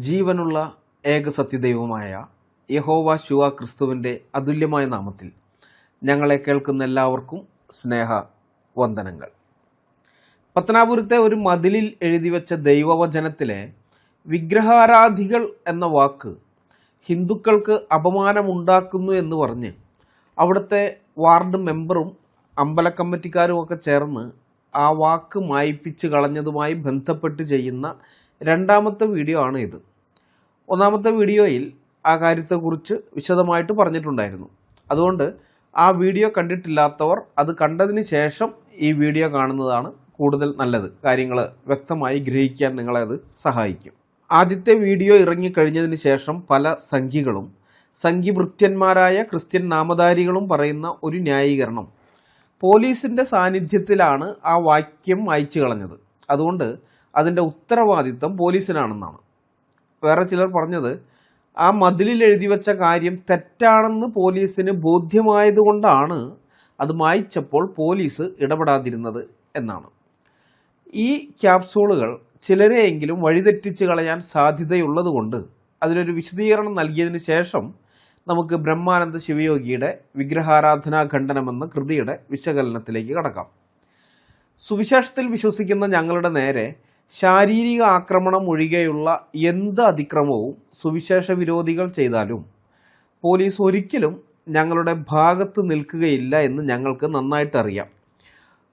ജീവനുള്ള ഏകസത്യദൈവമായ യഹോവ ശുവ ക്രിസ്തുവിൻ്റെ അതുല്യമായ നാമത്തിൽ ഞങ്ങളെ കേൾക്കുന്ന എല്ലാവർക്കും സ്നേഹ വന്ദനങ്ങൾ. പത്തനാപുരത്തെ ഒരു മതിലിൽ എഴുതിവെച്ച ദൈവവചനത്തിലെ വിഗ്രഹാരാധികൾ എന്ന വാക്ക് ഹിന്ദുക്കൾക്ക് അപമാനമുണ്ടാക്കുന്നു എന്ന് പറഞ്ഞ് അവിടുത്തെ വാർഡ് മെമ്പറും അമ്പല കമ്മിറ്റിക്കാരും ഒക്കെ ചേർന്ന് ആ വാക്ക് മായ്പിച്ച് കളഞ്ഞതുമായി ബന്ധപ്പെട്ട് ചെയ്യുന്ന രണ്ടാമത്തെ വീഡിയോ ആണ് ഇത്. ഒന്നാമത്തെ വീഡിയോയിൽ ആ കാര്യത്തെക്കുറിച്ച് വിശദമായിട്ട് പറഞ്ഞിട്ടുണ്ടായിരുന്നു. അതുകൊണ്ട് ആ വീഡിയോ കണ്ടിട്ടില്ലാത്തവർ അത് കണ്ടതിന് ശേഷം ഈ വീഡിയോ കാണുന്നതാണ് കൂടുതൽ നല്ലത്. കാര്യങ്ങൾ വ്യക്തമായി ഗ്രഹിക്കാൻ നിങ്ങളെ അത് സഹായിക്കും. ആദ്യത്തെ വീഡിയോ ഇറങ്ങിക്കഴിഞ്ഞതിന് ശേഷം പല സംഘികളും സംഘിഭൃത്യന്മാരായ ക്രിസ്ത്യൻ നാമധാരികളും പറയുന്ന ഒരു ന്യായീകരണം, പോലീസിൻ്റെ സാന്നിധ്യത്തിലാണ് ആ വാക്യം മായ്ച്ചു കളഞ്ഞത്, അതുകൊണ്ട് അതിൻ്റെ ഉത്തരവാദിത്തം പോലീസിനാണെന്നാണ്. വേറെ ചിലർ പറഞ്ഞത് ആ മതിലിൽ എഴുതി വെച്ച കാര്യം തെറ്റാണെന്ന് പോലീസിന് ബോധ്യമായതുകൊണ്ടാണ് അത് മായ്ച്ചപ്പോൾ പോലീസ് ഇടപെടാതിരുന്നത് എന്നാണ്. ഈ ക്യാപ്സൂളുകൾ ചിലരെയെങ്കിലും വഴിതെറ്റിച്ച് കളയാൻ സാധ്യതയുള്ളതുകൊണ്ട് അതിനൊരു വിശദീകരണം നൽകിയതിന് ശേഷം നമുക്ക് ബ്രഹ്മാനന്ദ ശിവയോഗിയുടെ വിഗ്രഹാരാധനാ ഖണ്ഡനമെന്ന കൃതിയുടെ വിശകലനത്തിലേക്ക് കടക്കാം. സുവിശേഷത്തിൽ വിശ്വസിക്കുന്ന ഞങ്ങളുടെ നേരെ ശാരീരിക ആക്രമണം ഒഴികെയുള്ള എന്ത് അതിക്രമവും സുവിശേഷ വിരോധികൾ ചെയ്താലും പോലീസ് ഒരിക്കലും ഞങ്ങളുടെ ഭാഗത്ത് നിൽക്കുകയില്ല എന്ന് ഞങ്ങൾക്ക് നന്നായിട്ട് അറിയാം.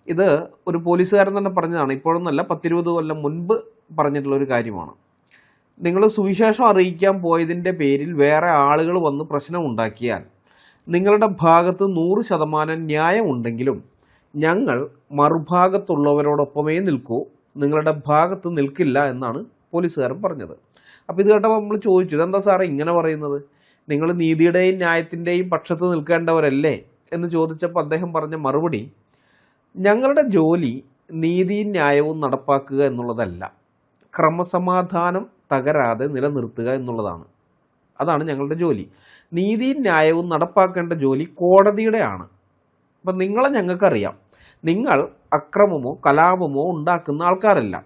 ഇത് ഒരു പോലീസുകാരൻ തന്നെ പറഞ്ഞതാണ്, ഇപ്പോഴൊന്നല്ല, 10-20 കൊല്ലം മുൻപ് പറഞ്ഞിട്ടുള്ളൊരു കാര്യമാണ്. നിങ്ങൾ സുവിശേഷം അറിയിക്കാൻ പോയതിൻ്റെ പേരിൽ വേറെ ആളുകൾ വന്ന് പ്രശ്നമുണ്ടാക്കിയാൽ നിങ്ങളുടെ ഭാഗത്ത് 100% ന്യായമുണ്ടെങ്കിലും ഞങ്ങൾ മറുഭാഗത്തുള്ളവരോടൊപ്പമേ നിൽക്കൂ, നിങ്ങളുടെ ഭാഗത്ത് നിൽക്കില്ല എന്നാണ് പോലീസുകാരൻ പറഞ്ഞത്. അപ്പോൾ ഇത് കേട്ടപ്പോൾ നമ്മൾ ചോദിച്ചു, ഇതെന്താ സാറേ ഇങ്ങനെ പറയുന്നത്, നിങ്ങൾ നീതിയുടെയും ന്യായത്തിൻ്റെയും പക്ഷത്ത് നിൽക്കേണ്ടവരല്ലേ എന്ന് ചോദിച്ചപ്പോൾ അദ്ദേഹം പറഞ്ഞ മറുപടി, ഞങ്ങളുടെ ജോലി നീതിയും ന്യായവും നടപ്പാക്കുക എന്നുള്ളതല്ല, ക്രമസമാധാനം തകരാതെ നിലനിർത്തുക എന്നുള്ളതാണ്. അതാണ് ഞങ്ങളുടെ ജോലി. നീതിയും ന്യായവും നടപ്പാക്കേണ്ട ജോലി കോടതിയുടെ ആണ്. അപ്പം നിങ്ങളെ ഞങ്ങൾക്കറിയാം, നിങ്ങൾ അക്രമമോ കലാപമോ ഉണ്ടാക്കുന്ന ആൾക്കാരല്ല.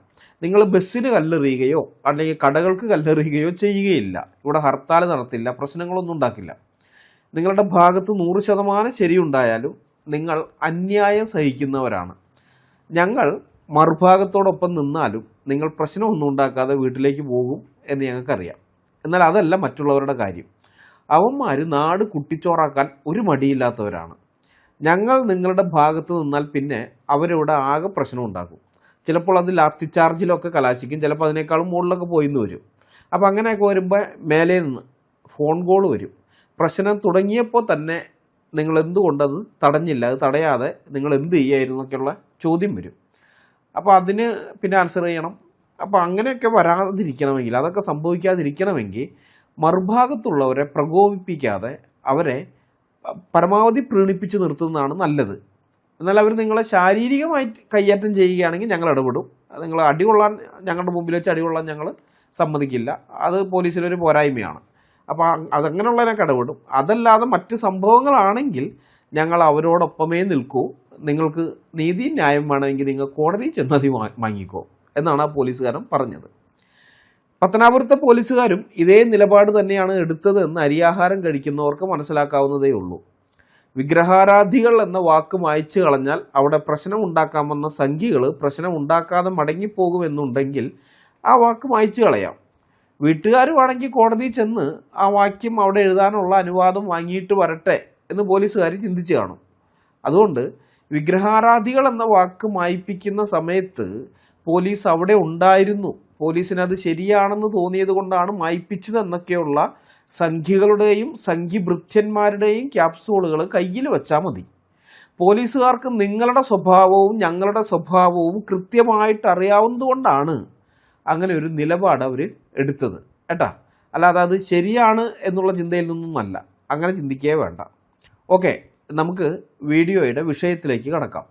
നിങ്ങൾ ബസ്സിന് കല്ലെറിയുകയോ അല്ലെങ്കിൽ കടകൾക്ക് കല്ലെറിയുകയോ ചെയ്യുകയില്ല, ഇവിടെ ഹർത്താൽ നടത്തില്ല, പ്രശ്നങ്ങളൊന്നും ഉണ്ടാക്കില്ല. നിങ്ങളുടെ ഭാഗത്ത് 100% ശരിയുണ്ടായാലും നിങ്ങൾ അന്യായം സഹിക്കുന്നവരാണ്. ഞങ്ങൾ മറുഭാഗത്തോടൊപ്പം നിന്നാലും നിങ്ങൾ പ്രശ്നമൊന്നും ഉണ്ടാക്കാതെ വീട്ടിലേക്ക് പോകും എന്ന് ഞങ്ങൾക്കറിയാം. എന്നാൽ അതല്ല മറ്റുള്ളവരുടെ കാര്യം. അവന്മാർ നാട് കുട്ടിച്ചോറാക്കാൻ ഒരു മടിയില്ലാത്തവരാണ്. ഞങ്ങൾ നിങ്ങളുടെ ഭാഗത്ത് നിന്നാൽ പിന്നെ അവരിവിടെ ആകെ പ്രശ്നം ഉണ്ടാക്കും. ചിലപ്പോൾ അത് ലാത്തി ചാർജിലൊക്കെ കലാശിക്കും, ചിലപ്പോൾ അതിനേക്കാളും മുകളിലൊക്കെ പോയിന്ന് വരും. അപ്പോൾ അങ്ങനെയൊക്കെ വരുമ്പോൾ മേലെ നിന്ന് ഫോൺ കോൾ വരും. പ്രശ്നം തുടങ്ങിയപ്പോൾ തന്നെ നിങ്ങൾ എന്തുകൊണ്ടത് തടഞ്ഞില്ല, അത് തടയാതെ നിങ്ങൾ എന്ത് ചെയ്യായിരുന്നു എന്നൊക്കെയുള്ള ചോദ്യം വരും. അപ്പോൾ അതിന് പിന്നെ ആൻസർ ചെയ്യണം. അപ്പോൾ അങ്ങനെയൊക്കെ വരാതിരിക്കണമെങ്കിൽ, അതൊക്കെ സംഭവിക്കാതിരിക്കണമെങ്കിൽ മറുഭാഗത്തുള്ളവരെ പ്രകോപിപ്പിക്കാതെ അവരെ പരമാവധി പ്രീണിപ്പിച്ച് നിർത്തുന്നതാണ് നല്ലത്. എന്നാൽ അവർ നിങ്ങളെ ശാരീരികമായി കയ്യേറ്റം ചെയ്യുകയാണെങ്കിൽ ഞങ്ങൾ ഇടപെടും. നിങ്ങൾ അടികൊള്ളാൻ, ഞങ്ങളുടെ മുമ്പിൽ വെച്ച് അടികൊള്ളാൻ ഞങ്ങൾ സമ്മതിക്കില്ല, അത് പോലീസിലൊരു പോരായ്മയാണ്. അപ്പോൾ അതങ്ങനെയുള്ളതിനൊക്കെ ഇടപെടും. അതല്ലാതെ മറ്റ് സംഭവങ്ങളാണെങ്കിൽ ഞങ്ങൾ അവരോടൊപ്പമേ നിൽക്കൂ, നിങ്ങൾക്ക് നീതി ന്യായം വേണമെങ്കിൽ നിങ്ങൾ കോടതിയിൽ ചെന്നത് വാങ്ങിക്കോ എന്നാണ് ആ പോലീസുകാരൻ പറഞ്ഞത്. പത്തനാപുരത്തെ പോലീസുകാരും ഇതേ നിലപാട് തന്നെയാണ് എടുത്തത് എന്ന് അരിയാഹാരം കഴിക്കുന്നവർക്ക് മനസ്സിലാക്കാവുന്നതേ ഉള്ളൂ. വിഗ്രഹാരാധികൾ എന്ന വാക്ക് മായ്ച്ചു കളഞ്ഞാൽ അവിടെ പ്രശ്നം ഉണ്ടാക്കാമെന്ന സംഘികൾ പ്രശ്നം ഉണ്ടാക്കാതെ മടങ്ങിപ്പോകുമെന്നുണ്ടെങ്കിൽ ആ വാക്ക് മായ്ച്ചു കളയാം. വീട്ടുകാരുമാണെങ്കിൽ കോടതിയിൽ ചെന്ന് ആ വാക്യം അവിടെ എഴുതാനുള്ള അനുവാദം വാങ്ങിയിട്ട് വരട്ടെ എന്ന് പോലീസുകാർ ചിന്തിച്ച് കാണും. അതുകൊണ്ട് വിഗ്രഹാരാധികൾ എന്ന വാക്ക് മായ്പ്പിക്കുന്ന സമയത്ത് പോലീസ് അവിടെ ഉണ്ടായിരുന്നു, പോലീസിനത് ശരിയാണെന്ന് തോന്നിയത് കൊണ്ടാണ് മായ്പ്പിച്ചതെന്നൊക്കെയുള്ള സംഘികളുടെയും സംഘിഭൃത്യന്മാരുടെയും ക്യാപ്സൂളുകൾ കയ്യിൽ വെച്ചാൽ മതി. പോലീസുകാർക്ക് നിങ്ങളുടെ സ്വഭാവവും ഞങ്ങളുടെ സ്വഭാവവും കൃത്യമായിട്ട് അറിയാവുന്നതുകൊണ്ടാണ് അങ്ങനെ ഒരു നിലപാട് അവർ എടുത്തത് കേട്ടാ. അല്ലാതെ അത് ശരിയാണ് എന്നുള്ള ചിന്തയിൽ നിന്നൊന്നുമല്ല, അങ്ങനെ ചിന്തിക്കേ വേണ്ട. ഓക്കെ, നമുക്ക് വീഡിയോയുടെ വിഷയത്തിലേക്ക് കടക്കാം.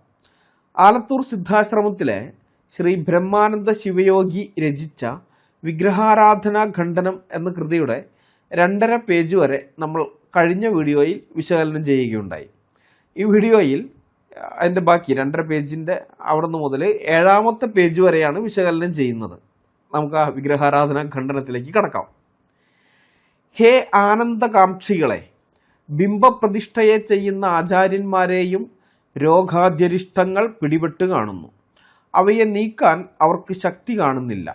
ആലത്തൂർ സിദ്ധാശ്രമത്തിലെ ശ്രീ ബ്രഹ്മാനന്ദ ശിവയോഗി രചിച്ച വിഗ്രഹാരാധനാ ഖണ്ഡനം എന്ന കൃതിയുടെ 2.5 പേജ് വരെ നമ്മൾ കഴിഞ്ഞ വീഡിയോയിൽ വിശകലനം ചെയ്യുകയുണ്ടായി. ഈ വീഡിയോയിൽ അതിൻ്റെ ബാക്കി 2.5 പേജിൻ്റെ അവിടെ നിന്ന് മുതൽ 7-ാമത്തെ പേജ് വരെയാണ് വിശകലനം ചെയ്യുന്നത്. നമുക്ക് ആ വിഗ്രഹാരാധന ഖണ്ഡനത്തിലേക്ക് കടക്കാം. ഹേ ആനന്ദകാംക്ഷികളെ, ബിംബപ്രതിഷ്ഠയെ ചെയ്യുന്ന ആചാര്യന്മാരെയും രോഗാദ്യരിഷ്ടങ്ങൾ പിടിപെട്ട് കാണുന്നു. അവയെ നീക്കാൻ അവർക്ക് ശക്തി കാണുന്നില്ല.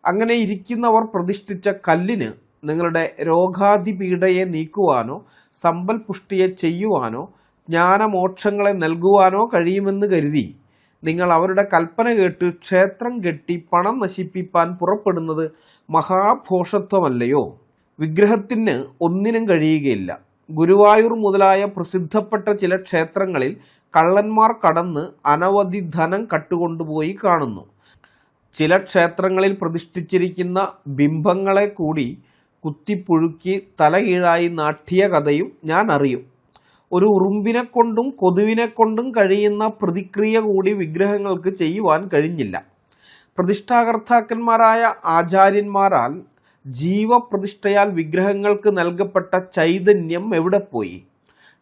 അങ്ങനെ ഇരിക്കുന്നവർ പ്രതിഷ്ഠിച്ച കല്ലിന് നിങ്ങളുടെ രോഗാതിപീഡയെ നീക്കുവാനോ സമ്പൽ പുഷ്ടിയെ ചെയ്യുവാനോ ജ്ഞാനമോക്ഷങ്ങളെ നൽകുവാനോ കഴിയുമെന്ന് കരുതി നിങ്ങൾ അവരുടെ കൽപ്പന കേട്ട് ക്ഷേത്രം കെട്ടി പണം നശിപ്പിപ്പാൻ പുറപ്പെടുന്നത് മഹാഭോഷത്വമല്ലയോ? വിഗ്രഹത്തിന് ഒന്നിനും കഴിയുകയില്ല. ഗുരുവായൂർ മുതലായ പ്രസിദ്ധപ്പെട്ട ചില ക്ഷേത്രങ്ങളിൽ കള്ളന്മാർ കടന്ന് അനവധി ധനം കട്ടുകൊണ്ടുപോയി കാണുന്നു. ചില ക്ഷേത്രങ്ങളിൽ പ്രതിഷ്ഠിച്ചിരിക്കുന്ന ബിംബങ്ങളെ കൂടി കുത്തിപ്പുഴുക്കി തലകീഴായി നാട്ടിയ കഥയും ഞാൻ അറിയും. ഒരു ഉറുമ്പിനെ കൊണ്ടും കൊതുവിനെ കൊണ്ടും കഴിയുന്ന പ്രതിക്രിയ കൂടി വിഗ്രഹങ്ങൾക്ക് ചെയ്യുവാൻ കഴിഞ്ഞില്ല. പ്രതിഷ്ഠാകർത്താക്കന്മാരായ ആചാര്യന്മാരാൽ ജീവപ്രതിഷ്ഠയാൽ വിഗ്രഹങ്ങൾക്ക് നൽകപ്പെട്ട ചൈതന്യം എവിടെ പോയി?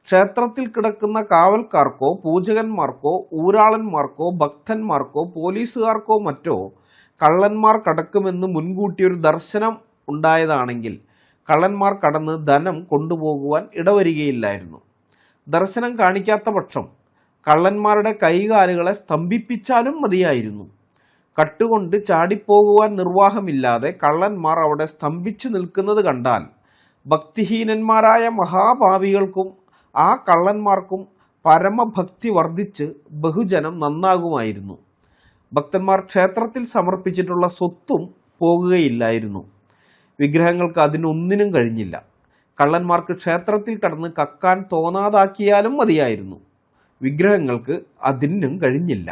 ക്ഷേത്രത്തിൽ കിടക്കുന്ന കാവൽക്കാർക്കോ പൂജകന്മാർക്കോ ഊരാളന്മാർക്കോ ഭക്തന്മാർക്കോ പോലീസുകാർക്കോ മറ്റോ കള്ളന്മാർ കടക്കുമെന്ന് മുൻകൂട്ടി ഒരു ദർശനം ഉണ്ടായതാണെങ്കിൽ കള്ളന്മാർ കടന്ന് ധനം കൊണ്ടുപോകുവാൻ ഇടവരികയില്ലായിരുന്നു. ദർശനം കാണിക്കാത്ത പക്ഷം കള്ളന്മാരുടെ കൈകാലുകളെ സ്തംഭിപ്പിച്ചാലും മതിയായിരുന്നു. കട്ടുകൊണ്ട് ചാടിപ്പോകുവാൻ നിർവാഹമില്ലാതെ കള്ളന്മാർ അവിടെ സ്തംഭിച്ചു നിൽക്കുന്നത് കണ്ടാൽ ഭക്തിഹീനന്മാരായ മഹാഭാവികൾക്കും ആ കള്ളന്മാർക്കും പരമഭക്തി വർദ്ധിച്ച് ബഹുജനം നന്നാകുമായിരുന്നു. ഭക്തന്മാർ ക്ഷേത്രത്തിൽ സമർപ്പിച്ചിട്ടുള്ള സ്വത്തും പോകുകയില്ലായിരുന്നു. വിഗ്രഹങ്ങൾക്ക് അതിനൊന്നിനും കഴിഞ്ഞില്ല. കള്ളന്മാർക്ക് ക്ഷേത്രത്തിൽ കടന്ന് കക്കാൻ തോന്നാതാക്കിയാലും മതിയായിരുന്നു. വിഗ്രഹങ്ങൾക്ക് അതിനും കഴിഞ്ഞില്ല.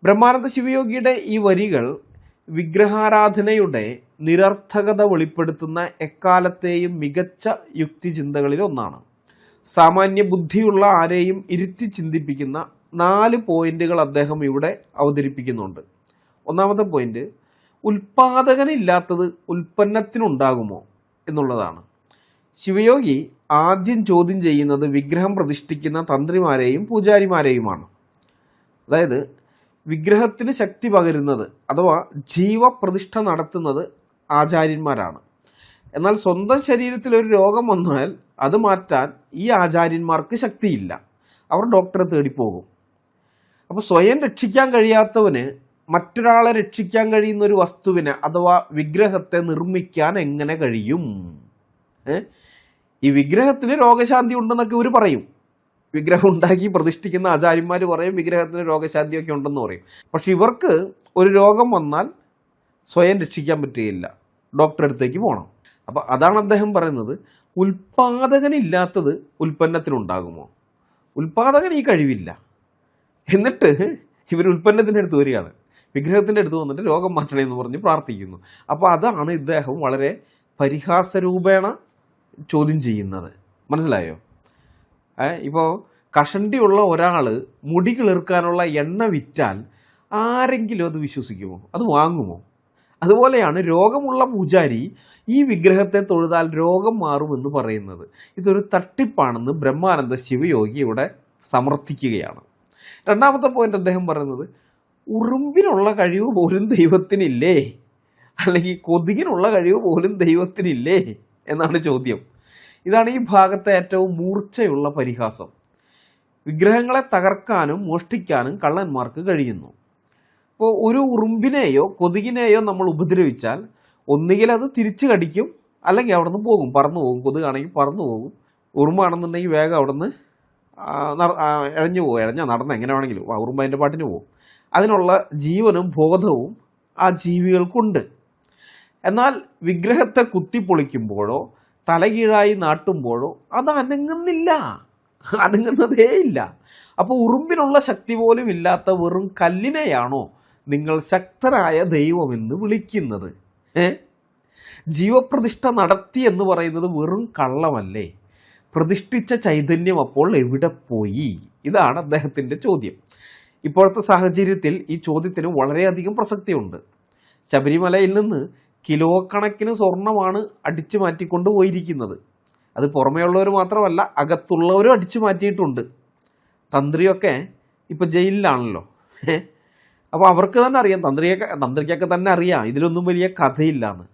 ബ്രഹ്മാനന്ദ ശിവയോഗിയുടെ ഈ വരികൾ വിഗ്രഹാരാധനയുടെ നിരർത്ഥകത വെളിപ്പെടുത്തുന്ന എക്കാലത്തെയും മികച്ച യുക്തിചിന്തകളിൽ ഒന്നാണ്. സാമാന്യ ബുദ്ധിയുള്ള ആരെയും ഇരുത്തി ചിന്തിപ്പിക്കുന്ന 4 പോയിന്റുകൾ അദ്ദേഹം ഇവിടെ അവതരിപ്പിക്കുന്നുണ്ട്. ഒന്നാമത്തെ പോയിന്റ്, ഉൽപാദകനില്ലാത്തത് ഉൽപ്പന്നത്തിനുണ്ടാകുമോ എന്നുള്ളതാണ്. ശിവയോഗി ആദ്യം ചോദ്യം ചെയ്യുന്നത് വിഗ്രഹം പ്രതിഷ്ഠിക്കുന്ന തന്ത്രിമാരെയും പൂജാരിമാരെയുമാണ്. അതായത് വിഗ്രഹത്തിന് ശക്തി പകരുന്നത് അഥവാ ജീവപ്രതിഷ്ഠ നടത്തുന്നത് ആചാര്യന്മാരാണ്. എന്നാൽ സ്വന്തം ശരീരത്തിൽ ഒരു രോഗം വന്നാൽ അത് മാറ്റാൻ ഈ ആചാര്യന്മാർക്ക് ശക്തിയില്ല. അവർ ഡോക്ടറെ തേടിപ്പോകും. അപ്പോൾ സ്വയം രക്ഷിക്കാൻ കഴിയാത്തവന് മറ്റൊരാളെ രക്ഷിക്കാൻ കഴിയുന്ന ഒരു വസ്തുവിനെ അഥവാ വിഗ്രഹത്തെ നിർമ്മിക്കാൻ എങ്ങനെ കഴിയും? ഈ വിഗ്രഹത്തിന് രോഗശാന്തി ഉണ്ടെന്നൊക്കെ ഇവർ പറയും. വിഗ്രഹം ഉണ്ടാക്കി പ്രതിഷ്ഠിക്കുന്ന ആചാര്യന്മാർ പറയും വിഗ്രഹത്തിന് രോഗശാന്തിയൊക്കെ ഉണ്ടെന്ന് പറയും. പക്ഷെ ഇവർക്ക് ഒരു രോഗം വന്നാൽ സ്വയം രക്ഷിക്കാൻ പറ്റുകയില്ല, ഡോക്ടറെ അടുത്തേക്ക് പോകണം. അപ്പോൾ അതാണ് അദ്ദേഹം പറയുന്നത്, ഉൽപാദകനില്ലാത്തത് ഉൽപ്പന്നത്തിനുണ്ടാകുമോ? ഉൽപാദകന് ഈ കഴിവില്ല. എന്നിട്ട് ഇവർ ഉൽപ്പന്നത്തിൻ്റെ അടുത്ത് വരികയാണ്, വിഗ്രഹത്തിൻ്റെ അടുത്ത് വന്നിട്ട് രോഗം മാറ്റണേ എന്ന് പറഞ്ഞ് പ്രാർത്ഥിക്കുന്നു. അപ്പോൾ അതാണ് ഇദ്ദേഹം വളരെ പരിഹാസരൂപേണ ചോദ്യം ചെയ്യുന്നത്. മനസ്സിലായോ? ഇപ്പോൾ കഷണ്ടിയുള്ള ഒരാൾ മുടി കിളിർക്കാനുള്ള എണ്ണ വിറ്റാൽ ആരെങ്കിലും അത് വിശ്വസിക്കുമോ? അത് വാങ്ങുമോ? അതുപോലെയാണ് രോഗമുള്ള പൂജാരി ഈ വിഗ്രഹത്തെ തൊഴുതാൽ രോഗം മാറുമെന്ന് പറയുന്നത്. ഇതൊരു തട്ടിപ്പാണെന്ന് ബ്രഹ്മാനന്ദ ശിവയോഗി ഇവിടെ സമർത്ഥിക്കുകയാണ്. രണ്ടാമത്തെ പോയിന്റ് അദ്ദേഹം പറയുന്നത്, ഉറുമ്പിനുള്ള കഴിവ് പോലും ദൈവത്തിനില്ലേ? അല്ലെങ്കിൽ കൊതുകിനുള്ള കഴിവ് പോലും ദൈവത്തിനില്ലേ എന്നാണ് ചോദ്യം. ഇതാണ് ഈ ഭാഗത്തെ ഏറ്റവും മൂർച്ചയുള്ള പരിഹാസം. വിഗ്രഹങ്ങളെ തകർക്കാനും മോഷ്ടിക്കാനും കള്ളന്മാർക്ക് കഴിയുന്നു. അപ്പോൾ ഒരു ഉറുമ്പിനെയോ കൊതുകിനെയോ നമ്മൾ ഉപദ്രവിച്ചാൽ ഒന്നുകിൽ അത് തിരിച്ചു കടിക്കും, അല്ലെങ്കിൽ അവിടെ നിന്ന് പോകും, പറന്നു പോകും. കൊതുകാണെങ്കിൽ പറന്നു പോകും, ഉറുമ്പാണെന്നുണ്ടെങ്കിൽ വേഗം അവിടെ നിന്ന് ഇഴഞ്ഞു പോകും. ഇഴഞ്ഞാൽ നടന്ന് എങ്ങനെ വേണമെങ്കിലും ഉറുമ്പ് അതിൻ്റെ പാട്ടിന് പോകും. അതിനുള്ള ജീവനും ബോധവും ആ ജീവികൾക്കുണ്ട്. എന്നാൽ വിഗ്രഹത്തെ കുത്തിപ്പൊളിക്കുമ്പോഴോ തലകീഴായി നാട്ടുമ്പോഴോ അത് അനങ്ങുന്നില്ല, അനങ്ങുന്നതേ ഇല്ല. അപ്പോൾ ഉറുമ്പിനുള്ള ശക്തി പോലും ഇല്ലാത്ത വെറും കല്ലിനെയാണോ നിങ്ങൾ ശക്തനായ ദൈവമെന്ന് വിളിക്കുന്നത്? ജീവപ്രതിഷ്ഠ നടത്തി എന്ന് പറയുന്നത് വെറും കള്ളമല്ലേ? പ്രതിഷ്ഠിച്ച ചൈതന്യം അപ്പോൾ എവിടെ പോയി? ഇതാണ് അദ്ദേഹത്തിൻ്റെ ചോദ്യം. ഇപ്പോഴത്തെ സാഹചര്യത്തിൽ ഈ ചോദ്യത്തിന് വളരെയധികം പ്രസക്തിയുണ്ട്. ശബരിമലയിൽ നിന്ന് കിലോ കണക്കിന് സ്വർണമാണ് അടിച്ചു മാറ്റിക്കൊണ്ട് പോയിരിക്കുന്നത്. അത് പുറമേയുള്ളവർ മാത്രമല്ല, അകത്തുള്ളവരും അടിച്ചു മാറ്റിയിട്ടുണ്ട്. തന്ത്രിയൊക്കെ ഇപ്പോൾ ജയിലിലാണല്ലോ. അപ്പോൾ അവർക്ക് തന്നെ അറിയാം, തന്ത്രിക്കൊക്കെ തന്നെ അറിയാം ഇതിലൊന്നും വലിയ കഥയില്ലാന്ന്.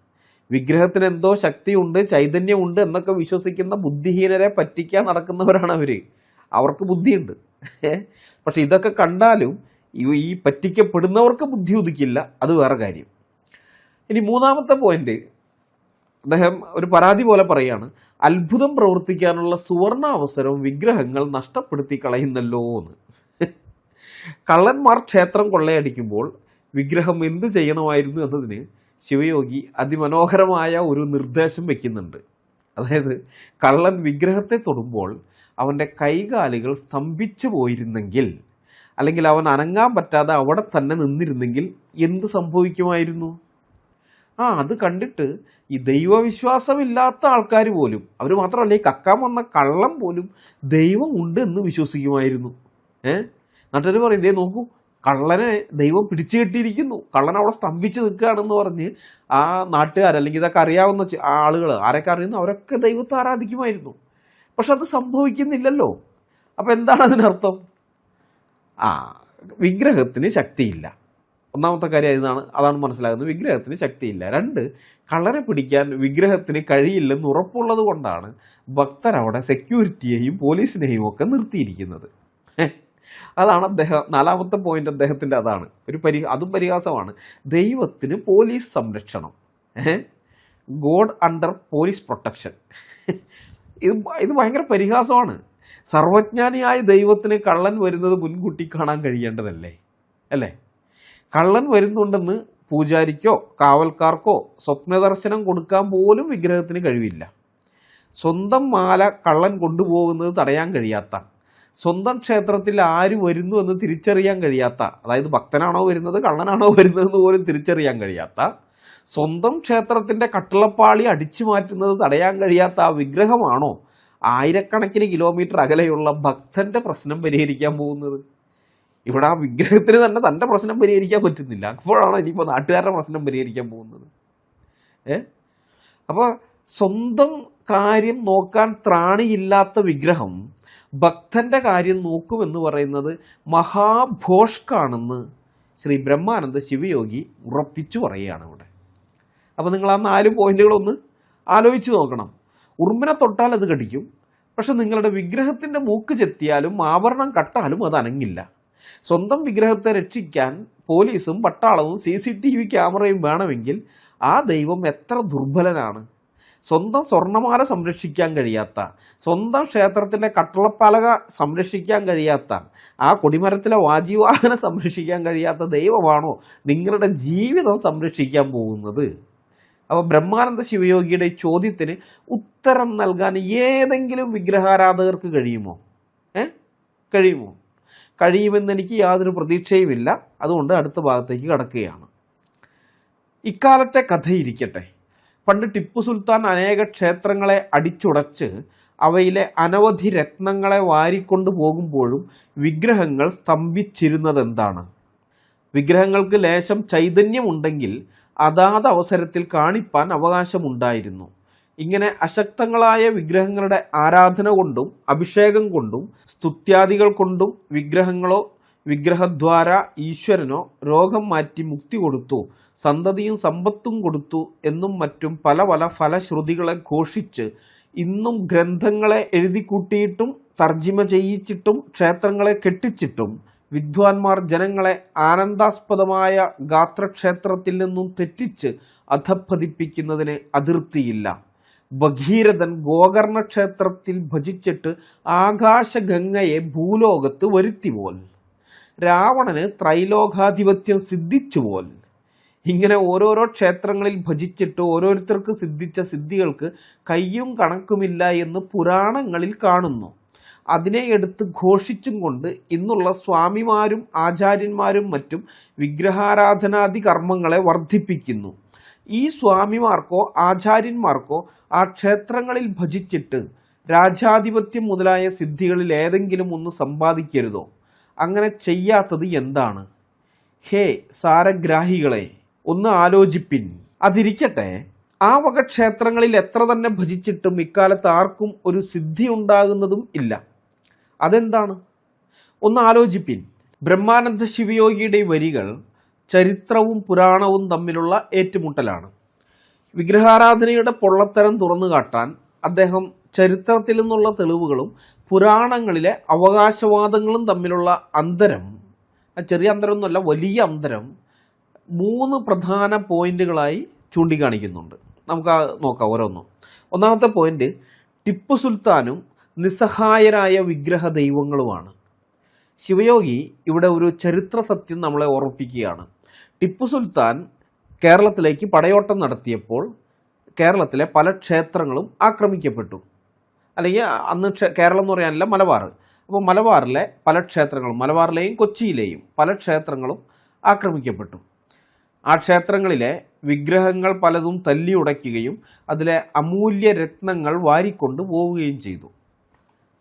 വിഗ്രഹത്തിന് എന്തോ ശക്തിയുണ്ട്, ചൈതന്യമുണ്ട് എന്നൊക്കെ വിശ്വസിക്കുന്ന ബുദ്ധിഹീനരെ പറ്റിക്കാൻ നടക്കുന്നവരാണ് അവർ. അവർക്ക് ബുദ്ധിയുണ്ട്. പക്ഷെ ഇതൊക്കെ കണ്ടാലും ഈ പറ്റിക്കപ്പെടുന്നവർക്ക് ബുദ്ധി ഉദിക്കില്ല, അത് വേറെ കാര്യം. ഇനി മൂന്നാമത്തെ പോയിന്റ്, അദ്ദേഹം ഒരു പരാതി പോലെ പറയാണ്, അത്ഭുതം പ്രവർത്തിക്കാനുള്ള സുവർണ അവസരം വിഗ്രഹങ്ങൾ നഷ്ടപ്പെടുത്തി കളയുന്നല്ലോ എന്ന്. കള്ളന്മാർ ക്ഷേത്രം കൊള്ളയടിക്കുമ്പോൾ വിഗ്രഹം എന്ത് ചെയ്യണമായിരുന്നു എന്നതിന് ശിവയോഗി അതിമനോഹരമായ ഒരു നിർദ്ദേശം വയ്ക്കുന്നുണ്ട്. അതായത് കള്ളൻ വിഗ്രഹത്തെ തൊടുമ്പോൾ അവൻ്റെ കൈകാലുകൾ സ്തംഭിച്ചു പോയിരുന്നെങ്കിൽ, അല്ലെങ്കിൽ അവൻ അനങ്ങാൻ പറ്റാതെ അവിടെ തന്നെ നിന്നിരുന്നെങ്കിൽ എന്ത് സംഭവിക്കുമായിരുന്നു? അത് കണ്ടിട്ട് ഈ ദൈവവിശ്വാസമില്ലാത്ത ആൾക്കാർ പോലും, അവർ മാത്രമല്ല ഈ കക്കാൻ വന്ന കള്ളൻ പോലും ദൈവം ഉണ്ട് എന്ന് വിശ്വസിക്കുമായിരുന്നു. നാട്ടുകാർ പറയും, ദേ നോക്കൂ, കള്ളനെ ദൈവം പിടിച്ചു കെട്ടിയിരിക്കുന്നു, കള്ളൻ അവിടെ സ്തംഭിച്ച് നിൽക്കുകയാണെന്ന് പറഞ്ഞ് ആ നാട്ടുകാർ, അല്ലെങ്കിൽ ഇതൊക്കെ അറിയാവുന്ന ആളുകൾ, ആരൊക്കെ അറിയുന്നു, അവരൊക്കെ ദൈവത്തെ ആരാധിക്കുമായിരുന്നു. പക്ഷെ അത് സംഭവിക്കുന്നില്ലല്ലോ. അപ്പം എന്താണ് അതിനർത്ഥം? വിഗ്രഹത്തിന് ശക്തിയില്ല. ഒന്നാമത്തെ കാര്യം അതാണ് മനസ്സിലാകുന്നത്, വിഗ്രഹത്തിന് ശക്തിയില്ല. 2, കള്ളനെ പിടിക്കാൻ വിഗ്രഹത്തിന് കഴിയില്ലെന്ന് ഉറപ്പുള്ളത് കൊണ്ടാണ് ഭക്തരവിടെ സെക്യൂരിറ്റിയെയും പോലീസിനെയും ഒക്കെ നിർത്തിയിരിക്കുന്നത്. അതാണ് നാലാമത്തെ പോയിന്റ് അദ്ദേഹത്തിൻ്റെ. അതാണ് അതും പരിഹാസമാണ്. ദൈവത്തിന് പോലീസ് സംരക്ഷണം, ഗോഡ് അണ്ടർ പോലീസ് പ്രൊട്ടക്ഷൻ. ഇത് ഭയങ്കര പരിഹാസമാണ്. സർവജ്ഞാനിയായ ദൈവത്തിന് കള്ളൻ വരുന്നത് മുൻകൂട്ടി കാണാൻ കഴിയേണ്ടതല്ലേ? അല്ലേ? കള്ളൻ വരുന്നുണ്ടെന്ന് പൂജാരിക്കോ കാവൽക്കാർക്കോ സ്വപ്നദർശനം കൊടുക്കാൻ പോലും വിഗ്രഹത്തിന് കഴിവില്ല. സ്വന്തം മാല കള്ളൻ കൊണ്ടുപോകുന്നത് തടയാൻ കഴിയാത്ത, സ്വന്തം ക്ഷേത്രത്തിൽ ആര് വരുന്നു എന്ന് തിരിച്ചറിയാൻ കഴിയാത്ത, അതായത് ഭക്തനാണോ വരുന്നത് കള്ളനാണോ വരുന്നതെന്ന് പോലും തിരിച്ചറിയാൻ കഴിയാത്ത, സ്വന്തം ക്ഷേത്രത്തിൻ്റെ കട്ടിളപ്പാളി അടിച്ചു മാറ്റുന്നത് തടയാൻ കഴിയാത്ത ആ വിഗ്രഹമാണോ ആയിരക്കണക്കിന് കിലോമീറ്റർ അകലെയുള്ള ഭക്തൻ്റെ പ്രശ്നം പരിഹരിക്കാൻ പോകുന്നത്? ഇവിടെ ആ വിഗ്രഹത്തിന് തന്നെ തൻ്റെ പ്രശ്നം പരിഹരിക്കാൻ പറ്റുന്നില്ല, അപ്പോഴാണ് ഇനിയിപ്പോൾ നാട്ടുകാരുടെ പ്രശ്നം പരിഹരിക്കാൻ പോകുന്നത്. അപ്പോൾ സ്വന്തം കാര്യം നോക്കാൻ ത്രാണിയില്ലാത്ത വിഗ്രഹം ഭക്തൻ്റെ കാര്യം നോക്കുമെന്ന് പറയുന്നത് മഹാഭോഷ്കാണെന്ന് ശ്രീ ബ്രഹ്മാനന്ദ ശിവയോഗി ഉറപ്പിച്ചു പറയുകയാണ് ഇവിടെ. അപ്പോൾ നിങ്ങൾ ആ 4 പോയിന്റുകളൊന്ന് ആലോചിച്ച് നോക്കണം. ഉറുമ്പിനെ തൊട്ടാൽ അത് കടിക്കും, പക്ഷെ നിങ്ങളുടെ വിഗ്രഹത്തിൻ്റെ മൂക്ക് ചെത്തിയാലും ആഭരണം കട്ടാലും അത് അനങ്ങില്ല. സ്വന്തം വിഗ്രഹത്തെ രക്ഷിക്കാൻ പോലീസും പട്ടാളവും CCTV ക്യാമറയും വേണമെങ്കിൽ ആ ദൈവം എത്ര ദുർബലനാണ്. സ്വന്തം സ്വർണ്ണമാല സംരക്ഷിക്കാൻ കഴിയാത്ത, സ്വന്തം ക്ഷേത്രത്തിലെ കട്ടളപ്പലക സംരക്ഷിക്കാൻ കഴിയാത്ത, ആ കൊടിമരത്തിലെ വാജിവാഹനം സംരക്ഷിക്കാൻ കഴിയാത്ത ദൈവമാണോ നിങ്ങളുടെ ജീവിതം സംരക്ഷിക്കാൻ പോകുന്നത്? അപ്പോൾ ബ്രഹ്മാനന്ദ ശിവയോഗിയുടെ ചോദ്യത്തിന് ഉത്തരം നൽകാൻ ഏതെങ്കിലും വിഗ്രഹാരാധകർക്ക് കഴിയുമോ? കഴിയുമെന്ന് എനിക്ക് യാതൊരു പ്രതീക്ഷയുമില്ല. അതുകൊണ്ട് അടുത്ത ഭാഗത്തേക്ക് കടക്കുകയാണ്. ഇക്കാലത്തെ കഥയിരിക്കട്ടെ. പണ്ട് ടിപ്പു സുൽത്താൻ അനേക ക്ഷേത്രങ്ങളെ അടിച്ചുടച്ച് അവയിലെ അനവധി രത്നങ്ങളെ വാരിക്കൊണ്ടു പോകുമ്പോഴും വിഗ്രഹങ്ങൾ സ്തംഭിച്ചിരുന്നതെന്താണ്? വിഗ്രഹങ്ങൾക്ക് ലേശം ചൈതന്യമുണ്ടെങ്കിൽ അതാത് അവസരത്തിൽ കാണിപ്പാൻ അവകാശമുണ്ടായിരുന്നു. ഇങ്ങനെ അശക്തങ്ങളായ വിഗ്രഹങ്ങളുടെ ആരാധന കൊണ്ടും അഭിഷേകം കൊണ്ടും സ്തുത്യാദികൾ കൊണ്ടും വിഗ്രഹങ്ങളോ വിഗ്രഹദ്വാര ഈശ്വരനോ രോഗം മാറ്റി മുക്തി കൊടുത്തു, സന്തതിയും സമ്പത്തും കൊടുത്തു എന്നും മറ്റും പല പല ഫലശ്രുതികളെ ഘോഷിച്ച് ഇന്നും ഗ്രന്ഥങ്ങളെ എഴുതിക്കൂട്ടിയിട്ടും തർജിമ ചെയ്യിച്ചിട്ടും ക്ഷേത്രങ്ങളെ കെട്ടിച്ചിട്ടും വിദ്വാൻമാർ ജനങ്ങളെ ആനന്ദാസ്പദമായ ഗാത്രക്ഷേത്രത്തിൽ നിന്നും തെറ്റിച്ച് അധപ്പതിപ്പിക്കുന്നതിന് അതിർത്തിയില്ല. ഭഗീരഥൻ ഗോകർണ ക്ഷേത്രത്തിൽ ഭജിച്ചിട്ട് ആകാശഗംഗയെ ഭൂലോകത്ത് വരുത്തിപോൽ, രാവണന് ത്രൈലോകാധിപത്യം സിദ്ധിച്ചുപോൽ. ഇങ്ങനെ ഓരോരോ ക്ഷേത്രങ്ങളിൽ ഭജിച്ചിട്ട് ഓരോരുത്തർക്ക് സിദ്ധിച്ച സിദ്ധികൾക്ക് കയ്യും കണക്കുമില്ല എന്ന് പുരാണങ്ങളിൽ കാണുന്നു. അതിനെ എടുത്ത് ഘോഷിച്ചും കൊണ്ട് ഇന്നുള്ള സ്വാമിമാരും ആചാര്യന്മാരും മറ്റും വിഗ്രഹാരാധനാദി കർമ്മങ്ങളെ വർദ്ധിപ്പിക്കുന്നു. ഈ സ്വാമിമാർക്കോ ആചാര്യന്മാർക്കോ ആ ക്ഷേത്രങ്ങളിൽ ഭജിച്ചിട്ട് രാജാധിപത്യം മുതലായ സിദ്ധികളിൽ ഏതെങ്കിലും ഒന്ന് സമ്പാദിക്കരുതോ? അങ്ങനെ ചെയ്യാത്തത് എന്താണ്? ഹേ സാരഗ്രാഹികളെ, ഒന്ന് ആലോചിപ്പിൻ. അതിരിക്കട്ടെ, ആ വക ക്ഷേത്രങ്ങളിൽ എത്ര തന്നെ ഭജിച്ചിട്ടും ഇക്കാലത്ത് ആർക്കും ഒരു സിദ്ധി ഉണ്ടാകുന്നതും ഇല്ല. അതെന്താണ്? ഒന്ന് ആലോചിപ്പിൻ. ബ്രഹ്മാനന്ദ ശിവയോഗിയുടെ വരികൾ ചരിത്രവും പുരാണവും തമ്മിലുള്ള ഏറ്റുമുട്ടലാണ്. വിഗ്രഹാരാധനയുടെ പൊള്ളത്തരം തുറന്നു കാട്ടാൻ അദ്ദേഹം ചരിത്രത്തിൽ നിന്നുള്ള തെളിവുകളും പുരാണങ്ങളിലെ അവകാശവാദങ്ങളും തമ്മിലുള്ള അന്തരം, ചെറിയ അന്തരമൊന്നുമല്ല, വലിയ അന്തരം 3 പ്രധാന പോയിന്റുകളായി ചൂണ്ടിക്കാണിക്കുന്നുണ്ട്. നമുക്ക് നോക്കാം ഓരോന്നും. ഒന്നാമത്തെ പോയിന്റ്, ടിപ്പു സുൽത്താനും നിസ്സഹായരായ വിഗ്രഹ ദൈവങ്ങളുമാണ്. ശിവയോഗി ഇവിടെ ഒരു ചരിത്ര സത്യം നമ്മളെ ഓർമ്മിപ്പിക്കുകയാണ്. ടിപ്പു സുൽത്താൻ കേരളത്തിലേക്ക് പടയോട്ടം നടത്തിയപ്പോൾ കേരളത്തിലെ പല ക്ഷേത്രങ്ങളും ആക്രമിക്കപ്പെട്ടു. അല്ലെങ്കിൽ അന്ന് കേരളം എന്ന് പറയാനല്ല, മലബാർ. അപ്പോൾ മലബാറിലെ പല ക്ഷേത്രങ്ങളും, മലബാറിലെയും കൊച്ചിയിലെയും പല ക്ഷേത്രങ്ങളും ആക്രമിക്കപ്പെട്ടു. ആ ക്ഷേത്രങ്ങളിലെ വിഗ്രഹങ്ങൾ പലതും തല്ലി ഉടയ്ക്കുകയും അതിലെ അമൂല്യ രത്നങ്ങൾ വാരിക്കൊണ്ട് പോവുകയും ചെയ്തു.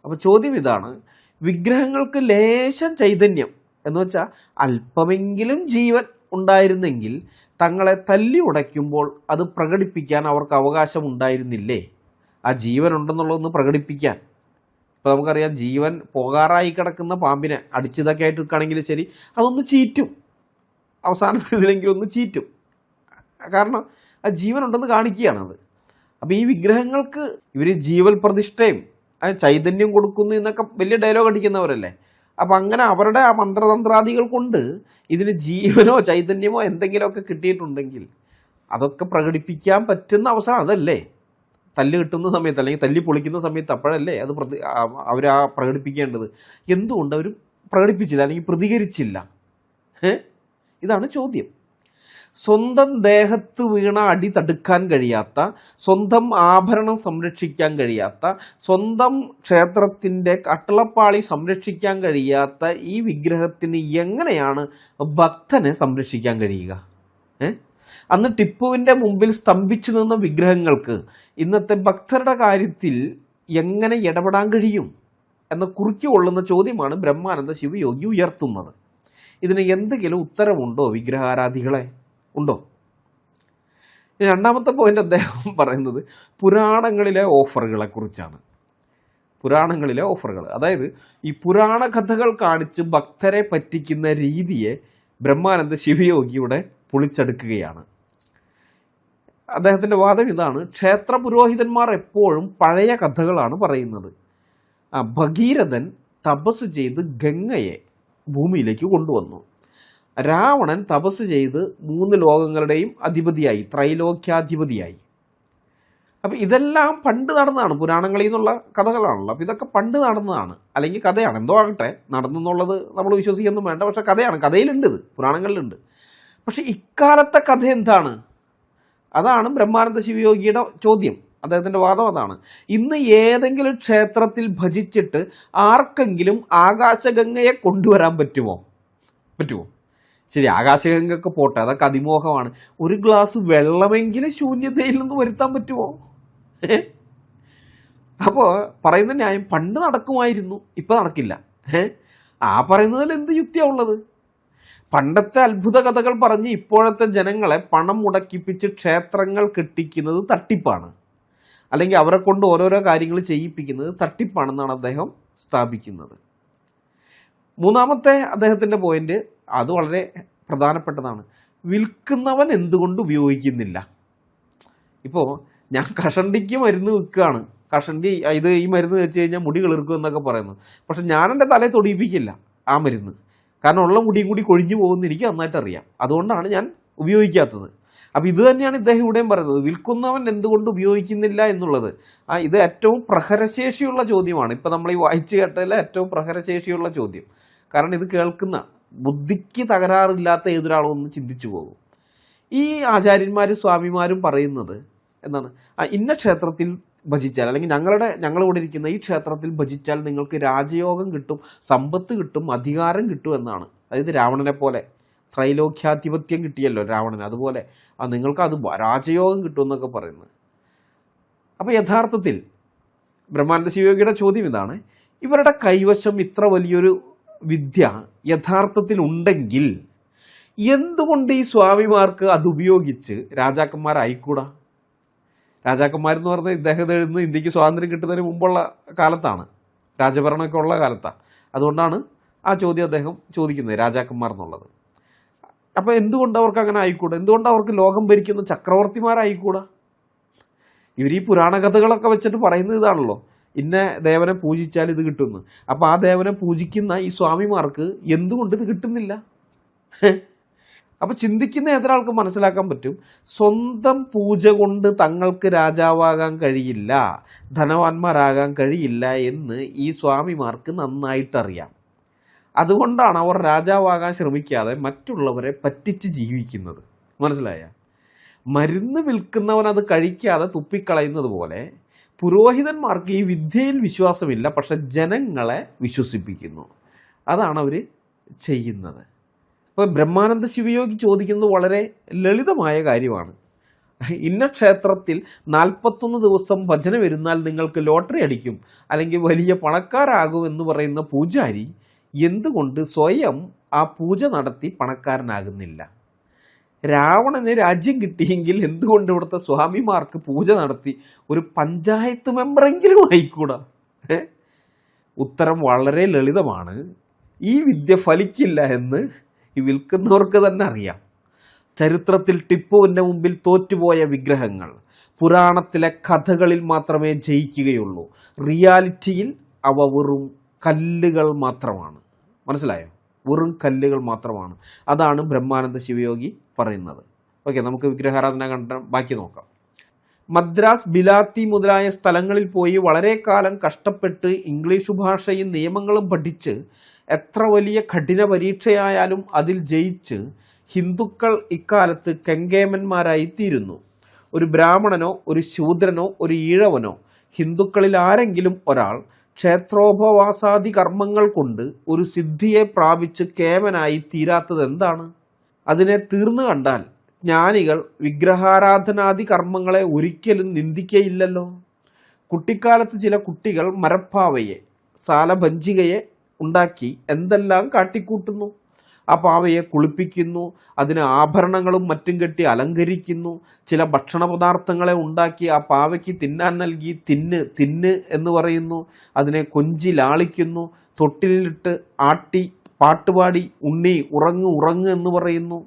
അപ്പോൾ ചോദ്യം ഇതാണ്, വിഗ്രഹങ്ങൾക്ക് ലേശം ചൈതന്യം എന്ന് വെച്ചാൽ അല്പമെങ്കിലും ജീവൻ ഉണ്ടായിരുന്നെങ്കിൽ തങ്ങളെ തല്ലി ഉടയ്ക്കുമ്പോൾ അത് പ്രകടിപ്പിക്കാൻ അവർക്ക് അവകാശം ഉണ്ടായിരുന്നില്ലേ? ആ ജീവൻ ഉണ്ടെന്നുള്ളതൊന്ന് പ്രകടിപ്പിക്കാൻ. ഇപ്പോൾ നമുക്കറിയാം, ജീവൻ പോകാറായി കിടക്കുന്ന പാമ്പിനെ അടിച്ചതൊക്കെ ആയിട്ട് നിൽക്കുകയാണെങ്കിൽ ശരി, അതൊന്ന് ചീറ്റും, അവസാനത്തെ ഇതിലെങ്കിലും ഒന്ന് ചീറ്റും. കാരണം ആ ജീവൻ ഉണ്ടെന്ന് കാണിക്കുകയാണത്. അപ്പോൾ ഈ വിഗ്രഹങ്ങൾക്ക് ഇവർ ജീവൽ പ്രതിഷ്ഠയും ചൈതന്യം കൊടുക്കുന്നു എന്നൊക്കെ വലിയ ഡയലോഗ് അടിക്കുന്നവരല്ലേ. അപ്പം അങ്ങനെ അവരുടെ ആ മന്ത്രതന്ത്രാദികൾ കൊണ്ട് ഇതിന് ജീവനോ ചൈതന്യമോ എന്തെങ്കിലുമൊക്കെ കിട്ടിയിട്ടുണ്ടെങ്കിൽ അതൊക്കെ പ്രകടിപ്പിക്കാൻ പറ്റുന്ന അവസരം അതല്ലേ? തല്ല് കിട്ടുന്ന സമയത്ത് അല്ലെങ്കിൽ തല്ലി പൊളിക്കുന്ന സമയത്ത് അപ്പോഴല്ലേ അത് അവർ ആ പ്രകടിപ്പിക്കേണ്ടത്. എന്തുകൊണ്ട് അവർ പ്രകടിപ്പിച്ചില്ല അല്ലെങ്കിൽ പ്രതികരിച്ചില്ല? ഇതാണ് ചോദ്യം. സ്വന്തം ദേഹത്ത് വീണ അടി തടുക്കാൻ കഴിയാത്ത, സ്വന്തം ആഭരണം സംരക്ഷിക്കാൻ കഴിയാത്ത, സ്വന്തം ക്ഷേത്രത്തിൻ്റെ കട്ടളപ്പാളി സംരക്ഷിക്കാൻ കഴിയാത്ത ഈ വിഗ്രഹത്തിന് എങ്ങനെയാണ് ഭക്തനെ സംരക്ഷിക്കാൻ കഴിയുക? അന്ന് ടിപ്പുവിൻ്റെ മുമ്പിൽ സ്തംഭിച്ചു നിന്ന വിഗ്രഹങ്ങൾക്ക് ഇന്നത്തെ ഭക്തരുടെ കാര്യത്തിൽ എങ്ങനെ ഇടപെടാൻ കഴിയും എന്ന കുറുക്കിക്കൊള്ളുന്ന ചോദ്യമാണ് ബ്രഹ്മാനന്ദ ശിവയോഗി ഉയർത്തുന്നത്. ഇതിന് എന്തെങ്കിലും ഉത്തരമുണ്ടോ വിഗ്രഹാരാധികളെ? ഉണ്ടോ? രണ്ടാമത്തെ പോയിന്റ് അദ്ദേഹം പറയുന്നത് പുരാണങ്ങളിലെ ഓഫറുകളെ കുറിച്ചാണ്. പുരാണങ്ങളിലെ ഓഫറുകൾ, അതായത് ഈ പുരാണ കഥകൾ കാണിച്ച് ഭക്തരെ പറ്റിക്കുന്ന രീതിയെ ബ്രഹ്മാനന്ദ ശിവയോഗിയുടെ പൊളിച്ചെടുക്കുകയാണ്. അദ്ദേഹത്തിൻ്റെ വാദം ഇതാണ്, ക്ഷേത്ര പുരോഹിതന്മാർ എപ്പോഴും പഴയ കഥകളാണ് പറയുന്നത്. ഭഗീരഥൻ തപസ് ചെയ്ത് ഗംഗയെ ഭൂമിയിലേക്ക് കൊണ്ടുവന്നു. രാവണൻ തപസ് ചെയ്ത് 3 ലോകങ്ങളുടെയും അധിപതിയായി, ത്രൈലോക്യാധിപതിയായി. അപ്പം ഇതെല്ലാം പണ്ട് നടന്നതാണ്, പുരാണങ്ങളിൽ നിന്നുള്ള കഥകളാണല്ലോ. അപ്പം ഇതൊക്കെ പണ്ട് നടന്നതാണ്, അല്ലെങ്കിൽ കഥയാണ്, എന്തോ ആകട്ടെ, നടന്നെന്നുള്ളത് നമ്മൾ വിശ്വസിക്കൊന്നും വേണ്ട. പക്ഷെ കഥയാണ്, കഥയിലുണ്ട്, ഇത് പുരാണങ്ങളിലുണ്ട്. പക്ഷെ ഇക്കാലത്തെ കഥ എന്താണ്? അതാണ് ബ്രഹ്മാനന്ദ ശിവയോഗിയുടെ ചോദ്യം. അദ്ദേഹത്തിൻ്റെ വാദം അതാണ്. ഇന്ന് ഏതെങ്കിലും ക്ഷേത്രത്തിൽ ഭജിച്ചിട്ട് ആർക്കെങ്കിലും ആകാശഗംഗയെ കൊണ്ടുവരാൻ പറ്റുമോ? ശരി, ആകാശഗംഗയൊക്കെ പോട്ടെ, അതൊക്കെ അതിമോഹമാണ്. ഒരു ഗ്ലാസ് വെള്ളമെങ്കിലും ശൂന്യതയിൽ നിന്ന് വരുത്താൻ പറ്റുമോ? അപ്പോൾ പറയുന്ന ന്യായം പണ്ട് നടക്കുമായിരുന്നു, ഇപ്പം നടക്കില്ല. ആ പറയുന്നതിൽ എന്ത് യുക്തിയാണ് ഉള്ളത്? പണ്ടത്തെ അത്ഭുത കഥകൾ പറഞ്ഞ് ഇപ്പോഴത്തെ ജനങ്ങളെ പണം മുടക്കിപ്പിച്ച് ക്ഷേത്രങ്ങൾ കെട്ടിക്കുന്നത് തട്ടിപ്പാണ്, അല്ലെങ്കിൽ അവരെ കൊണ്ട് ഓരോരോ കാര്യങ്ങൾ ചെയ്യിപ്പിക്കുന്നത് തട്ടിപ്പാണെന്നാണ് അദ്ദേഹം സ്ഥാപിക്കുന്നത്. മൂന്നാമത്തെ അദ്ദേഹത്തിൻ്റെ പോയിന്റ്, അത് വളരെ പ്രധാനപ്പെട്ടതാണ്. വിൽക്കുന്നവൻ എന്തുകൊണ്ട് ഉപയോഗിക്കുന്നില്ല? ഇപ്പോൾ ഞാൻ കഷണ്ടിക്ക് മരുന്ന് വിൽക്കുകയാണ്, കഷണ്ടി ഈ മരുന്ന് വെച്ച് കഴിഞ്ഞാൽ മുടി കിളിർക്കും എന്നൊക്കെ പറയുന്നു. പക്ഷെ ഞാൻ എൻ്റെ തലയെ തൊടിയിപ്പിക്കില്ല ആ മരുന്ന്, കാരണം ഉള്ള മുടിയും കൂടി കൊഴിഞ്ഞു പോകുമെന്ന് എനിക്ക് നന്നായിട്ട് അറിയാം. അതുകൊണ്ടാണ് ഞാൻ ഉപയോഗിക്കാത്തത്. അപ്പോൾ ഇത് തന്നെയാണ് ഇദ്ദേഹം ഇവിടെയും പറയുന്നത്, വിൽക്കുന്നവൻ എന്തുകൊണ്ട് ഉപയോഗിക്കുന്നില്ല എന്നുള്ളത്. ഇത് ഏറ്റവും പ്രഹരശേഷിയുള്ള ചോദ്യമാണ്. ഇപ്പോൾ നമ്മൾ ഈ വായിച്ചു കേട്ടതിലെ ഏറ്റവും പ്രഹരശേഷിയുള്ള ചോദ്യം. കാരണം ഇത് കേൾക്കുന്ന ബുദ്ധിക്ക് തകരാറില്ലാത്ത ഏതൊരാളും ഒന്ന് ചിന്തിച്ചു പോകും. ഈ ആചാര്യന്മാരും സ്വാമിമാരും പറയുന്നത് എന്താണ്? ഇന്ന ക്ഷേത്രത്തിൽ ഭജിച്ചാൽ, അല്ലെങ്കിൽ ഞങ്ങളിവിടെ ഇരിക്കുന്ന ഈ ക്ഷേത്രത്തിൽ ഭജിച്ചാൽ നിങ്ങൾക്ക് രാജയോഗം കിട്ടും, സമ്പത്ത് കിട്ടും, അധികാരം കിട്ടും എന്നാണ്. അതായത് രാവണനെ പോലെ ത്രൈലോക്യാധിപത്യം കിട്ടിയല്ലോ രാവണന്, അതുപോലെ നിങ്ങൾക്ക് അത് രാജയോഗം കിട്ടും എന്നൊക്കെ പറയുന്നത്. അപ്പോൾ യഥാർത്ഥത്തിൽ ബ്രഹ്മാനന്ദ ശിവയോഗിയുടെ ചോദ്യം ഇതാണ്, ഇവരുടെ കൈവശം ഇത്ര വലിയൊരു വിദ്യ യഥാർത്ഥത്തിൽ ഉണ്ടെങ്കിൽ എന്തുകൊണ്ട് ഈ സ്വാമിമാർക്ക് അത് ഉപയോഗിച്ച് രാജാക്കന്മാരായിക്കൂടാ? രാജാക്കന്മാരെന്ന് പറഞ്ഞാൽ ഇദ്ദേഹം എഴുതുന്ന ഇന്ത്യക്ക് സ്വാതന്ത്ര്യം കിട്ടുന്നതിന് മുമ്പുള്ള കാലത്താണ്, രാജഭരണമൊക്കെ ഉള്ള കാലത്താണ്. അതുകൊണ്ടാണ് ആ ചോദ്യം അദ്ദേഹം ചോദിക്കുന്നത്, രാജാക്കന്മാർ എന്നുള്ളത്. അപ്പോൾ എന്തുകൊണ്ട് അവർക്ക് അങ്ങനെ ആയിക്കൂടാ? എന്തുകൊണ്ട് അവർക്ക് ലോകം ഭരിക്കുന്ന ചക്രവർത്തിമാരായിക്കൂടാ? ഇവർ ഈ പുരാണ കഥകളൊക്കെ വെച്ചിട്ട് പറയുന്നത് ഇതാണല്ലോ, ഇന്ന ദേവനെ പൂജിച്ചാൽ ഇത് കിട്ടുമെന്ന്. അപ്പോൾ ആ ദേവനെ പൂജിക്കുന്ന ഈ സ്വാമിമാർക്ക് എന്തുകൊണ്ട് ഇത് കിട്ടുന്നില്ല? അപ്പോൾ ചിന്തിക്കുന്ന ഏതൊരാൾക്ക് മനസ്സിലാക്കാൻ പറ്റും, സ്വന്തം പൂജ കൊണ്ട് തങ്ങൾക്ക് രാജാവാകാൻ കഴിയില്ല, ധനവാന്മാരാകാൻ കഴിയില്ല എന്ന് ഈ സ്വാമിമാർക്ക് നന്നായിട്ടറിയാം. അതുകൊണ്ടാണ് അവർ രാജാവാകാൻ ശ്രമിക്കാതെ മറ്റുള്ളവരെ പറ്റിച്ച് ജീവിക്കുന്നത്. മനസ്സിലായ? മരുന്ന് വിൽക്കുന്നവൻ അത് കഴിക്കാതെ തുപ്പിക്കളയുന്നത് പോലെ പുരോഹിതന്മാർക്ക് ഈ വിദ്യയിൽ വിശ്വാസമില്ല, പക്ഷെ ജനങ്ങളെ വിശ്വസിപ്പിക്കുന്നു. അതാണ് അവർ ചെയ്യുന്നത്. ഇപ്പോൾ ബ്രഹ്മാനന്ദ ശിവയോഗി ചോദിക്കുന്നത് വളരെ ലളിതമായ കാര്യമാണ്. ഇന്ന ക്ഷേത്രത്തിൽ 41 ദിവസം ഭജന വരുന്നാൽ നിങ്ങൾക്ക് ലോട്ടറി അടിക്കും, അല്ലെങ്കിൽ വലിയ പണക്കാരാകും എന്ന് പറയുന്ന പൂജാരി എന്തുകൊണ്ട് സ്വയം ആ പൂജ നടത്തി പണക്കാരനാകുന്നില്ല? രാവണന് രാജ്യം കിട്ടിയെങ്കിൽ എന്തുകൊണ്ട് ഇവിടുത്തെ സ്വാമിമാർക്ക് പൂജ നടത്തി ഒരു പഞ്ചായത്ത് മെമ്പറെങ്കിലും ആയിക്കൂടാ? ഉത്തരം വളരെ ലളിതമാണ്. ഈ വിദ്യ ഫലിക്കില്ല എന്ന് ഈ വിൽക്കുന്നവർക്ക് തന്നെ അറിയാം. ചരിത്രത്തിൽ ടിപ്പുവിൻ്റെ മുമ്പിൽ തോറ്റുപോയ വിഗ്രഹങ്ങൾ പുരാണത്തിലെ കഥകളിൽ മാത്രമേ ജയിക്കുകയുള്ളൂ. റിയാലിറ്റിയിൽ അവ വെറും കല്ലുകൾ മാത്രമാണ്. മനസ്സിലായോ? വെറും കല്ലുകൾ മാത്രമാണ്. അതാണ് ബ്രഹ്മാനന്ദ ശിവയോഗി പറയുന്നത്. ഓക്കെ, നമുക്ക് വിഗ്രഹാരാധന കണ്ട ബാക്കി നോക്കാം. മദ്രാസ്, ബിലാത്തി മുതലായ സ്ഥലങ്ങളിൽ പോയി വളരെ കാലം കഷ്ടപ്പെട്ട് ഇംഗ്ലീഷ് ഭാഷയും നിയമങ്ങളും പഠിച്ച് എത്ര വലിയ കഠിന പരീക്ഷയായാലും അതിൽ ജയിച്ച് ഹിന്ദുക്കൾ ഇക്കാലത്ത് കെങ്കേമന്മാരായി തീരുന്നു. ഒരു ബ്രാഹ്മണനോ ഒരു ശൂദ്രനോ ഒരു ഈഴവനോ ഹിന്ദുക്കളിൽ ആരെങ്കിലും ഒരാൾ ക്ഷേത്രോപവാസാദി കർമ്മങ്ങൾ കൊണ്ട് ഒരു സിദ്ധിയെ പ്രാപിച്ച് കേമനായി തീരാത്തത് എന്താണ്? അതിനെ തീർന്നു കണ്ടാൽ ജ്ഞാനികൾ വിഗ്രഹാരാധനാദി കർമ്മങ്ങളെ ഒരിക്കലും നിന്ദിക്കയില്ലല്ലോ. കുട്ടിക്കാലത്ത് ചില കുട്ടികൾ മരപ്പാവയെ, സാലഭഞ്ചികയെ ഉണ്ടാക്കി എന്തെല്ലാം കാട്ടിക്കൂട്ടുന്നു. ആ പാവയെ കുളിപ്പിക്കുന്നു, അതിന് ആഭരണങ്ങളും മറ്റും കെട്ടി അലങ്കരിക്കുന്നു. ചില ഭക്ഷണ പദാർത്ഥങ്ങളെ ഉണ്ടാക്കി ആ പാവയ്ക്ക് തിന്നാൻ നൽകി തിന്ന് എന്ന് പറയുന്നു. അതിനെ കൊഞ്ചി ലാളിക്കുന്നു, തൊട്ടിലിട്ട് ആട്ടി പാട്ടുപാടി ഉണ്ണി ഉറങ്ങ് എന്ന് പറയുന്നു.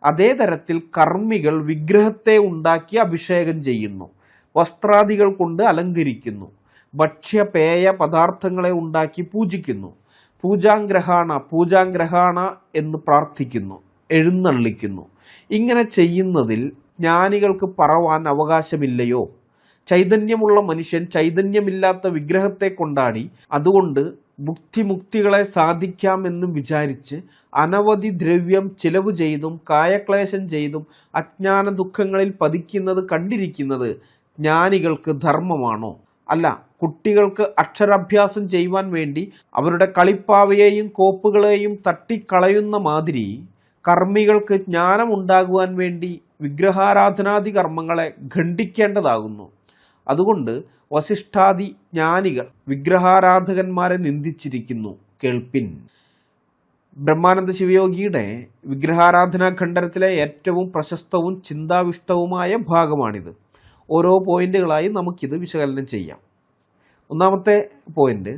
അതേ തരത്തിൽ കർമ്മികൾ വിഗ്രഹത്തെ ഉണ്ടാക്കി അഭിഷേകം ചെയ്യുന്നു, വസ്ത്രാദികൾ കൊണ്ട് അലങ്കരിക്കുന്നു, ഭക്ഷ്യപേയ പദാർത്ഥങ്ങളെ ഉണ്ടാക്കി പൂജിക്കുന്നു, പൂജാഗ്രഹാണ എന്ന് പ്രാർത്ഥിക്കുന്നു, എഴുന്നള്ളിക്കുന്നു. ഇങ്ങനെ ചെയ്യുന്നതിൽ ജ്ഞാനികൾക്ക് പറവാൻ അവകാശമില്ലയോ? ചൈതന്യമുള്ള മനുഷ്യൻ ചൈതന്യമില്ലാത്ത വിഗ്രഹത്തെ കൊണ്ടാടി അതുകൊണ്ട് മുക്തികളെ സാധിക്കാമെന്നും വിചാരിച്ച് അനവധി ദ്രവ്യം ചിലവ് ചെയ്തും കായക്ലേശം ചെയ്തും അജ്ഞാന ദുഃഖങ്ങളിൽ പതിക്കുന്നത് കണ്ടിരിക്കുന്നത് ജ്ഞാനികൾക്ക് ധർമ്മമാണോ? അല്ല, കുട്ടികൾക്ക് അക്ഷരാഭ്യാസം ചെയ്യുവാൻ വേണ്ടി അവരുടെ കളിപ്പാവയെയും കോപ്പുകളെയും തട്ടിക്കളയുന്ന മാതിരി കർമ്മികൾക്ക് ജ്ഞാനമുണ്ടാകുവാൻ വേണ്ടി വിഗ്രഹാരാധനാദി കർമ്മങ്ങളെ ഖണ്ഡിക്കേണ്ടതാകുന്നു. അതുകൊണ്ട് വസിഷ്ഠാദി ജ്ഞാനികൾ വിഗ്രഹാരാധകന്മാരെ നിന്ദിച്ചിരിക്കുന്നു, കേൾപ്പിൻ. ബ്രഹ്മാനന്ദ ശിവയോഗിയുടെ വിഗ്രഹാരാധനാ ഖണ്ഡനത്തിലെ ഏറ്റവും പ്രശസ്തവും ചിന്താവിഷ്ടവുമായ ഭാഗമാണിത്. ഓരോ പോയിന്റുകളായി നമുക്കിത് വിശകലനം ചെയ്യാം. ഒന്നാമത്തെ പോയിന്റ്,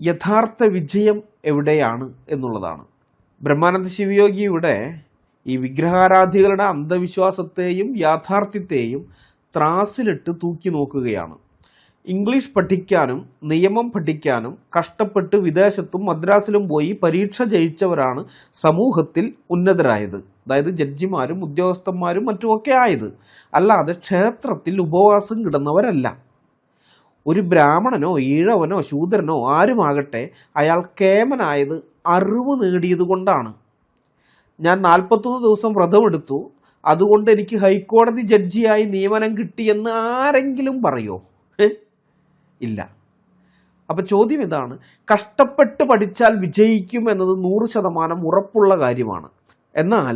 യഥാർത്ഥ വിജയം എവിടെയാണ് എന്നുള്ളതാണ്. ബ്രഹ്മാനന്ദ ശിവയോഗിയുടെ ഈ വിഗ്രഹാരാധികളുടെ അന്ധവിശ്വാസത്തെയും യാഥാർത്ഥ്യത്തെയും ത്രാസിലിട്ട് തൂക്കി നോക്കുകയാണ്. ഇംഗ്ലീഷ് പഠിക്കാനും നിയമം പഠിക്കാനും കഷ്ടപ്പെട്ട് വിദേശത്തും മദ്രാസിലും പോയി പരീക്ഷ ജയിച്ചവരാണ് സമൂഹത്തിൽ ഉന്നതരായത്. അതായത് ജഡ്ജിമാരും ഉദ്യോഗസ്ഥന്മാരും മറ്റുമൊക്കെ ആയത്. അല്ലാതെ ക്ഷേത്രത്തിൽ ഉപവാസം കിടന്നവരല്ല. ഒരു ബ്രാഹ്മണനോ ഈഴവനോ ശൂദ്രനോ ആരുമാകട്ടെ, അയാൾ കേമനായത് അറിവ് നേടിയത് കൊണ്ടാണ്. ഞാൻ 41 ദിവസം വ്രതമെടുത്തു, അതുകൊണ്ട് എനിക്ക് ഹൈക്കോടതി ജഡ്ജിയായി നിയമനം കിട്ടിയെന്ന് ആരെങ്കിലും പറയോ? ഇല്ല. അപ്പം ചോദ്യം ഇതാണ്, കഷ്ടപ്പെട്ട് പഠിച്ചാൽ വിജയിക്കും എന്നത് 100% ഉറപ്പുള്ള കാര്യമാണ്. എന്നാൽ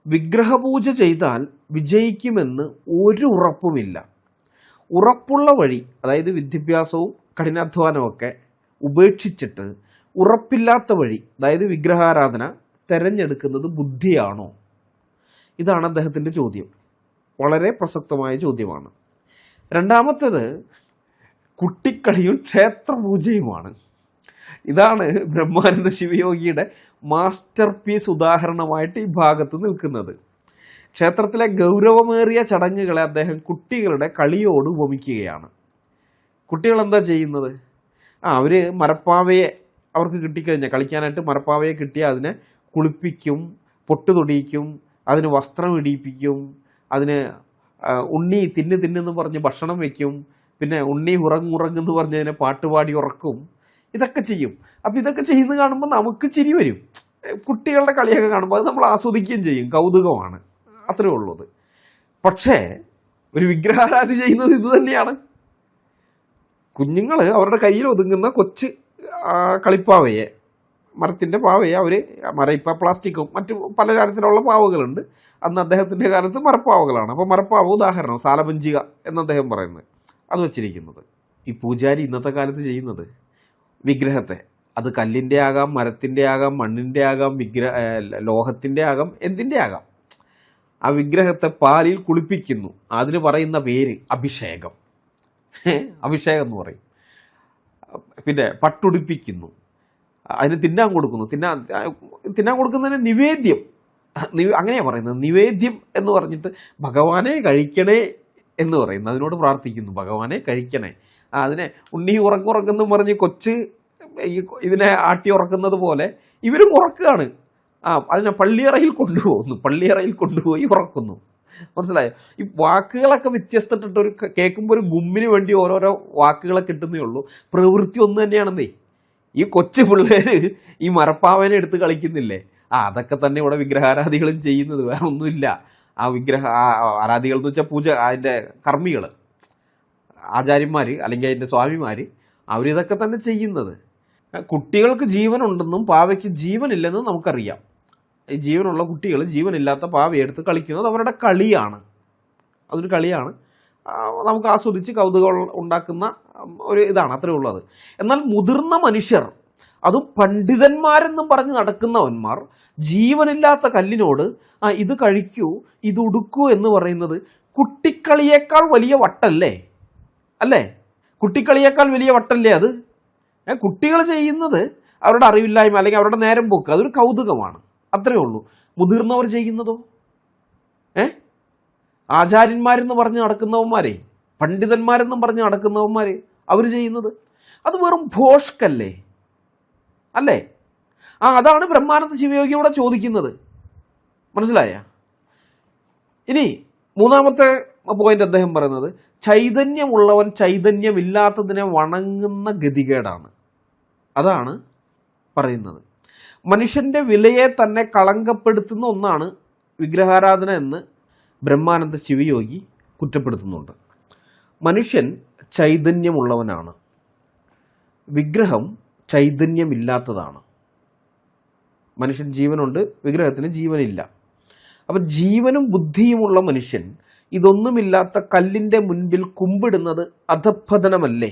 വിഗ്രഹപൂജ ചെയ്താൽ വിജയിക്കുമെന്ന് ഒരു ഉറപ്പുമില്ല. ഉറപ്പുള്ള വഴി, അതായത് വിദ്യാഭ്യാസവും കഠിനാധ്വാനമൊക്കെ ഉപേക്ഷിച്ചിട്ട് ഉറപ്പില്ലാത്ത വഴി, അതായത് വിഗ്രഹാരാധന തിരഞ്ഞെടുക്കുന്നത് ബുദ്ധിയാണോ? ഇതാണ് അദ്ദേഹത്തിൻ്റെ ചോദ്യം. വളരെ പ്രസക്തമായ ചോദ്യമാണ്. രണ്ടാമത്തേത് കുട്ടിക്കളിയും ക്ഷേത്രപൂജയുമാണ്. ഇതാണ് ബ്രഹ്മാനന്ദ ശിവയോഗിയുടെ മാസ്റ്റർ പീസ് ഉദാഹരണമായിട്ട് ഈ ഭാഗത്ത് നിൽക്കുന്നത്. ക്ഷേത്രത്തിലെ ഗൗരവമേറിയ ചടങ്ങുകളെ അദ്ദേഹം കുട്ടികളുടെ കളിയോട് ഉപമിക്കുകയാണ്. കുട്ടികൾ എന്താ ചെയ്യുന്നത്? അവർ മരപ്പാവയെ അവർക്ക് കിട്ടിക്കഴിഞ്ഞാൽ കളിക്കാനായിട്ട് മരപ്പാവയെ കിട്ടിയാൽ അതിനെ കുളിപ്പിക്കും, പൊട്ട് തൊടിയിക്കും, അതിന് വസ്ത്രം ഇടിയിപ്പിക്കും, അതിന് ഉണ്ണി തിന്നെന്ന് പറഞ്ഞ് ഭക്ഷണം വയ്ക്കും, പിന്നെ ഉണ്ണി ഉറങ്ങുറങ്ങെന്ന് പറഞ്ഞ് അതിനെ പാട്ടുപാടി ഉറക്കും. ഇതൊക്കെ ചെയ്യും. അപ്പോൾ ഇതൊക്കെ ചെയ്യുന്നത് കാണുമ്പോൾ നമുക്ക് ചിരി വരും. കുട്ടികളുടെ കളിയൊക്കെ കാണുമ്പോൾ അത് നമ്മൾ ആസ്വദിക്കുകയും ചെയ്യും, കൗതുകമാണ്, അത്രേ ഉള്ളത്. പക്ഷേ ഒരു വിഗ്രഹാരാധന ചെയ്യുന്നത് ഇത് തന്നെയാണ്. കുഞ്ഞുങ്ങൾ അവരുടെ കയ്യിൽ ഒതുങ്ങുന്ന കൊച്ചു കളിപ്പാവയെ, മരത്തിൻ്റെ പാവയെ അവർ ഇപ്പം പ്ലാസ്റ്റിക്കും മറ്റു പല തരത്തിലുള്ള പാവകളുണ്ട്. അന്ന് അദ്ദേഹത്തിൻ്റെ കാലത്ത് മരപ്പാവകളാണ്. അപ്പോൾ മരപ്പാവ ഉദാഹരണം സാലഭഞ്ചിക എന്ന് അദ്ദേഹം പറയുന്നത് അത് വച്ചിരിക്കുന്നത്. ഈ പൂജാരി ഇന്നത്തെ കാലത്ത് ചെയ്യുന്നത് വിഗ്രഹത്തെ, അത് കല്ലിൻ്റെ ആകാം, മരത്തിൻ്റെ ആകാം, മണ്ണിൻ്റെ ആകാം, ലോഹത്തിൻ്റെ ആകാം, എന്തിൻ്റെ ആകാം, ആ വിഗ്രഹത്തെ പാലിൽ കുളിപ്പിക്കുന്നു. അതിന് പറയുന്ന പേര് അഭിഷേകം. അഭിഷേകം എന്ന് പറയും. പിന്നെ പട്ടുടിപ്പിക്കുന്നു, അതിന് തിന്നാൻ കൊടുക്കുന്നു. തിന്നാൻ കൊടുക്കുന്നതിന് നിവേദ്യം, അങ്ങനെയാണ് പറയുന്നത്. നിവേദ്യം എന്ന് പറഞ്ഞിട്ട് ഭഗവാനെ കഴിക്കണേ എന്ന് പറയുന്നു. അതിനോട് പ്രാർത്ഥിക്കുന്നു, ഭഗവാനെ കഴിക്കണേ. അതിനെ ഉണ്ണി ഉറങ്ങുറങ്ങെന്നും പറഞ്ഞ് കൊച്ച് ഇതിനെ ആട്ടി ഉറക്കുന്നത് പോലെ ഇവരും ഉറക്കുകയാണ്. അതിനെ പള്ളിയറയിൽ കൊണ്ടുപോയി ഉറക്കുന്നു. മനസ്സിലായോ? ഈ വാക്കുകളൊക്കെ വ്യത്യസ്തമായിട്ടൊരു കേൾക്കുമ്പോൾ ഒരു ഗുമ്മിന് വേണ്ടി ഓരോരോ വാക്കുകളെ കിട്ടുന്നേ ഉള്ളൂ. പ്രവൃത്തി ഒന്ന് തന്നെയാണെന്നേ. ഈ കൊച്ചു പിള്ളേർ ഈ മരപ്പാവനെ എടുത്ത് കളിക്കുന്നില്ലേ, അതൊക്കെ തന്നെ ഇവിടെ വിഗ്രഹാരാധികളും ചെയ്യുന്നത്. വേറെ ഒന്നുമില്ല. ആ ആരാധികൾ എന്ന് വെച്ചാൽ പൂജ, അതിൻ്റെ കർമ്മികൾ, ആചാര്യന്മാർ അല്ലെങ്കിൽ അതിൻ്റെ സ്വാമിമാർ, അവരിതൊക്കെ തന്നെ ചെയ്യുന്നത്. കുട്ടികൾക്ക് ജീവനുണ്ടെന്നും പാവയ്ക്ക് ജീവനില്ലെന്നും നമുക്കറിയാം. ഈ ജീവനുള്ള കുട്ടികൾ ജീവനില്ലാത്ത പാവയെടുത്ത് കളിക്കുന്നത് അവരുടെ കളിയാണ്. അതൊരു കളിയാണ്, നമുക്ക് ആസ്വദിച്ച് കൗതുകം ഉണ്ടാക്കുന്ന ഒരു ഇതാണ്, അത്രേ ഉള്ളത്. എന്നാൽ മുതിർന്ന മനുഷ്യർ, അതും പണ്ഡിതന്മാരെന്നും പറഞ്ഞ് നടക്കുന്നവന്മാർ, ജീവനില്ലാത്ത കല്ലിനോട് ഇത് കഴിക്കൂ, ഇത് ഉടുക്കൂ എന്ന് പറയുന്നത് കുട്ടിക്കളിയേക്കാൾ വലിയ വട്ടല്ലേ? അല്ലേ? കുട്ടിക്കളിയേക്കാൾ വലിയ വട്ടല്ലേ അത്? കുട്ടികൾ ചെയ്യുന്നത് അവരുടെ അറിവില്ലായ്മ അല്ലെങ്കിൽ അവരുടെ നേരം പോക്ക്, അതൊരു കൗതുകമാണ്, അത്രേ ഉള്ളൂ. മുതിർന്നവർ ചെയ്യുന്നതോ, ആചാര്യന്മാരെന്ന് പറഞ്ഞ് നടക്കുന്നവന്മാരെ, പണ്ഡിതന്മാരെന്നും പറഞ്ഞ് നടക്കുന്നവന്മാരെ, അവർ ചെയ്യുന്നത് അത് വെറും ഭോഷ്കല്ലേ? അല്ലേ? അതാണ് ബ്രഹ്മാനന്ദ ശിവയോഗിയോടെ ചോദിക്കുന്നത്. മനസ്സിലായ? ഇനി മൂന്നാമത്തെ പോയിന്റ് അദ്ദേഹം പറയുന്നത്, ചൈതന്യമുള്ളവൻ ചൈതന്യമില്ലാത്തതിനെ വണങ്ങുന്ന ഗതികേടാണ്. അതാണ് പറയുന്നത്. മനുഷ്യൻ്റെ വിലയെ തന്നെ കളങ്കപ്പെടുത്തുന്ന ഒന്നാണ് വിഗ്രഹാരാധന എന്ന് ബ്രഹ്മാനന്ദ ശിവയോഗി കുറ്റപ്പെടുത്തുന്നുണ്ട്. മനുഷ്യൻ ചൈതന്യമുള്ളവനാണ്, വിഗ്രഹം ചൈതന്യമില്ലാത്തതാണ്. മനുഷ്യൻ ജീവനുണ്ട്, വിഗ്രഹത്തിന് ജീവനില്ല. അപ്പം ജീവനും ബുദ്ധിയുമുള്ള മനുഷ്യൻ ഇതൊന്നുമില്ലാത്ത കല്ലിൻ്റെ മുൻപിൽ കുമ്പിടുന്നത് അധപ്പതനമല്ലേ?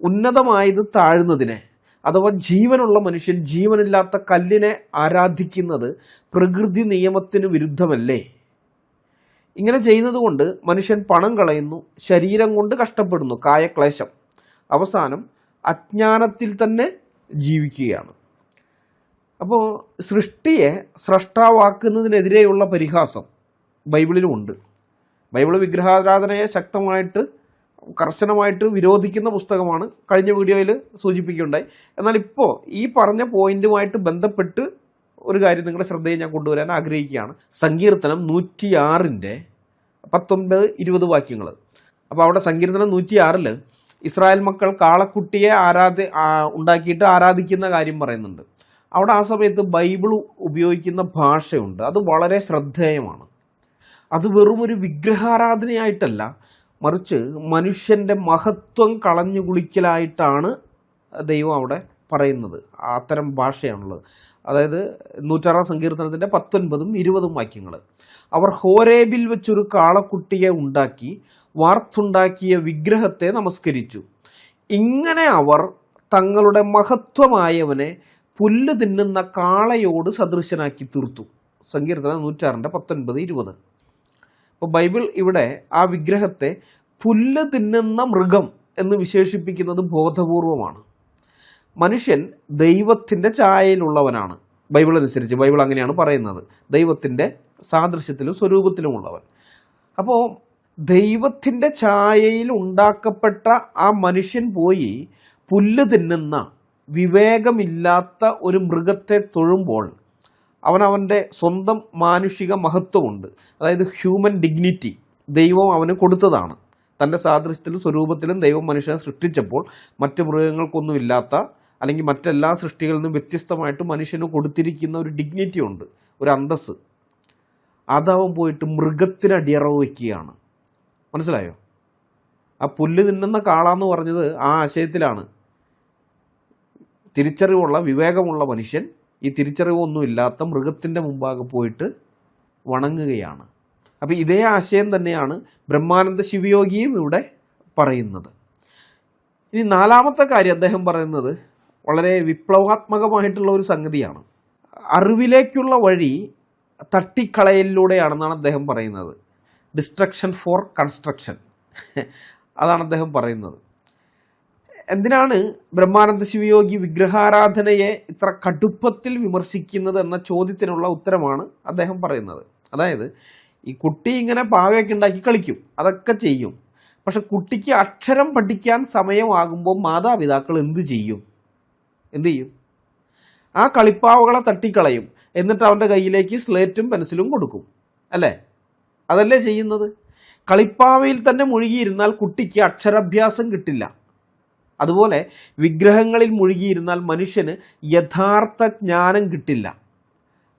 ഉന്നതമായത് താഴ്ന്നതിനെ, അഥവാ ജീവനുള്ള മനുഷ്യൻ ജീവനില്ലാത്ത കല്ലിനെ ആരാധിക്കുന്നത് പ്രകൃതി നിയമത്തിന് വിരുദ്ധമല്ലേ? ഇങ്ങനെ ചെയ്യുന്നത് കൊണ്ട് മനുഷ്യൻ പണം കളയുന്നു, ശരീരം കൊണ്ട് കഷ്ടപ്പെടുന്നു, കായക്ലേശം, അവസാനം അജ്ഞാനത്തിൽ തന്നെ ജീവിക്കുകയാണ്. അപ്പോൾ സൃഷ്ടിയെ സ്രഷ്ടാവാക്കുന്നതിനെതിരെയുള്ള പരിഹാസം ബൈബിളിലുമുണ്ട്. ബൈബിൾ വിഗ്രഹാരാധനയെ ശക്തമായിട്ട് കർശനമായിട്ട് വിരോധിക്കുന്ന പുസ്തകമാണ്, കഴിഞ്ഞ വീഡിയോയിൽ സൂചിപ്പിക്കുകയുണ്ടായി. എന്നാൽ ഇപ്പോൾ ഈ പറഞ്ഞ പോയിന്റുമായിട്ട് ബന്ധപ്പെട്ട് ഒരു കാര്യം നിങ്ങളുടെ ശ്രദ്ധയെ ഞാൻ കൊണ്ടുവരാൻ ആഗ്രഹിക്കുകയാണ്. സങ്കീർത്തനം 106 19-20 വാക്യങ്ങൾ. അപ്പോൾ അവിടെ സങ്കീർത്തനം 106 ഇസ്രായേൽ മക്കൾ കാളക്കുട്ടിയെ ഉണ്ടാക്കിയിട്ട് ആരാധിക്കുന്ന കാര്യം പറയുന്നുണ്ട്. അവിടെ ആ സമയത്ത് ബൈബിൾ ഉപയോഗിക്കുന്ന ഭാഷയുണ്ട്, അത് വളരെ ശ്രദ്ധേയമാണ്. അത് വെറും ഒരു വിഗ്രഹാരാധനയായിട്ടല്ല, മറിച്ച് മനുഷ്യൻ്റെ മഹത്വം കളഞ്ഞു കുളിക്കലായിട്ടാണ് ദൈവം അവിടെ പറയുന്നത്. അത്തരം ഭാഷയാണുള്ളത്. അതായത് 106 സങ്കീർത്തനത്തിൻ്റെ 19-20 വാക്യങ്ങൾ. അവർ ഹോരേബിൽ വെച്ചൊരു കാളക്കുട്ടിയെ ഉണ്ടാക്കി വാർത്തുണ്ടാക്കിയ വിഗ്രഹത്തെ നമസ്കരിച്ചു. ഇങ്ങനെ അവർ തങ്ങളുടെ മഹത്വമായവനെ പുല്ല് തിന്നുന്ന കാളയോട് സദൃശനാക്കി തീർത്തു. സങ്കീർത്തനം 106 19-20. അപ്പോൾ ബൈബിൾ ഇവിടെ ആ വിഗ്രഹത്തെ പുല്ല് തിന്നുന്ന മൃഗം എന്ന് വിശേഷിപ്പിക്കുന്നത് ബോധപൂർവമാണ്. മനുഷ്യൻ ദൈവത്തിൻ്റെ ഛായയിലുള്ളവനാണ്. ബൈബിൾ അനുസരിച്ച്, ബൈബിൾ അങ്ങനെയാണ് പറയുന്നത്, ദൈവത്തിൻ്റെ സാദൃശ്യത്തിലും സ്വരൂപത്തിലുമുള്ളവൻ. അപ്പോൾ ദൈവത്തിൻ്റെ ഛായയിൽ ഉണ്ടാക്കപ്പെട്ട ആ മനുഷ്യൻ പോയി പുല്ല് തിന്നുന്ന വിവേകമില്ലാത്ത ഒരു മൃഗത്തെ തൊഴുമ്പോൾ അവൻ്റെ സ്വന്തം മാനുഷിക മഹത്വമുണ്ട്, അതായത് ഹ്യൂമൻ ഡിഗ്നിറ്റി ദൈവം അവന് കൊടുത്തതാണ്. തൻ്റെ സാദൃശ്യത്തിലും സ്വരൂപത്തിലും ദൈവം മനുഷ്യനെ സൃഷ്ടിച്ചപ്പോൾ മറ്റ് മൃഗങ്ങൾക്കൊന്നുമില്ലാത്ത, അല്ലെങ്കിൽ മറ്റെല്ലാ സൃഷ്ടികളിൽ നിന്നും വ്യത്യസ്തമായിട്ട് മനുഷ്യന് കൊടുത്തിരിക്കുന്ന ഒരു ഡിഗ്നിറ്റി ഉണ്ട്, ഒരു അന്തസ്സ്. അതവൻ പോയിട്ട് മൃഗത്തിന് അടിയറവ് വയ്ക്കുകയാണ്. മനസ്സിലായോ? ആ പുല്ല് തിന്നുന്ന കാളാന്ന് പറഞ്ഞത് ആ ആശയത്തിലാണ്. തിരിച്ചറിവുള്ള വിവേകമുള്ള മനുഷ്യൻ ഈ തിരിച്ചറിവൊന്നുമില്ലാത്ത മൃഗത്തിൻ്റെ മുമ്പാകെ പോയിട്ട് വണങ്ങുകയാണ്. അപ്പോൾ ഇതേ ആശയം തന്നെയാണ് ബ്രഹ്മാനന്ദ ശിവയോഗിയും ഇവിടെ പറയുന്നത്. ഇനി നാലാമത്തെ കാര്യം അദ്ദേഹം പറയുന്നത് വളരെ വിപ്ലവാത്മകമായിട്ടുള്ള ഒരു സംഗതിയാണ്. അറിവിലേക്കുള്ള വഴി തട്ടിക്കളയലിലൂടെയാണെന്നാണ് അദ്ദേഹം പറയുന്നത്. ഡിസ്ട്രക്ഷൻ ഫോർ കൺസ്ട്രക്ഷൻ, അതാണ് അദ്ദേഹം പറയുന്നത്. എന്തിനാണ് ബ്രഹ്മാനന്ദ ശിവയോഗി വിഗ്രഹാരാധനയെ ഇത്ര കടുപ്പത്തിൽ വിമർശിക്കുന്നത് എന്ന ചോദ്യത്തിനുള്ള ഉത്തരമാണ് അദ്ദേഹം പറയുന്നത്. അതായത് ഈ കുട്ടി ഇങ്ങനെ പാവയൊക്കെ ഉണ്ടാക്കി കളിക്കും, അതൊക്കെ ചെയ്യും. പക്ഷെ കുട്ടിക്ക് അക്ഷരം പഠിക്കാൻ സമയമാകുമ്പോൾ മാതാപിതാക്കൾ എന്ത് ചെയ്യും? ആ കളിപ്പാവകളെ തട്ടിക്കളയും, എന്നിട്ട് അവൻ്റെ കയ്യിലേക്ക് സ്ലേറ്റും പെൻസിലും കൊടുക്കും, അല്ലേ? അതല്ലേ ചെയ്യുന്നത്? കളിപ്പാവയിൽ തന്നെ മുഴുകിയിരുന്നാൽ കുട്ടിക്ക് അക്ഷരാഭ്യാസം കിട്ടില്ല. അതുപോലെ വിഗ്രഹങ്ങളിൽ മുഴുകിയിരുന്നാൽ മനുഷ്യന് യഥാർത്ഥ ജ്ഞാനം കിട്ടില്ല.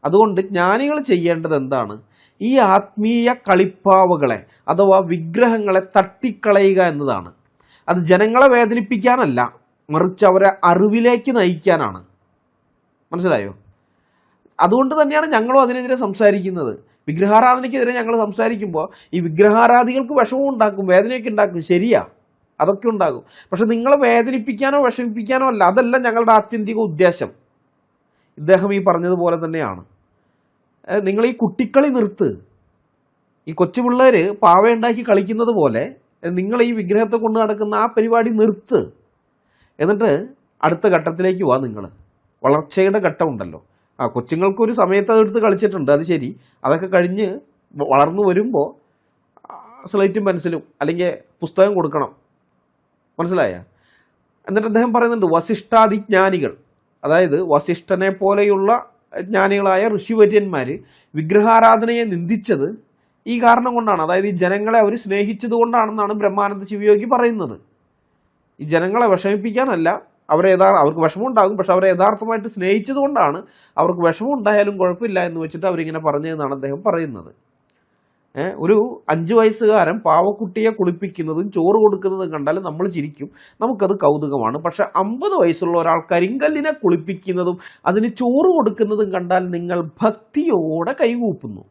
അതുകൊണ്ട് ജ്ഞാനികൾ ചെയ്യേണ്ടത് എന്താണ്? ഈ ആത്മീയ കളിപ്പാവകളെ അഥവാ വിഗ്രഹങ്ങളെ തട്ടിക്കളയുക എന്നതാണ്. അത് ജനങ്ങളെ വേദനിപ്പിക്കാനല്ല, മറിച്ച് അവരെ അറിവിലേക്ക് നയിക്കാനാണ്. മനസ്സിലായോ? അതുകൊണ്ട് തന്നെയാണ് ഞങ്ങളും അതിനെതിരെ സംസാരിക്കുന്നത്. വിഗ്രഹാരാധനയ്ക്കെതിരെ ഞങ്ങൾ സംസാരിക്കുമ്പോൾ ഈ വിഗ്രഹാരാധികൾക്ക് വിഷമവും ഉണ്ടാക്കും, വേദനയൊക്കെ ഉണ്ടാക്കും, ശരിയാ, അതൊക്കെ ഉണ്ടാകും. പക്ഷെ നിങ്ങളെ വേദനിപ്പിക്കാനോ വിഷമിപ്പിക്കാനോ അല്ല, അതല്ല ഞങ്ങളുടെ ആത്യന്തിക ഉദ്ദേശം. ഇദ്ദേഹം ഈ പറഞ്ഞതുപോലെ തന്നെയാണ്. നിങ്ങൾ ഈ കുട്ടിക്കളി നിർത്ത്. ഈ കൊച്ചു പിള്ളേർ പാവയുണ്ടാക്കി കളിക്കുന്നത് പോലെ നിങ്ങൾ ഈ വിഗ്രഹത്തെ കൊണ്ട് നടക്കുന്ന ആ പരിപാടി നിർത്ത്. എന്നിട്ട് അടുത്ത ഘട്ടത്തിലേക്ക് പോവാ. നിങ്ങൾ വളർച്ചയുടെ ഘട്ടമുണ്ടല്ലോ, ആ കൊച്ചുങ്ങൾക്കൊരു സമയത്ത് അതെടുത്ത് കളിച്ചിട്ടുണ്ട്, അത് ശരി. അതൊക്കെ കഴിഞ്ഞ് വളർന്നു വരുമ്പോൾ സ്ലേറ്റും പെൻസിലും അല്ലെങ്കിൽ പുസ്തകം കൊടുക്കണം. മനസ്സിലായ? എന്നിട്ട് അദ്ദേഹം പറയുന്നുണ്ട് വസിഷ്ഠാദിജ്ഞാനികൾ, അതായത് വസിഷ്ഠനെ പോലെയുള്ള ജ്ഞാനികളായ ഋഷിവര്യന്മാർ വിഗ്രഹാരാധനയെ നിന്ദിച്ചത് ഈ കാരണം കൊണ്ടാണ്. അതായത് ഈ ജനങ്ങളെ അവർ സ്നേഹിച്ചത് കൊണ്ടാണെന്നാണ് ബ്രഹ്മാനന്ദ ശിവയോഗി പറയുന്നത്. ഈ ജനങ്ങളെ വിഷമിപ്പിക്കാനല്ല, അവർക്ക് വിഷമം ഉണ്ടാകും, പക്ഷെ അവരെ യഥാർത്ഥമായിട്ട് സ്നേഹിച്ചത് കൊണ്ടാണ്. അവർക്ക് വിഷമം ഉണ്ടായാലും കുഴപ്പമില്ല എന്ന് വെച്ചിട്ട് അവരിങ്ങനെ പറഞ്ഞതെന്നാണ് അദ്ദേഹം പറയുന്നത്. ഒരു 5 വയസ്സുകാരൻ പാവക്കുട്ടിയെ കുളിപ്പിക്കുന്നതും ചോറ് കൊടുക്കുന്നതും കണ്ടാൽ നമ്മൾ ചിരിക്കും, നമുക്കത് കൗതുകമാണ്. പക്ഷെ 50 വയസ്സുള്ള ഒരാൾ കരിങ്കല്ലിനെ കുളിപ്പിക്കുന്നതും അതിന് ചോറ് കൊടുക്കുന്നതും കണ്ടാൽ നിങ്ങൾ ഭക്തിയോടെ കൈകൂപ്പുന്നു.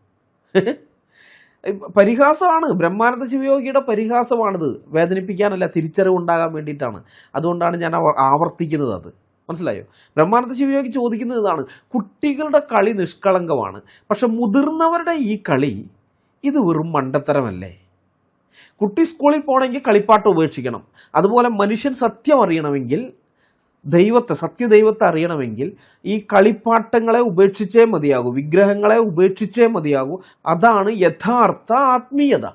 പരിഹാസമാണ്, ബ്രഹ്മാനന്ദ ശിവയോഗിയുടെ പരിഹാസമാണിത്. വേദനിപ്പിക്കാനല്ല, തിരിച്ചറിവുണ്ടാകാൻ വേണ്ടിയിട്ടാണ്. അതുകൊണ്ടാണ് ഞാൻ ആവർത്തിക്കുന്നത്. അത് മനസ്സിലായോ? ബ്രഹ്മാനന്ദ ശിവയോഗി ചോദിക്കുന്നത് ഇതാണ്: കുട്ടികളുടെ കളി നിഷ്കളങ്കമാണ്, പക്ഷെ മുതിർന്നവരുടെ ഈ കളി ഇത് വെറും മണ്ടത്തരമല്ലേ? കുട്ടി സ്കൂളിൽ പോകണമെങ്കിൽ കളിപ്പാട്ടം ഉപേക്ഷിക്കണം. അതുപോലെ മനുഷ്യൻ സത്യം അറിയണമെങ്കിൽ, സത്യദൈവത്തെ അറിയണമെങ്കിൽ ഈ കളിപ്പാട്ടങ്ങളെ ഉപേക്ഷിച്ചേ മതിയാകൂ, വിഗ്രഹങ്ങളെ ഉപേക്ഷിച്ചേ മതിയാകൂ. അതാണ് യഥാർത്ഥ ആത്മീയത.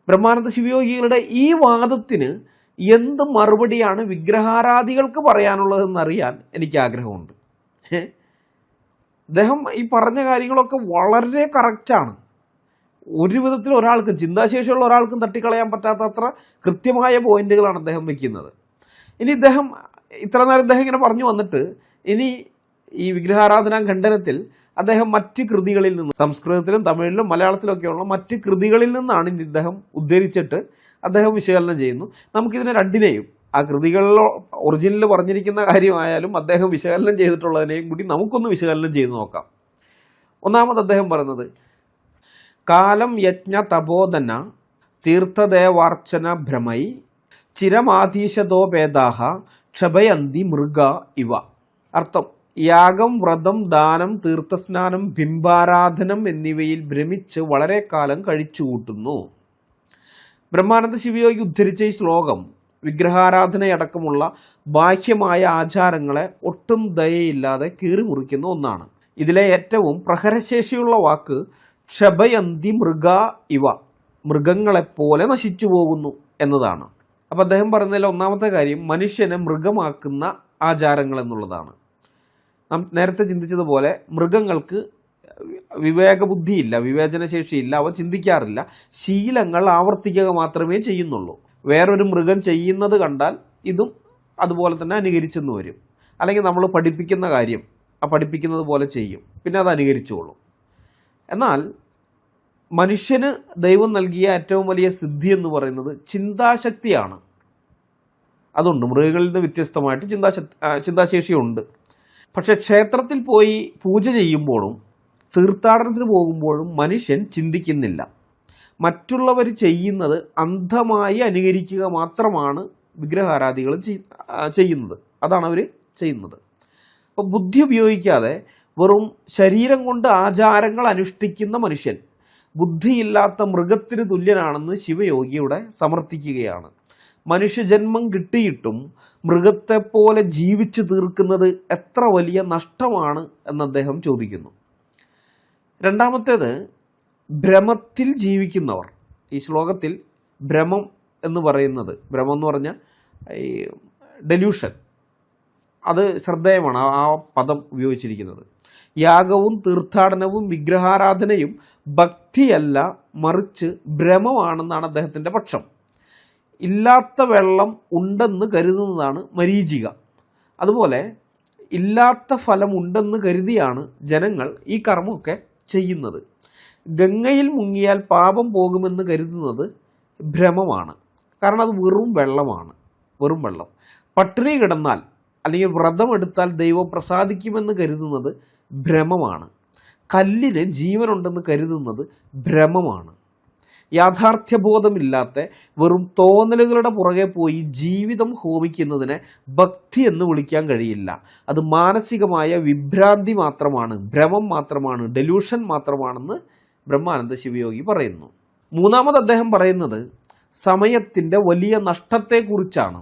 ബ്രഹ്മാനന്ദ ശിവയോഗികളുടെ ഈ വാദത്തിന് എന്ത് മറുപടിയാണ് വിഗ്രഹാരാധികൾക്ക് പറയാനുള്ളതെന്നറിയാൻ എനിക്ക് ആഗ്രഹമുണ്ട്. അദ്ദേഹം ഈ പറഞ്ഞ കാര്യങ്ങളൊക്കെ വളരെ കറക്റ്റാണ്. ഒരു വിധത്തിൽ ഒരാൾക്കും, ചിന്താശേഷിയുള്ള ഒരാൾക്കും തട്ടിക്കളയാൻ പറ്റാത്ത അത്ര കൃത്യമായ പോയിന്റുകളാണ് അദ്ദേഹം വയ്ക്കുന്നത്. ഇനി ഇദ്ദേഹം ഇത്ര നേരം ഇദ്ദേഹം ഇങ്ങനെ പറഞ്ഞു വന്നിട്ട്, ഇനി ഈ വിഗ്രഹാരാധനാ ഖണ്ഡനത്തിൽ അദ്ദേഹം മറ്റ് കൃതികളിൽ നിന്ന്, സംസ്കൃതത്തിലും തമിഴിലും മലയാളത്തിലൊക്കെയുള്ള മറ്റ് കൃതികളിൽ നിന്നാണ് ഇദ്ദേഹം ഉദ്ധരിച്ചിട്ട് അദ്ദേഹം വിശകലനം ചെയ്യുന്നു. നമുക്കിതിനെ രണ്ടിനെയും, ആ കൃതികളിലോ ഒറിജിനൽ പറഞ്ഞിരിക്കുന്ന കാര്യമായാലും അദ്ദേഹം വിശകലനം ചെയ്തിട്ടുള്ളതിനെയും കൂടി നമുക്കൊന്ന് വിശകലനം ചെയ്ത് നോക്കാം. ഒന്നാമത് അദ്ദേഹം പറയുന്നത്, കാലം യജ്ഞ തപോധന തീർത്ഥദേവാർച്ചന ഭ്രമൈ ചിരമാധീശതോ ഭേദാഹ ക്ഷഭയന്തി മൃഗ ഇവ. അർത്ഥം: യാഗം, വ്രതം, ദാനം, തീർത്ഥസ്നാനം, ബിംബാരാധനം എന്നിവയിൽ ഭ്രമിച്ച് വളരെ കാലം കഴിച്ചുകൂട്ടുന്നു. ബ്രഹ്മാനന്ദ ശിവയോഗി ഉദ്ധരിച്ച ഈ ശ്ലോകം വിഗ്രഹാരാധനയടക്കമുള്ള ബാഹ്യമായ ആചാരങ്ങളെ ഒട്ടും ദയയില്ലാതെ കീറി മുറിക്കുന്ന ഒന്നാണ്. ഇതിലെ ഏറ്റവും പ്രഹരശേഷിയുള്ള വാക്ക് ക്ഷഭയന്തി മൃഗ ഇവ, മൃഗങ്ങളെപ്പോലെ നശിച്ചു പോകുന്നു എന്നതാണ്. അപ്പം അദ്ദേഹം പറയുന്നതിൽ ഒന്നാമത്തെ കാര്യം മനുഷ്യനെ മൃഗമാക്കുന്ന ആചാരങ്ങൾ എന്നുള്ളതാണ്. നാം നേരത്തെ ചിന്തിച്ചതുപോലെ മൃഗങ്ങൾക്ക് വിവേകബുദ്ധിയില്ല, വിവേചനശേഷിയില്ല, അവ ചിന്തിക്കാറില്ല. ശീലങ്ങൾ ആവർത്തിക്കുക മാത്രമേ ചെയ്യുന്നുള്ളൂ. വേറൊരു മൃഗം ചെയ്യുന്നത് കണ്ടാൽ ഇതും അതുപോലെ തന്നെ അനുകരിച്ചെന്ന് വരും. അല്ലെങ്കിൽ നമ്മൾ പഠിപ്പിക്കുന്ന കാര്യം ആ പഠിപ്പിക്കുന്നത് പോലെ ചെയ്യും, പിന്നെ അത് അനുകരിച്ചോളും. എന്നാൽ മനുഷ്യന് ദൈവം നൽകിയ ഏറ്റവും വലിയ സിദ്ധി എന്ന് പറയുന്നത് ചിന്താശക്തിയാണ്. അതുണ്ട്, മൃഗങ്ങളിൽ നിന്ന് വ്യത്യസ്തമായിട്ട് ചിന്താശേഷിയുണ്ട്. പക്ഷെ ക്ഷേത്രത്തിൽ പോയി പൂജ ചെയ്യുമ്പോഴും തീർത്ഥാടനത്തിന് പോകുമ്പോഴും മനുഷ്യൻ ചിന്തിക്കുന്നില്ല. മറ്റുള്ളവർ ചെയ്യുന്നത് അന്ധമായി അനുകരിക്കുക മാത്രമാണ് വിഗ്രഹാരാധികൾ ചെയ്യുന്നത്. അതാണ് അവർ ചെയ്യുന്നത്. അപ്പോൾ ബുദ്ധി ഉപയോഗിക്കാതെ വെറും ശരീരം കൊണ്ട് ആചാരങ്ങൾ അനുഷ്ഠിക്കുന്ന മനുഷ്യൻ ബുദ്ധിയില്ലാത്ത മൃഗത്തിന് തുല്യനാണെന്ന് ശിവയോഗിയുടെ സമർത്ഥിക്കുകയാണ്. മനുഷ്യജന്മം കിട്ടിയിട്ടും മൃഗത്തെപ്പോലെ ജീവിച്ചു തീർക്കുന്നത് എത്ര വലിയ നഷ്ടമാണ് എന്ന് അദ്ദേഹം ചോദിക്കുന്നു. രണ്ടാമത്തേത്, ഭ്രമത്തിൽ ജീവിക്കുന്നവർ. ഈ ശ്ലോകത്തിൽ ഭ്രമം എന്ന് പറയുന്നത്, ഭ്രമം എന്ന് പറഞ്ഞാൽ ഈ ഡെല്യൂഷൻ, അത് ശ്രദ്ധേയമാണ് ആ പദം ഉപയോഗിച്ചിരിക്കുന്നത്. യാഗവും തീർത്ഥാടനവും വിഗ്രഹാരാധനയും ഭക്തിയല്ല, മറിച്ച് ഭ്രമമാണെന്നാണ് അദ്ദേഹത്തിൻ്റെ പക്ഷം. ഇല്ലാത്ത വെള്ളം ഉണ്ടെന്ന് കരുതുന്നതാണ് മരീചിക. അതുപോലെ ഇല്ലാത്ത ഫലം ഉണ്ടെന്ന് കരുതിയാണ് ജനങ്ങൾ ഈ കർമ്മമൊക്കെ ചെയ്യുന്നത്. ഗംഗയിൽ മുങ്ങിയാൽ പാപം പോകുമെന്ന് കരുതുന്നത് ഭ്രമമാണ്. കാരണം അത് വെറും വെള്ളമാണ്, വെറും വെള്ളം. പട്ടിണി കിടന്നാൽ അല്ലെങ്കിൽ വ്രതമെടുത്താൽ ദൈവം പ്രസാദിക്കുമെന്ന് കരുതുന്നത് ഭ്രമമാണ്. കല്ലിന് ജീവനുണ്ടെന്ന് കരുതുന്നത് ഭ്രമമാണ്. യാഥാർത്ഥ്യബോധമില്ലാത്ത വെറും തോന്നലുകളുടെ പുറകെ പോയി ജീവിതം ഹോമിക്കുന്നതിനെ ഭക്തി എന്ന് വിളിക്കാൻ കഴിയില്ല. അത് മാനസികമായ വിഭ്രാന്തി മാത്രമാണ്, ഭ്രമം മാത്രമാണ്, ഡെലൂഷൻ മാത്രമാണെന്ന് ബ്രഹ്മാനന്ദ ശിവയോഗി പറയുന്നു. മൂന്നാമത് അദ്ദേഹം പറയുന്നത് സമയത്തിൻ്റെ വലിയ നഷ്ടത്തെക്കുറിച്ചാണ്.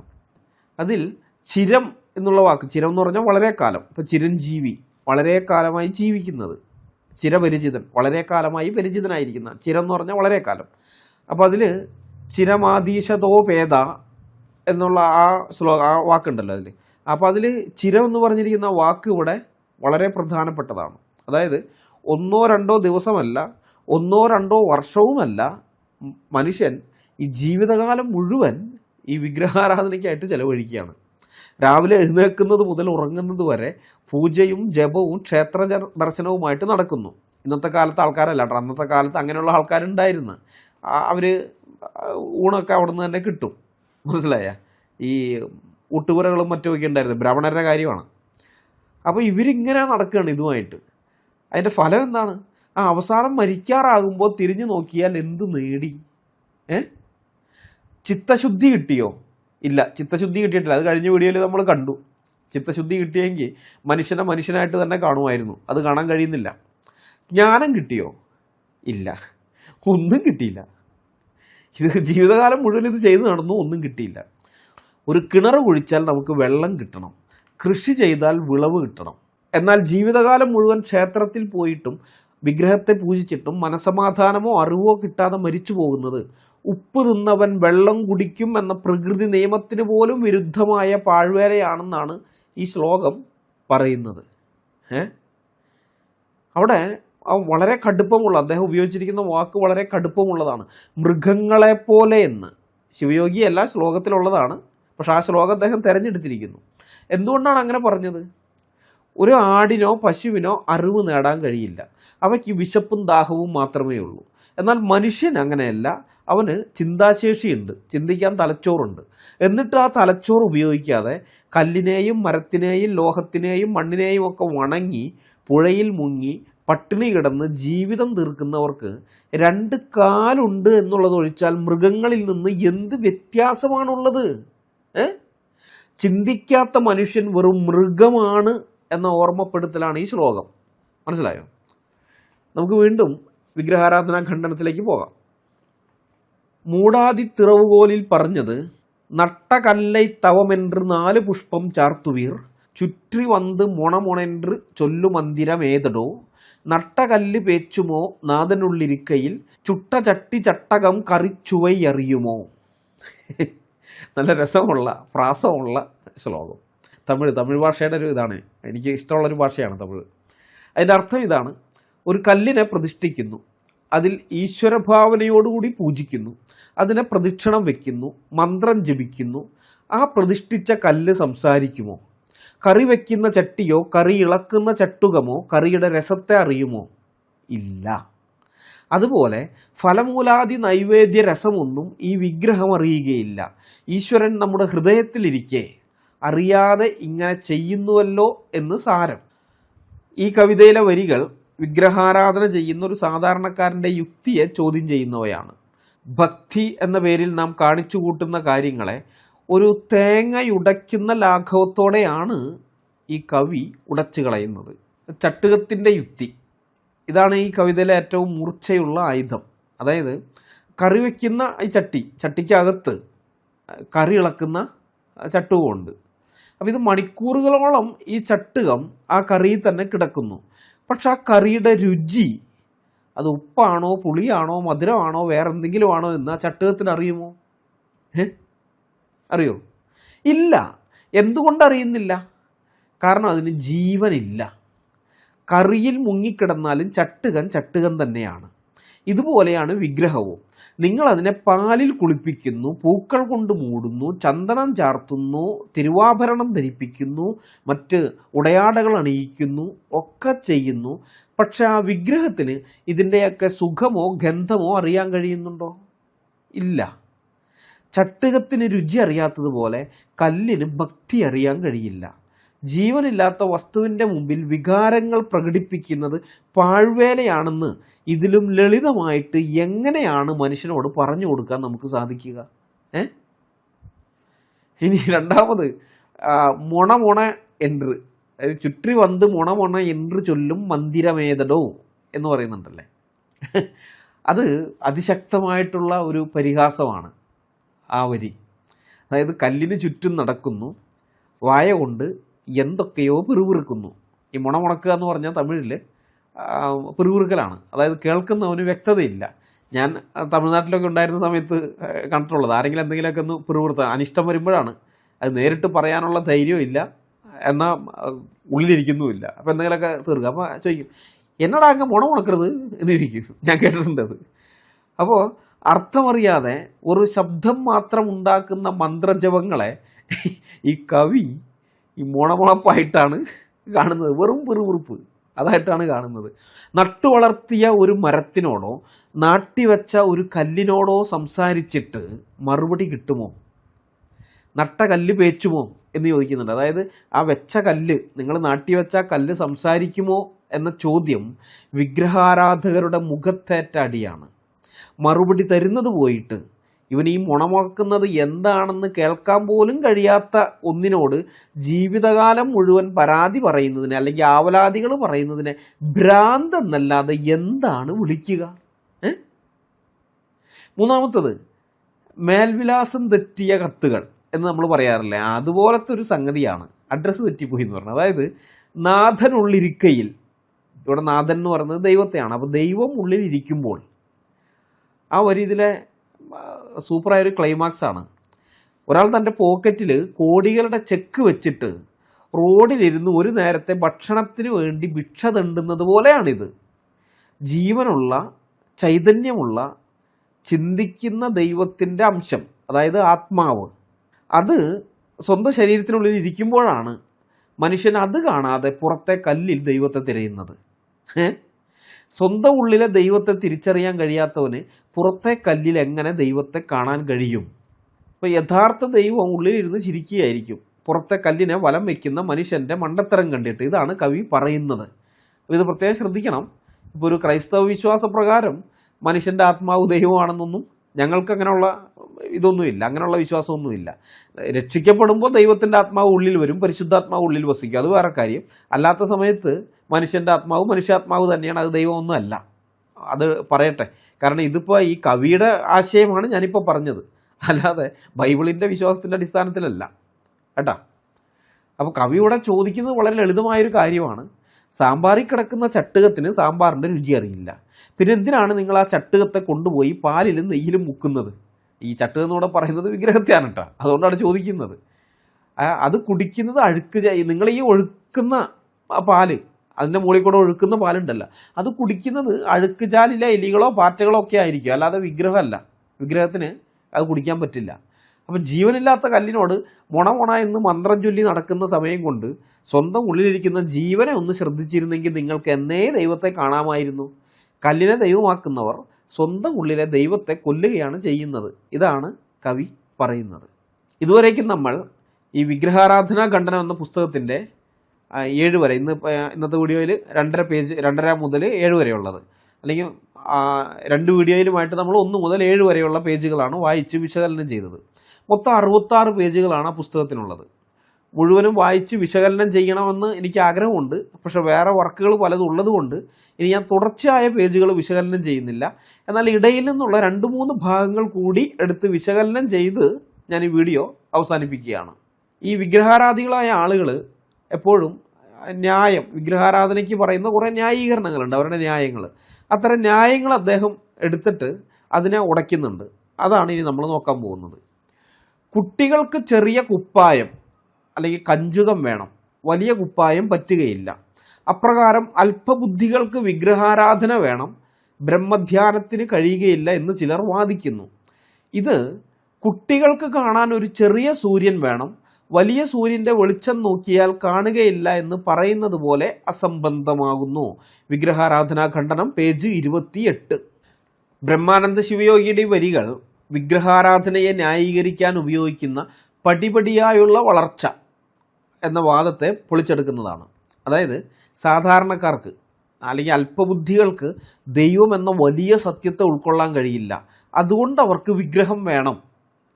അതിൽ ചിരം എന്നുള്ള വാക്ക്, ചിരം എന്ന് പറഞ്ഞാൽ വളരെ കാലം. ഇപ്പോൾ ചിരഞ്ജീവി, വളരെ കാലമായി ജീവിക്കുന്നത്. ചിരപരിചിതൻ, വളരെ കാലമായി പരിചിതനായിരിക്കുന്ന. ചിരം എന്ന് പറഞ്ഞാൽ വളരെ കാലം. അപ്പോൾ അതിൽ ചിരമാദീശതോപേത എന്നുള്ള ആ വാക്കുണ്ടല്ലോ അതിൽ. അപ്പോൾ അതിൽ ചിരം എന്ന് പറഞ്ഞിരിക്കുന്ന വാക്ക് ഇവിടെ വളരെ പ്രധാനപ്പെട്ടതാണ്. അതായത് 1-2 ദിവസമല്ല, 1-2 വർഷവുമല്ല, മനുഷ്യൻ ഈ ജീവിതകാലം മുഴുവൻ ഈ വിഗ്രഹാരാധനയ്ക്കായിട്ട് ചെലവഴിക്കുകയാണ്. രാവിലെ എഴുന്നേൽക്കുന്നത് മുതൽ ഉറങ്ങുന്നത് വരെ പൂജയും ജപവും ക്ഷേത്ര ദർശനവുമായിട്ട് നടക്കുന്നു. ഇന്നത്തെ കാലത്ത് ആൾക്കാരല്ല കേട്ടോ, അന്നത്തെ കാലത്ത് അങ്ങനെയുള്ള ആൾക്കാരുണ്ടായിരുന്നു. അവർ ഊണൊക്കെ അവിടെ നിന്ന് തന്നെ കിട്ടും, മനസ്സിലായ? ഈ ഊട്ടുപുരകളും മറ്റുമൊക്കെ ഉണ്ടായിരുന്നു, ബ്രാഹ്മണരുടെ കാര്യമാണ്. അപ്പോൾ ഇവരിങ്ങനെ നടക്കുകയാണ് ഇതുമായിട്ട്. അതിൻ്റെ ഫലം എന്താണ്? അവസാനം മരിക്കാറാകുമ്പോൾ തിരിഞ്ഞു നോക്കിയാൽ എന്ത് നേടി? ചിത്തശുദ്ധി കിട്ടിയോ? ഇല്ല, ചിത്തശുദ്ധി കിട്ടിയിട്ടില്ല. അത് കഴിഞ്ഞ വീഡിയോയിൽ നമ്മൾ കണ്ടു. ചിത്തശുദ്ധി കിട്ടിയെങ്കിൽ മനുഷ്യനെ മനുഷ്യനായിട്ട് തന്നെ കാണുമായിരുന്നു. അത് കാണാൻ കഴിയുന്നില്ല. ജ്ഞാനം കിട്ടിയോ? ഇല്ല, ഒന്നും കിട്ടിയില്ല. ഇത് ജീവിതകാലം മുഴുവൻ ഇത് ചെയ്ത് നടന്നു, ഒന്നും കിട്ടിയില്ല. ഒരു കിണർ കുഴിച്ചാൽ നമുക്ക് വെള്ളം കിട്ടണം, കൃഷി ചെയ്താൽ വിളവ് കിട്ടണം. എന്നാൽ ജീവിതകാലം മുഴുവൻ ക്ഷേത്രത്തിൽ പോയിട്ടും വിഗ്രഹത്തെ പൂജിച്ചിട്ടും മനസമാധാനമോ അറിവോ കിട്ടാതെ മരിച്ചു പോകുന്നത് ഉപ്പ് തിന്നവൻ വെള്ളം കുടിക്കും എന്ന പ്രകൃതി നിയമത്തിന് പോലും വിരുദ്ധമായ പാഴ്വേലയാണെന്നാണ് ഈ ശ്ലോകം പറയുന്നത്. അവിടെ വളരെ കടുപ്പമുള്ള, അദ്ദേഹം ഉപയോഗിച്ചിരിക്കുന്ന വാക്ക് വളരെ കടുപ്പമുള്ളതാണ്. മൃഗങ്ങളെപ്പോലെ എന്ന്. ശിവയോഗി എല്ലാ ശ്ലോകത്തിലുള്ളതാണ്, പക്ഷെ ആ ശ്ലോകം അദ്ദേഹം തിരഞ്ഞെടുത്തിരിക്കുന്നു. എന്തുകൊണ്ടാണ് അങ്ങനെ പറഞ്ഞത്? ഒരു ആടിനോ പശുവിനോ അറിവ് നേടാൻ കഴിയില്ല. അവയ്ക്ക് വിശപ്പും ദാഹവും മാത്രമേ ഉള്ളൂ. എന്നാൽ മനുഷ്യൻ അങ്ങനെയല്ല. അവന് ചിന്താശേഷിയുണ്ട്, ചിന്തിക്കാൻ തലച്ചോറുണ്ട്. എന്നിട്ട് ആ തലച്ചോറ് ഉപയോഗിക്കാതെ കല്ലിനെയും മരത്തിനെയും ലോഹത്തിനെയും മണ്ണിനെയും ഒക്കെ വണങ്ങി പുഴയിൽ മുങ്ങി പട്ടിണി കിടന്ന് ജീവിതം തീർക്കുന്നവർക്ക് 2 കാലുണ്ട് എന്നുള്ളതൊഴിച്ചാൽ മൃഗങ്ങളിൽ നിന്ന് എന്ത് വ്യത്യാസമാണുള്ളത്? ചിന്തിക്കാത്ത മനുഷ്യൻ വെറും മൃഗമാണ് എന്ന ഓർമ്മപ്പെടുത്തലാണ് ഈ ശ്ലോകം. മനസ്സിലായോ? നമുക്ക് വീണ്ടും വിഗ്രഹാരാധനാ ഖണ്ഡനത്തിലേക്ക് പോകാം. മൂടാതി തിറവുകോലിൽ പറഞ്ഞത് நட்ட கல்லை தவமென்று 4 புஷ்பம் சார்த்துவீர் ചുറ്റി വന്ന് മുണമുണെன்று ചൊല്ലു മന്ദിരമേതടോ നട്ട കല്ല് പേച്ചുമോ നാഥനുള്ളിരിക്കയിൽ ചുട്ട ചട്ടി ചട്ടകം കറിച്ചുവൈ അറിയുമോ. നല്ല രസമുള്ള പ്രാസമുള്ള ശ്ലോകം. തമിഴ് ഭാഷയുടെ ഒരു ഇതാണ്, എനിക്ക് ഇഷ്ടമുള്ളൊരു ഭാഷയാണ് തമിഴ്. അതിൻ്റെ അർത്ഥം ഇതാണ്: ഒരു കല്ലിനെ പ്രതിഷ്ഠിക്കുന്നു, അതിൽ ഈശ്വരഭാവനയോടുകൂടി പൂജിക്കുന്നു, അതിനെ പ്രദക്ഷിണം വയ്ക്കുന്നു, മന്ത്രം ജപിക്കുന്നു. ആ പ്രതിഷ്ഠിച്ച കല്ല് സംസാരിക്കുമോ? കറി വയ്ക്കുന്ന ചട്ടിയോ കറി ഇളക്കുന്ന ചട്ടുകമോ കറിയുടെ രസത്തെ അറിയുമോ? ഇല്ല. അതുപോലെ ഫലമൂലാദി നൈവേദ്യ രസമൊന്നും ഈ വിഗ്രഹം അറിയുകയില്ല. ഈശ്വരൻ നമ്മുടെ ഹൃദയത്തിലിരിക്കെ അറിയാതെ ഇങ്ങനെ ചെയ്യുന്നുവല്ലോ എന്ന് സാരം. ഈ കവിതയിലെ വരികൾ വിഗ്രഹാരാധന ചെയ്യുന്ന ഒരു സാധാരണക്കാരൻ്റെ യുക്തിയെ ചോദ്യം ചെയ്യുന്നവയാണ്. ഭക്തി എന്ന പേരിൽ നാം കാണിച്ചു കൂട്ടുന്ന കാര്യങ്ങളെ ഒരു തേങ്ങയുടയ്ക്കുന്ന ലാഘവത്തോടെയാണ് ഈ കവി ഉടച്ചു കളയുന്നത്. ചട്ടുകത്തിൻ്റെ യുക്തി ഇതാണ് ഈ കവിതയിലെ ഏറ്റവും മൂർച്ചയുള്ള ആയുധം. അതായത് കറി വയ്ക്കുന്ന ഈ ചട്ടിക്കകത്ത് കറി ഇളക്കുന്ന ചട്ടുകമുണ്ട്. അപ്പോൾ ഇത് മണിക്കൂറുകളോളം ഈ ചട്ടുകം ആ കറിയിൽ തന്നെ കിടക്കുന്നു. പക്ഷെ ആ കറിയുടെ രുചി, അത് ഉപ്പാണോ പുളിയാണോ മധുരമാണോ വേറെന്തെങ്കിലും ആണോ എന്ന് ആ ചട്ടുകത്തിന് അറിയുമോ? അറിയോ? ഇല്ല. എന്തുകൊണ്ടറിയുന്നില്ല? കാരണം അതിന് ജീവനില്ല. കറിയിൽ മുങ്ങിക്കിടന്നാലും ചട്ടുകൻ തന്നെയാണ്. ഇതുപോലെയാണ് വിഗ്രഹവും. നിങ്ങളതിനെ പാലിൽ കുളിപ്പിക്കുന്നു, പൂക്കൾ കൊണ്ട് മൂടുന്നു, ചന്ദനം ചാർത്തുന്നു, തിരുവാഭരണം ധരിപ്പിക്കുന്നു, മറ്റ് ഉടയാടകൾ അണിയിക്കുന്നു, ഒക്കെ ചെയ്യുന്നു. പക്ഷെ ആ വിഗ്രഹത്തിന് ഇതിൻ്റെയൊക്കെ സുഖമോ ഗന്ധമോ അറിയാൻ കഴിയുന്നുണ്ടോ? ഇല്ല. ചട്ടുകത്തിന് രുചി അറിയാത്തതുപോലെ കല്ലിന് ഭക്തി അറിയാൻ കഴിയില്ല. ജീവനില്ലാത്ത വസ്തുവിൻ്റെ മുമ്പിൽ വികാരങ്ങൾ പ്രകടിപ്പിക്കുന്നത് പാഴ്വേലയാണെന്ന് ഇതിലും ലളിതമായിട്ട് എങ്ങനെയാണ് മനുഷ്യനോട് പറഞ്ഞു കൊടുക്കാൻ നമുക്ക് സാധിക്കുക? ഇനി രണ്ടാമത് മുണ എന്ന്, അതായത് ചുറ്റി വന്ന് മുണ എന്ന് ചൊല്ലും മന്ദിരമേതടോ എന്ന് പറയുന്നുണ്ടല്ലേ. അത് അതിശക്തമായിട്ടുള്ള ഒരു പരിഹാസമാണ് ആ വരി. അതായത് കല്ലിന് ചുറ്റും നടക്കുന്നു, വായ കൊണ്ട് എന്തൊക്കെയോ പിറുപിറുക്കുന്നു. ഈ മുണമുണക്കുക എന്ന് പറഞ്ഞാൽ തമിഴിൽ പിറുപിറുക്കലാണ്. അതായത് കേൾക്കുന്നവന് വ്യക്തതയില്ല. ഞാൻ തമിഴ്നാട്ടിലൊക്കെ ഉണ്ടായിരുന്ന സമയത്ത് കണ്ടിട്ടുള്ളത്, ആരെങ്കിലും എന്തെങ്കിലുമൊക്കെ ഒന്ന് പിറുപിറുത്ത അനിഷ്ടം വരുമ്പോഴാണ്. അത് നേരിട്ട് പറയാനുള്ള ധൈര്യവും ഇല്ല, എന്നാൽ ഉള്ളിലിരിക്കുന്നുമില്ല. അപ്പോൾ എന്തെങ്കിലുമൊക്കെ തീർക്കുക. അപ്പോൾ ചോദിക്കും, എന്നടാ അങ്ങ് മുണമുണക്കരുത് എന്ന് ചോദിക്കും. ഞാൻ കേട്ടിട്ടുണ്ട് അത്. അപ്പോൾ അർത്ഥമറിയാതെ ഒരു ശബ്ദം മാത്രം ഉണ്ടാക്കുന്ന മന്ത്രജപങ്ങളെ ഈ കവി ഈ മുണമുണപ്പായിട്ടാണ് കാണുന്നത്. വെറും പിറുപിറുപ്പ് അതായിട്ടാണ് കാണുന്നത്. നട്ടുവളർത്തിയ ഒരു മരത്തിനോടോ നാട്ടിവെച്ച ഒരു കല്ലിനോടോ സംസാരിച്ചിട്ട് മറുപടി കിട്ടുമോ? നട്ട കല്ല് പേച്ചുമോ എന്ന് ചോദിക്കുന്നുണ്ട്. അതായത് ആ വെച്ച കല്ല്, നിങ്ങൾ നാട്ടിവെച്ച കല്ല് സംസാരിക്കുമോ എന്ന ചോദ്യം വിഗ്രഹാരാധകരുടെ മുഖത്തേറ്റ അടിയാണ്. മറുപടി തരുന്നത് പോയിട്ട് ഇവൻ ഈ മുണമുഴക്കുന്നത് എന്താണെന്ന് കേൾക്കാൻ പോലും കഴിയാത്ത ഒന്നിനോട് ജീവിതകാലം മുഴുവൻ പരാതി പറയുന്നതിനെ, അല്ലെങ്കിൽ ആവലാതികൾ പറയുന്നതിനെ ഭ്രാന്തെന്നല്ലാതെ എന്താണ് വിളിക്കുക? മൂന്നാമത്തത് മേൽവിലാസം തെറ്റിയ കത്തുകൾ എന്ന് നമ്മൾ പറയാറില്ലേ, അതുപോലത്തെ ഒരു സംഗതിയാണ് അഡ്രസ്സ് തെറ്റിപ്പോയി എന്ന് പറഞ്ഞത്. അതായത് നാഥനുള്ളിരിക്കയിൽ, ഇവിടെ നാഥൻ എന്ന് പറയുന്നത് ദൈവത്തെയാണ്. അപ്പോൾ ദൈവം ഉള്ളിലിരിക്കുമ്പോൾ, ആ വരി ഇതിലെ സൂപ്പറായൊരു ക്ലൈമാക്സ് ആണ്. ഒരാൾ തൻ്റെ പോക്കറ്റിൽ കോടികളുടെ ചെക്ക് വെച്ചിട്ട് റോഡിലിരുന്ന് ഒരു നേരത്തെ ഭക്ഷണത്തിന് വേണ്ടി ഭിക്ഷ തെണ്ടുന്നത് പോലെയാണിത്. ജീവനുള്ള, ചൈതന്യമുള്ള, ചിന്തിക്കുന്ന ദൈവത്തിൻ്റെ അംശം, അതായത് ആത്മാവ്, അത് സ്വന്തം ശരീരത്തിനുള്ളിൽ ഇരിക്കുമ്പോഴാണ് മനുഷ്യൻ അത് കാണാതെ പുറത്തെ കല്ലിൽ ദൈവത്തെ തിരയുന്നത്. സ്വന്തം ഉള്ളിലെ ദൈവത്തെ തിരിച്ചറിയാൻ കഴിയാത്തവന് പുറത്തെ കല്ലിൽ എങ്ങനെ ദൈവത്തെ കാണാൻ കഴിയും? അപ്പോൾ യഥാർത്ഥ ദൈവം ഉള്ളിലിരുന്ന് ചിരിക്കുകയായിരിക്കും പുറത്തെ കല്ലിനെ വലം വയ്ക്കുന്ന മനുഷ്യൻ്റെ മണ്ടത്തരം കണ്ടിട്ട്. ഇതാണ് കവി പറയുന്നത്. ഇത് പ്രത്യേകം ശ്രദ്ധിക്കണം. ഇപ്പോൾ ഒരു ക്രൈസ്തവ വിശ്വാസപ്രകാരം മനുഷ്യൻ്റെ ആത്മാവ് ദൈവമാണെന്നൊന്നും ഞങ്ങൾക്ക് അങ്ങനെയുള്ള ഇതൊന്നുമില്ല, അങ്ങനെയുള്ള വിശ്വാസമൊന്നുമില്ല. രക്ഷിക്കപ്പെടുമ്പോൾ ദൈവത്തിൻ്റെ ആത്മാവ് ഉള്ളിൽ വരും, പരിശുദ്ധാത്മാവ് ഉള്ളിൽ വസിക്കും, അത് വേറെ കാര്യം. അല്ലാത്ത സമയത്ത് മനുഷ്യൻ്റെ ആത്മാവ് മനുഷ്യാത്മാവ് തന്നെയാണ്, അത് ദൈവമൊന്നും അല്ല. അത് പറയട്ടെ, കാരണം ഇതിപ്പോൾ ഈ കവിയുടെ ആശയമാണ് ഞാനിപ്പോൾ പറഞ്ഞത്. അല്ലാതെ ബൈബിളിൻ്റെ വിശ്വാസത്തിൻ്റെ അടിസ്ഥാനത്തിലല്ല കേട്ടോ. അപ്പോൾ കവി ഇവിടെ ചോദിക്കുന്നത് വളരെ ലളിതമായൊരു കാര്യമാണ്. സാമ്പാറിൽ കിടക്കുന്ന ചട്ടുകത്തിന് സാമ്പാറിൻ്റെ രുചി അറിയില്ല, പിന്നെ എന്തിനാണ് നിങ്ങൾ ആ ചട്ടുകത്തെ കൊണ്ടുപോയി പാലിലും നെയ്യിലും മുക്കുന്നത്? ഈ ചട്ടുകം എന്നൂടെ പറയുന്നത് വിഗ്രഹത്തെയാണ് കേട്ടോ, അതുകൊണ്ടാണ് ചോദിക്കുന്നത്. അത് കുടിക്കുന്നത് അഴുക്ക് നിങ്ങൾ ഈ ഒഴുക്കുന്ന പാല്, അതിൻ്റെ മുകളിൽ കൂടെ ഒഴുക്കുന്ന പാലുണ്ടല്ലോ, അത് കുടിക്കുന്നത് അഴുക്ക് ചാലിലെ എലികളോ പാറ്റകളോ ഒക്കെ ആയിരിക്കും, അല്ലാതെ വിഗ്രഹമല്ല. വിഗ്രഹത്തിന് അത് കുടിക്കാൻ പറ്റില്ല. അപ്പം ജീവനില്ലാത്ത കല്ലിനോട് മൊണ എന്ന് മന്ത്രം ചൊല്ലി നടക്കുന്ന സമയം കൊണ്ട് സ്വന്തം ഉള്ളിലിരിക്കുന്ന ജീവനെ ഒന്ന് ശ്രദ്ധിച്ചിരുന്നെങ്കിൽ നിങ്ങൾക്ക് എന്നേ ദൈവത്തെ കാണാമായിരുന്നു. കല്ലിനെ ദൈവമാക്കുന്നവർ സ്വന്തം ഉള്ളിലെ ദൈവത്തെ കൊല്ലുകയാണ് ചെയ്യുന്നത്. ഇതാണ് കവി പറയുന്നത്. ഇതുവരേക്കും നമ്മൾ ഈ വിഗ്രഹാരാധനാ ഖണ്ഡനം എന്ന പുസ്തകത്തിൻ്റെ 7 വരെ, ഇന്നത്തെ വീഡിയോയിൽ 2.5 മുതൽ 7 വരെയുള്ളത്, അല്ലെങ്കിൽ 2 വീഡിയോയിലുമായിട്ട് നമ്മൾ 1 മുതൽ 7 വരെയുള്ള പേജുകളാണ് വായിച്ച് വിശകലനം ചെയ്തത്. മൊത്തം 66 പേജുകളാണ് ആ പുസ്തകത്തിനുള്ളത്. മുഴുവനും വായിച്ച് വിശകലനം ചെയ്യണമെന്ന് എനിക്ക് ആഗ്രഹമുണ്ട്, പക്ഷേ വേറെ വർക്കുകൾ പലതും ഉള്ളതുകൊണ്ട് ഇനി ഞാൻ തുടർച്ചയായ പേജുകൾ വിശകലനം ചെയ്യുന്നില്ല. എന്നാൽ ഇടയിൽ നിന്നുള്ള 2-3 ഭാഗങ്ങൾ കൂടി എടുത്ത് വിശകലനം ചെയ്ത് ഞാൻ ഈ വീഡിയോ അവസാനിപ്പിക്കുകയാണ്. ഈ വിഗ്രഹാരാധികളായ ആളുകൾ എപ്പോഴും ന്യായം, വിഗ്രഹാരാധനയ്ക്ക് പറയുന്ന കുറേ ന്യായീകരണങ്ങളുണ്ട്, അവരുടെ ന്യായങ്ങൾ. അത്തരം ന്യായങ്ങൾ അദ്ദേഹം എടുത്തിട്ട് അതിനെ ഉടയ്ക്കുന്നുണ്ട്. അതാണ് ഇനി നമ്മൾ നോക്കാൻ പോകുന്നത്. കുട്ടികൾക്ക് ചെറിയ കുപ്പായം അല്ലെങ്കിൽ കഞ്ചുകം വേണം, വലിയ കുപ്പായം പറ്റുകയില്ല. അപ്രകാരം അല്പബുദ്ധികൾക്ക് വിഗ്രഹാരാധന വേണം, ബ്രഹ്മധ്യാനത്തിന് കഴിയുകയില്ല എന്ന് ചിലർ വാദിക്കുന്നു. ഇത് കുട്ടികൾക്ക് കാണാൻ ഒരു ചെറിയ സൂര്യൻ വേണം, വലിയ സൂര്യൻ്റെ വെളിച്ചം നോക്കിയാൽ കാണുകയില്ല എന്ന് പറയുന്നത് പോലെ അസംബന്ധമാകുന്നു. വിഗ്രഹാരാധനാ ഖണ്ഡനം പേജ് 28. ബ്രഹ്മാനന്ദ ശിവയോഗിയുടെ വരികൾ വിഗ്രഹാരാധനയെ ന്യായീകരിക്കാൻ ഉപയോഗിക്കുന്ന പടിപടിയായുള്ള വളർച്ച എന്ന വാദത്തെ പൊളിച്ചെടുക്കുന്നതാണ്. അതായത് സാധാരണക്കാർക്ക് അല്ലെങ്കിൽ അല്പബുദ്ധികൾക്ക് ദൈവം എന്ന വലിയ സത്യത്തെ ഉൾക്കൊള്ളാൻ കഴിയില്ല, അതുകൊണ്ട് അവർക്ക് വിഗ്രഹം വേണം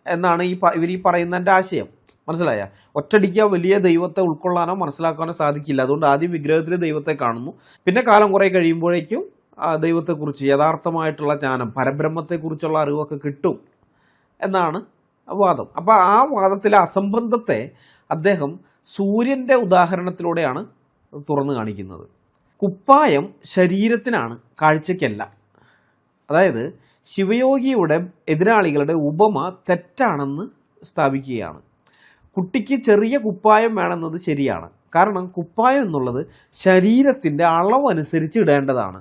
എന്നാണ് ഇവർ ഈ പറയുന്നതിൻ്റെ ആശയം. മനസ്സിലായ? ഒറ്റടിക്കുക വലിയ ദൈവത്തെ ഉൾക്കൊള്ളാനോ മനസ്സിലാക്കാനോ സാധിക്കില്ല, അതുകൊണ്ട് ആദ്യം വിഗ്രഹത്തിൽ ദൈവത്തെ കാണുന്നു, പിന്നെ കാലം കുറേ കഴിയുമ്പോഴേക്കും ദൈവത്തെക്കുറിച്ച് യഥാർത്ഥമായിട്ടുള്ള ജ്ഞാനം, പരബ്രഹ്മത്തെക്കുറിച്ചുള്ള അറിവൊക്കെ കിട്ടും എന്നാണ് വാദം. അപ്പോൾ ആ വാദത്തിലെ അസംബന്ധത്തെ അദ്ദേഹം സൂര്യൻ്റെ ഉദാഹരണത്തിലൂടെയാണ് തുറന്നു കാണിക്കുന്നത്. കുപ്പായം ശരീരത്തിനാണ്, കാഴ്ചയ്ക്കല്ല. അതായത് ശിവയോഗിയുടെ എതിരാളികളുടെ ഉപമ തെറ്റാണെന്ന് സ്ഥാപിക്കുകയാണ്. കുട്ടിക്ക് ചെറിയ കുപ്പായം വേണമെന്നത് ശരിയാണ്, കാരണം കുപ്പായം എന്നുള്ളത് ശരീരത്തിൻ്റെ അളവനുസരിച്ച് ഇടേണ്ടതാണ്.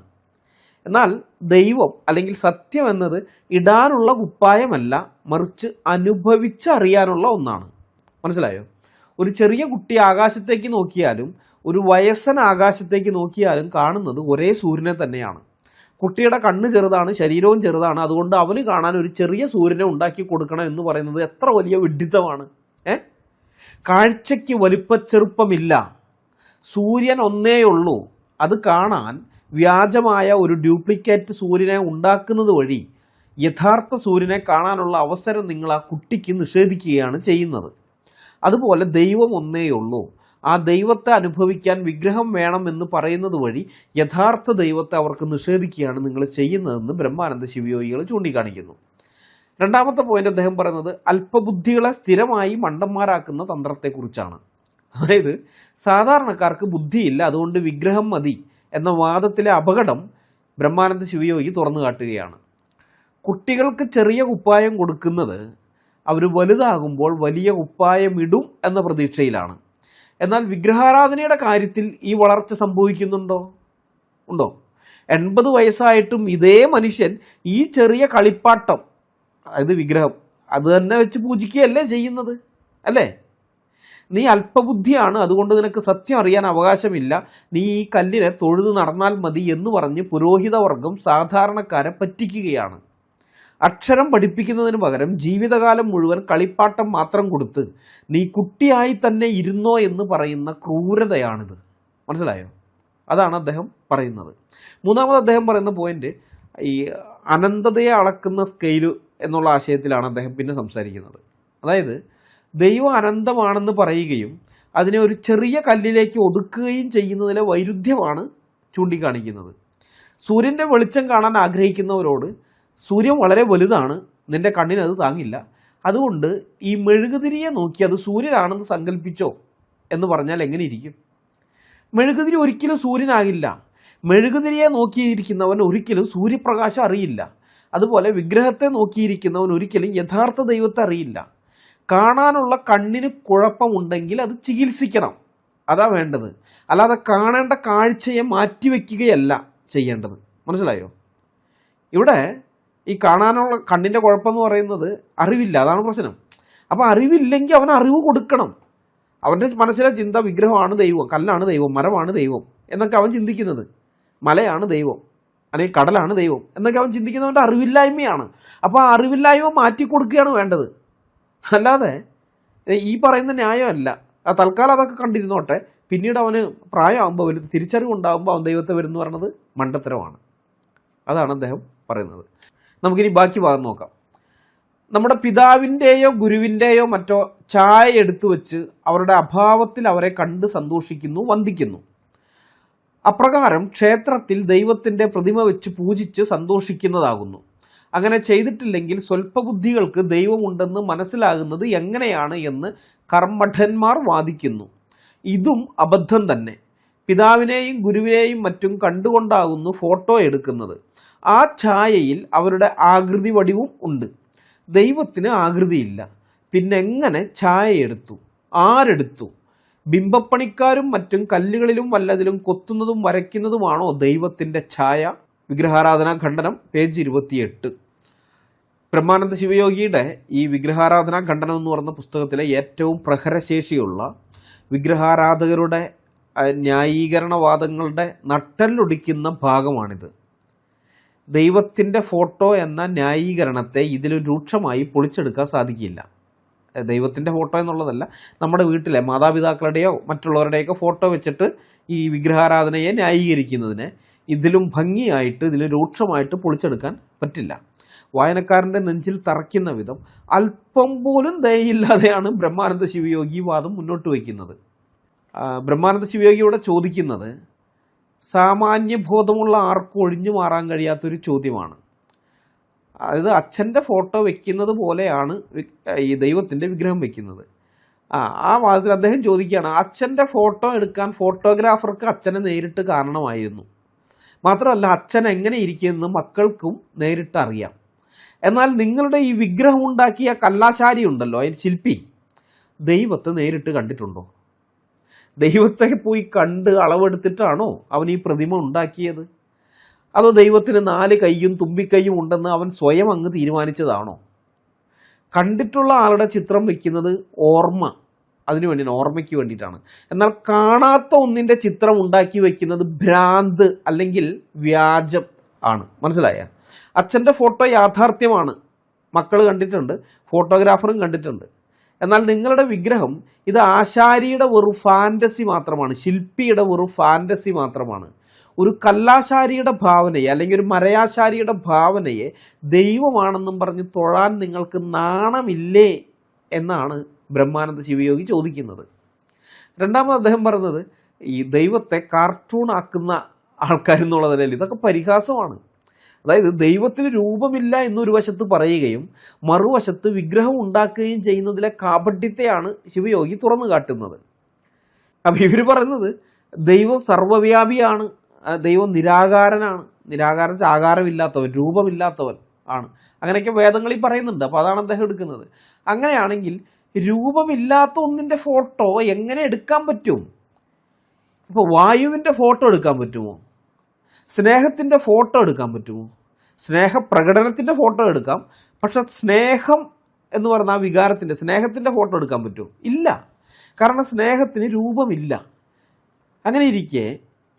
എന്നാൽ ദൈവം അല്ലെങ്കിൽ സത്യം എന്നത് ഇടാനുള്ള കുപ്പായമല്ല, മറിച്ച് അനുഭവിച്ചറിയാനുള്ള ഒന്നാണ്. മനസ്സിലായോ? ഒരു ചെറിയ കുട്ടി ആകാശത്തേക്ക് നോക്കിയാലും ഒരു വയസ്സൻ ആകാശത്തേക്ക് നോക്കിയാലും കാണുന്നത് ഒരേ സൂര്യനെ തന്നെയാണ്. കുട്ടിയുടെ കണ്ണ് ചെറുതാണ്, ശരീരവും ചെറുതാണ്, അതുകൊണ്ട് അവന് കാണാൻ ഒരു ചെറിയ സൂര്യനെ ഉണ്ടാക്കി കൊടുക്കണം എന്ന് പറയുന്നത് എത്ര വലിയ വിഡ്ഢിത്തമാണ്. കാഴ്ചയ്ക്ക് വലിപ്പച്ചെറുപ്പമില്ല, സൂര്യൻ ഒന്നേയുള്ളൂ. അത് കാണാൻ വ്യാജമായ ഒരു ഡ്യൂപ്ലിക്കേറ്റ് സൂര്യനെ ഉണ്ടാക്കുന്നത് വഴി യഥാർത്ഥ സൂര്യനെ കാണാനുള്ള അവസരം നിങ്ങൾ ആ കുട്ടിക്ക് നിഷേധിക്കുകയാണ് ചെയ്യുന്നത്. അതുപോലെ ദൈവം ഒന്നേയുള്ളൂ, ആ ദൈവത്തെ അനുഭവിക്കാൻ വിഗ്രഹം വേണം എന്ന് പറയുന്നത് വഴി യഥാർത്ഥ ദൈവത്തെ അവർക്ക് നിഷേധിക്കുകയാണ് നിങ്ങൾ ചെയ്യുന്നതെന്ന് ബ്രഹ്മാനന്ദ ശിവയോഗികൾ ചൂണ്ടിക്കാണിക്കുന്നു. രണ്ടാമത്തെ പോയിന്റ് അദ്ദേഹം പറയുന്നത് അല്പബുദ്ധികളെ സ്ഥിരമായി മണ്ടന്മാരാക്കുന്ന തന്ത്രത്തെക്കുറിച്ചാണ്. അതായത് സാധാരണക്കാർക്ക് ബുദ്ധിയില്ല, അതുകൊണ്ട് വിഗ്രഹം മതി എന്ന വാദത്തിലെ അപകടം ബ്രഹ്മാനന്ദ ശിവയോഗി തുറന്നു കാട്ടുകയാണ്. കുട്ടികൾക്ക് ചെറിയ കുപ്പായം കൊടുക്കുന്നത് അവർ വലുതാകുമ്പോൾ വലിയ കുപ്പായം ഇടും എന്ന പ്രതീക്ഷയിലാണ്. എന്നാൽ വിഗ്രഹാരാധനയുടെ കാര്യത്തിൽ ഈ വളർച്ച സംഭവിക്കുന്നുണ്ടോ? ഉണ്ടോ? 80 വയസ്സായിട്ടും ഇതേ മനുഷ്യൻ ഈ ചെറിയ കളിപ്പാട്ടം, അതായത് വിഗ്രഹം, അത് തന്നെ വെച്ച് പൂജിക്കുകയല്ലേ ചെയ്യുന്നത്? അല്ലേ? നീ അല്പബുദ്ധിയാണ്, അതുകൊണ്ട് നിനക്ക് സത്യം അറിയാൻ അവകാശമില്ല, നീ ഈ കല്ലിനെ തൊഴുത് നടന്നാൽ മതി എന്ന് പറഞ്ഞ് പുരോഹിതവർഗം സാധാരണക്കാരെ പറ്റിക്കുകയാണ്. അക്ഷരം പഠിപ്പിക്കുന്നതിന് പകരം ജീവിതകാലം മുഴുവൻ കളിപ്പാട്ടം മാത്രം കൊടുത്ത് നീ കുട്ടിയായി തന്നെ ഇരുന്നോ എന്ന് പറയുന്ന ക്രൂരതയാണിത്. മനസ്സിലായോ? അതാണ് അദ്ദേഹം പറയുന്നത്. മൂന്നാമത് അദ്ദേഹം പറയുന്ന പോയിന്റ് ഈ അനന്തതയെ അളക്കുന്ന സ്കെയില് എന്നുള്ള ആശയത്തിലാണ് അദ്ദേഹം പിന്നെ സംസാരിക്കുന്നത്. അതായത് ദൈവം അനന്തമാണെന്ന് പറയുകയും അതിനെ ഒരു ചെറിയ കല്ലിലേക്ക് ഒതുക്കുകയും ചെയ്യുന്നതിലെ വൈരുദ്ധ്യമാണ് ചൂണ്ടിക്കാണിക്കുന്നത്. സൂര്യൻ്റെ വെളിച്ചം കാണാൻ ആഗ്രഹിക്കുന്നവരോട് സൂര്യൻ വളരെ വലുതാണ്, നിൻ്റെ കണ്ണിനത് താങ്ങില്ല, അതുകൊണ്ട് ഈ മെഴുകുതിരിയെ നോക്കി അത് സൂര്യനാണെന്ന് സങ്കല്പിച്ചോ എന്ന് പറഞ്ഞാൽ എങ്ങനെ ഇരിക്കും? മെഴുകുതിരി ഒരിക്കലും സൂര്യനാകില്ല. മെഴുകുതിരിയെ നോക്കിയിരിക്കുന്നവൻ ഒരിക്കലും സൂര്യപ്രകാശം അറിയില്ല. അതുപോലെ വിഗ്രഹത്തെ നോക്കിയിരിക്കുന്നവൻ ഒരിക്കലും യഥാർത്ഥ ദൈവത്തെ അറിയില്ല. കാണാനുള്ള കണ്ണിന് കുഴപ്പമുണ്ടെങ്കിൽ അത് ചികിത്സിക്കണം, അതാ വേണ്ടത്. അല്ലാതെ കാണേണ്ട കാഴ്ചയെ മാറ്റിവെക്കുകയല്ല ചെയ്യേണ്ടത്. മനസ്സിലായോ? ഇവിടെ ഈ കാണാനുള്ള കണ്ണിൻ്റെ കുഴപ്പമെന്ന് പറയുന്നത് അറിവില്ല, അതാണ് പ്രശ്നം. അപ്പോൾ അറിവില്ലെങ്കിൽ അവൻ അറിവ് കൊടുക്കണം. അവൻ്റെ മനസ്സിലെ ചിന്ത വിഗ്രഹമാണ് ദൈവം, കല്ലാണ് ദൈവം, മരമാണ് ദൈവം എന്നൊക്കെ അവൻ ചിന്തിക്കുന്നത്, മലയാണ് ദൈവം അല്ലെങ്കിൽ കടലാണ് ദൈവം എന്നൊക്കെ അവൻ ചിന്തിക്കുന്നവൻ്റെ അറിവില്ലായ്മയാണ്. അപ്പോൾ ആ അറിവില്ലായ്മ മാറ്റിക്കൊടുക്കുകയാണ് വേണ്ടത്. അല്ലാതെ ഈ പറയുന്ന ന്യായമല്ല. തൽക്കാലം അതൊക്കെ കണ്ടിരുന്നോട്ടെ, പിന്നീട് അവന് പ്രായമാകുമ്പോൾ വലുത് തിരിച്ചറിവുണ്ടാകുമ്പോൾ അവൻ ദൈവത്തെ വരുന്നു പറയുന്നത് മണ്ടത്തരമാണ്. അതാണ് അദ്ദേഹം പറയുന്നത്. നമുക്കിനി ബാക്കി ഭാഗം നോക്കാം. നമ്മുടെ പിതാവിൻ്റെയോ ഗുരുവിൻ്റെയോ മറ്റോ ചായ എടുത്തു വെച്ച് അവരുടെ അഭാവത്തിൽ അവരെ കണ്ട് സന്തോഷിക്കുന്നു, വന്ദിക്കുന്നു. അപ്രകാരം ക്ഷേത്രത്തിൽ ദൈവത്തിൻ്റെ പ്രതിമ വെച്ച് പൂജിച്ച് സന്തോഷിക്കുന്നതാകുന്നു. അങ്ങനെ ചെയ്തിട്ടില്ലെങ്കിൽ സ്വൽപ്പബുദ്ധികൾക്ക് ദൈവമുണ്ടെന്ന് മനസ്സിലാകുന്നത് എങ്ങനെയാണ് എന്ന് കർമ്മഠന്മാർ വാദിക്കുന്നു. ഇതും അബദ്ധം തന്നെ. പിതാവിനെയും ഗുരുവിനെയും മറ്റും കണ്ടുകൊണ്ടാകുന്നു ഫോട്ടോ എടുക്കുന്നത്. ആ ഛായയിൽ അവരുടെ ആകൃതി വടിവും ഉണ്ട്. ദൈവത്തിന് ആകൃതിയില്ല. പിന്നെങ്ങനെ ഛായ എടുത്തു? ആരെടുത്തു? ബിംബപ്പണിക്കാരും മറ്റും കല്ലുകളിലും വല്ലതിലും കൊത്തുന്നതും വരയ്ക്കുന്നതുമാണോ ദൈവത്തിൻ്റെ ഛായ? വിഗ്രഹാരാധനാ ഖണ്ഡനം, പേജ് 28. ബ്രഹ്മാനന്ദ ശിവയോഗിയുടെ ഈ വിഗ്രഹാരാധനാ ഖണ്ഡനം എന്ന് പറയുന്ന പുസ്തകത്തിലെ ഏറ്റവും പ്രഹരശേഷിയുള്ള വിഗ്രഹാരാധകരുടെ ന്യായീകരണവാദങ്ങളുടെ നട്ടെല്ലൊടിക്കുന്ന ഭാഗമാണിത്. ദൈവത്തിൻ്റെ ഫോട്ടോ എന്ന ന്യായീകരണത്തെ ഇതിൽ രൂക്ഷമായി പൊളിച്ചെടുക്കാൻ സാധിക്കില്ല. ദൈവത്തിൻ്റെ ഫോട്ടോ എന്നുള്ളതല്ല, നമ്മുടെ വീട്ടിലെ മാതാപിതാക്കളുടെയോ മറ്റുള്ളവരുടെയൊക്കെ ഫോട്ടോ വെച്ചിട്ട് ഈ വിഗ്രഹാരാധനയെ ന്യായീകരിക്കുന്നതിനെ ഇതിലും ഭംഗിയായിട്ട് ഇതിൽ രൂക്ഷമായിട്ട് പൊളിച്ചെടുക്കാൻ പറ്റില്ല. വായനക്കാരൻ്റെ നെഞ്ചിൽ തറയ്ക്കുന്ന വിധം അല്പം പോലും ദയയില്ലാതെയാണ് ബ്രഹ്മാനന്ദ ശിവയോഗി വാദം മുന്നോട്ട് വയ്ക്കുന്നത്. ബ്രഹ്മാനന്ദ ശിവയോഗിയോടെ ചോദിക്കുന്നത് സാമാന്യബോധമുള്ള ആർക്കും ഒഴിഞ്ഞു മാറാൻ കഴിയാത്തൊരു ചോദ്യമാണ്. അതായത് അച്ഛൻ്റെ ഫോട്ടോ വെക്കുന്നത് പോലെയാണ് ഈ ദൈവത്തിൻ്റെ വിഗ്രഹം വെക്കുന്നത്. ആ വാദത്തിൽ അദ്ദേഹം ചോദിക്കുകയാണ്, അച്ഛൻ്റെ ഫോട്ടോ എടുക്കാൻ ഫോട്ടോഗ്രാഫർക്ക് അച്ഛനെ നേരിട്ട് കാരണമായിരുന്നു. മാത്രമല്ല അച്ഛൻ എങ്ങനെ ഇരിക്കുമെന്ന് മക്കൾക്കും നേരിട്ട് അറിയാം. എന്നാൽ നിങ്ങളുടെ ഈ വിഗ്രഹം ഉണ്ടാക്കിയ കല്ലാശാരി ഉണ്ടല്ലോ, അതിന് ശില്പി, ദൈവത്തെ നേരിട്ട് കണ്ടിട്ടുണ്ടോ? ദൈവത്തെ പോയി കണ്ട് അളവെടുത്തിട്ടാണോ അവൻ ഈ പ്രതിമ ഉണ്ടാക്കിയത്? അതോ ദൈവത്തിന് 4 കൈയും തുമ്പിക്കൈയും ഉണ്ടെന്ന് അവൻ സ്വയം അങ്ങ് തീരുമാനിച്ചതാണോ? കണ്ടിട്ടുള്ള ആളുടെ ചിത്രം വയ്ക്കുന്നത് ഓർമ്മ, അതിനു വേണ്ടിയാണ്, ഓർമ്മയ്ക്ക് വേണ്ടിയിട്ടാണ്. എന്നാൽ കാണാത്ത ഒന്നിൻ്റെ ചിത്രം ഉണ്ടാക്കി വയ്ക്കുന്നത് ഭ്രാന്ത് അല്ലെങ്കിൽ വ്യാജം ആണ്. മനസ്സിലായ? അച്ഛൻ്റെ ഫോട്ടോ യാഥാർത്ഥ്യമാണ്, മക്കൾ കണ്ടിട്ടുണ്ട്, ഫോട്ടോഗ്രാഫറും കണ്ടിട്ടുണ്ട്. എന്നാൽ നിങ്ങളുടെ വിഗ്രഹം ഇത് ആശാരിയുടെ വെറും ഫാൻറ്റസി മാത്രമാണ്, ശില്പിയുടെ വെറും ഫാൻറ്റസി മാത്രമാണ്. ഒരു കല്ലാശാരിയുടെ ഭാവനയെ അല്ലെങ്കിൽ ഒരു മരയാശാരിയുടെ ഭാവനയെ ദൈവമാണെന്നും പറഞ്ഞ് തൊഴാൻ നിങ്ങൾക്ക് നാണമില്ലേ എന്നാണ് ബ്രഹ്മാനന്ദ ശിവയോഗി ചോദിക്കുന്നത്. രണ്ടാമത് അദ്ദേഹം പറഞ്ഞത് ഈ ദൈവത്തെ കാർട്ടൂൺ ആക്കുന്ന ആൾക്കാരെന്നുള്ള നിലയിൽ ഇതൊക്കെ പരിഹാസമാണ്. അതായത് ദൈവത്തിന് രൂപമില്ല എന്നൊരു വശത്ത് പറയുകയും മറുവശത്ത് വിഗ്രഹം ഉണ്ടാക്കുകയും ചെയ്യുന്നതിലെ കാപട്യത്തെയാണ് ശിവയോഗി തുറന്നു കാട്ടുന്നത്. അപ്പം ഇവർ പറയുന്നത് ദൈവം സർവ്വവ്യാപിയാണ്, ദൈവം നിരാകാരനാണ്, നിരാകാരൻ ആകാരമില്ലാത്തവൻ, രൂപമില്ലാത്തവൻ ആണ്, അങ്ങനെയൊക്കെ വേദങ്ങളിൽ പറയുന്നുണ്ട്. അപ്പോൾ അതാണ് അദ്ദേഹം എടുക്കുന്നത്. അങ്ങനെയാണെങ്കിൽ രൂപമില്ലാത്ത ഒന്നിൻ്റെ ഫോട്ടോ എങ്ങനെ എടുക്കാൻ പറ്റും? ഇപ്പോൾ വായുവിൻ്റെ ഫോട്ടോ എടുക്കാൻ പറ്റുമോ? സ്നേഹത്തിൻ്റെ ഫോട്ടോ എടുക്കാൻ പറ്റുമോ? സ്നേഹപ്രകടനത്തിൻ്റെ ഫോട്ടോ എടുക്കാം, പക്ഷെ സ്നേഹം എന്ന് പറയുന്ന ആ വികാരത്തിൻ്റെ, സ്നേഹത്തിൻ്റെ ഫോട്ടോ എടുക്കാൻ പറ്റുമോ? ഇല്ല. കാരണം സ്നേഹത്തിന് രൂപമില്ല. അങ്ങനെ ഇരിക്കെ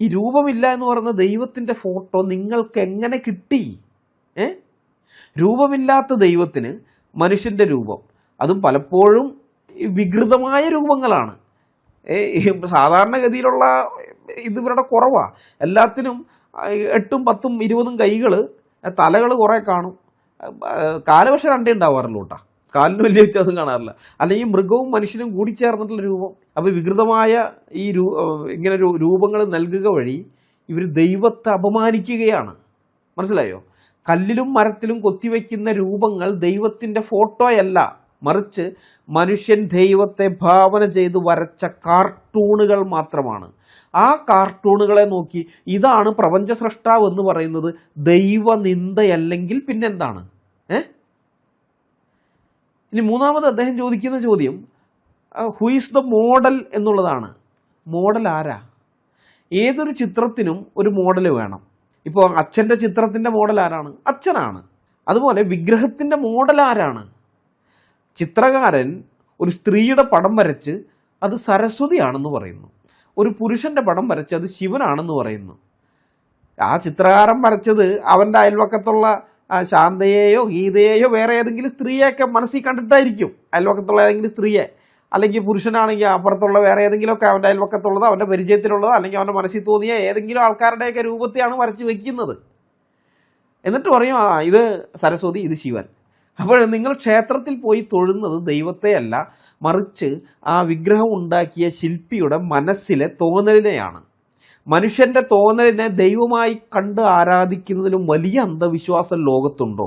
ഈ രൂപമില്ല എന്ന് പറയുന്ന ദൈവത്തിൻ്റെ ഫോട്ടോ നിങ്ങൾക്ക് എങ്ങനെ കിട്ടി? രൂപമില്ലാത്ത ദൈവത്തിന് മനുഷ്യൻ്റെ രൂപം, അതും പലപ്പോഴും വികൃതമായ രൂപങ്ങളാണ്. സാധാരണഗതിയിലുള്ള ഇത് ഇവരുടെ കുറവാണ്. എല്ലാത്തിനും 8, 10, 20 കൈകൾ, തലകൾ കുറേ കാണും, കാല് പക്ഷേ 2 ഉണ്ടാവാറുള്ളൂ കേട്ടോ, കാലിന് വലിയ വ്യത്യാസം കാണാറില്ല. അല്ലെങ്കിൽ മൃഗവും മനുഷ്യനും കൂടി ചേർന്നിട്ടുള്ള രൂപം. അപ്പോൾ വികൃതമായ ഈ ഇങ്ങനെ രൂപങ്ങൾ നൽകുക വഴി ഇവർ ദൈവത്തെ അപമാനിക്കുകയാണ്. മനസ്സിലായോ? കല്ലിലും മരത്തിലും കൊത്തിവെക്കുന്ന രൂപങ്ങൾ ദൈവത്തിൻ്റെ ഫോട്ടോയല്ല, മറിച്ച് മനുഷ്യൻ ദൈവത്തെ ഭാവന ചെയ്ത് വരച്ച കാർട്ടൂണുകൾ മാത്രമാണ്. ആ കാർട്ടൂണുകളെ നോക്കി ഇതാണ് പ്രപഞ്ച സൃഷ്ടാവ് എന്ന് പറയുന്നത് ദൈവനിന്ദയല്ലെങ്കിൽ പിന്നെന്താണ്? ഇനി മൂന്നാമത് അദ്ദേഹം ചോദിക്കുന്ന ചോദ്യം ഹു ഈസ് ദ മോഡൽ എന്നുള്ളതാണ്. മോഡൽ ആരാ? ഏതൊരു ചിത്രത്തിനും ഒരു മോഡൽ വേണം. ഇപ്പോൾ അച്ഛൻ്റെ ചിത്രത്തിൻ്റെ മോഡൽ ആരാണ്? അച്ഛനാണ്. അതുപോലെ വിഗ്രഹത്തിൻ്റെ മോഡൽ ആരാണ്? ചിത്രകാരൻ ഒരു സ്ത്രീയുടെ പടം വരച്ച് അത് സരസ്വതിയാണെന്ന് പറയുന്നു. ഒരു പുരുഷൻ്റെ പടം വരച്ച് അത് ശിവനാണെന്ന് പറയുന്നു. ആ ചിത്രകാരൻ വരച്ചത് അവൻ്റെ അയൽവക്കത്തുള്ള ശാന്തയെയോ ഗീതയെയോ വേറെ ഏതെങ്കിലും സ്ത്രീയൊക്കെ മനസ്സിൽ കണ്ടിട്ടായിരിക്കും. അയൽവക്കത്തുള്ള ഏതെങ്കിലും സ്ത്രീയെ, അല്ലെങ്കിൽ പുരുഷനാണെങ്കിൽ അപ്പുറത്തുള്ള വേറെ ഏതെങ്കിലുമൊക്കെ അവൻ്റെ അയൽവക്കത്തുള്ളത്, അവൻ്റെ പരിചയത്തിലുള്ളത്, അല്ലെങ്കിൽ അവൻ്റെ മനസ്സിൽ തോന്നിയ ഏതെങ്കിലും ആൾക്കാരുടെയൊക്കെ രൂപത്തെയാണ് വരച്ച് വയ്ക്കുന്നത്. എന്നിട്ട് പറയും ഇത് സരസ്വതി, ഇത് ശിവൻ. അപ്പോൾ നിങ്ങൾ ക്ഷേത്രത്തിൽ പോയി തൊഴുന്നത് ദൈവത്തെയല്ല, മറിച്ച് ആ വിഗ്രഹം ഉണ്ടാക്കിയ ശില്പിയുടെ മനസ്സിലെ തോന്നലിനെയാണ്. മനുഷ്യൻ്റെ തോന്നലിനെ ദൈവമായി കണ്ട് ആരാധിക്കുന്നതിലും വലിയ അന്ധവിശ്വാസം ലോകത്തുണ്ടോ?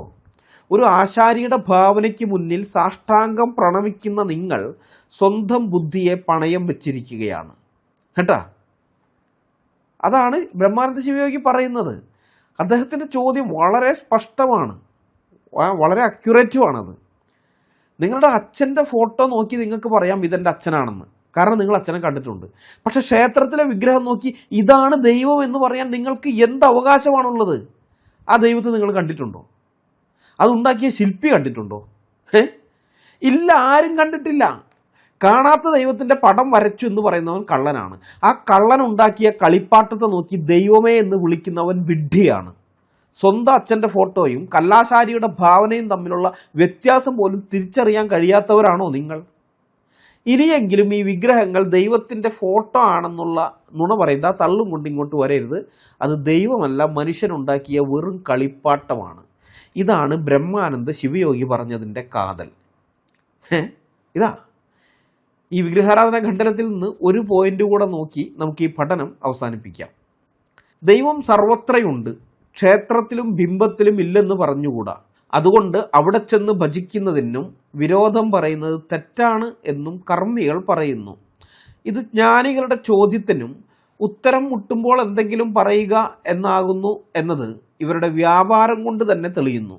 ഒരു ആശാരിയുടെ ഭാവനയ്ക്ക് മുന്നിൽ സാഷ്ടാംഗം പ്രണമിക്കുന്ന നിങ്ങൾ സ്വന്തം ബുദ്ധിയെ പണയം വെച്ചിരിക്കുകയാണ് കേട്ടാ. അതാണ് ബ്രഹ്മാനന്ദ ശിവയോഗി പറയുന്നത്. അദ്ദേഹത്തിൻ്റെ ചോദ്യം വളരെ സ്പഷ്ടമാണ്, വളരെ അക്യുറേറ്റുമാണത്. നിങ്ങളുടെ അച്ഛൻ്റെ ഫോട്ടോ നോക്കി നിങ്ങൾക്ക് പറയാം ഇതെൻ്റെ അച്ഛനാണെന്ന്, കാരണം നിങ്ങൾ അച്ഛനെ കണ്ടിട്ടുണ്ട്. പക്ഷെ ക്ഷേത്രത്തിലെ വിഗ്രഹം നോക്കി ഇതാണ് ദൈവം എന്ന് പറയാൻ നിങ്ങൾക്ക് എന്ത് അവകാശമാണുള്ളത്? ആ ദൈവത്തെ നിങ്ങൾ കണ്ടിട്ടുണ്ടോ? അതുണ്ടാക്കിയ ശില്പി കണ്ടിട്ടുണ്ടോ? ഇല്ല, ആരും കണ്ടിട്ടില്ല. കാണാത്ത ദൈവത്തിൻ്റെ പടം വരച്ചു എന്ന് പറയുന്നവൻ കള്ളനാണ്. ആ കള്ളൻ ഉണ്ടാക്കിയ കളിപ്പാട്ടത്തെ നോക്കി ദൈവമേ എന്ന് വിളിക്കുന്നവൻ വിഡ്ഢിയാണ്. സ്വന്തം അച്ഛൻ്റെ ഫോട്ടോയും കല്ലാശാരിയുടെ ഭാവനയും തമ്മിലുള്ള വ്യത്യാസം പോലും തിരിച്ചറിയാൻ കഴിയാത്തവരാണോ നിങ്ങൾ? ഇനിയെങ്കിലും ഈ വിഗ്രഹങ്ങൾ ദൈവത്തിൻ്റെ ഫോട്ടോ ആണെന്നുള്ള നുണ പറയുന്നത് ആ തള്ളും കൊണ്ട് ഇങ്ങോട്ട് വരരുത്. അത് ദൈവമല്ല, മനുഷ്യനുണ്ടാക്കിയ വെറും കളിപ്പാട്ടമാണ്. ഇതാണ് ബ്രഹ്മാനന്ദ ശിവയോഗി പറഞ്ഞതിൻ്റെ കാതൽ. ഇതാ ഈ വിഗ്രഹാരാധന ഖണ്ഡനത്തിൽ നിന്ന് ഒരു പോയിന്റ് കൂടെ നോക്കി നമുക്ക് ഈ പഠനം അവസാനിപ്പിക്കാം. ദൈവം സർവത്രയുണ്ട്, ക്ഷേത്രത്തിലും ബിംബത്തിലും ഇല്ലെന്ന് പറഞ്ഞുകൂടാ. അതുകൊണ്ട് അവിടെ ചെന്ന് ഭജിക്കുന്നതിനും വിരോധം പറയുന്നത് തെറ്റാണ് എന്നും കർമ്മികൾ പറയുന്നു. ഇത് ജ്ഞാനികളുടെ ചോദ്യത്തിനും ഉത്തരം മുട്ടുമ്പോൾ എന്തെങ്കിലും പറയുക എന്നാകുന്നു എന്നത് ഇവരുടെ വ്യാപാരം കൊണ്ട് തന്നെ തെളിയുന്നു.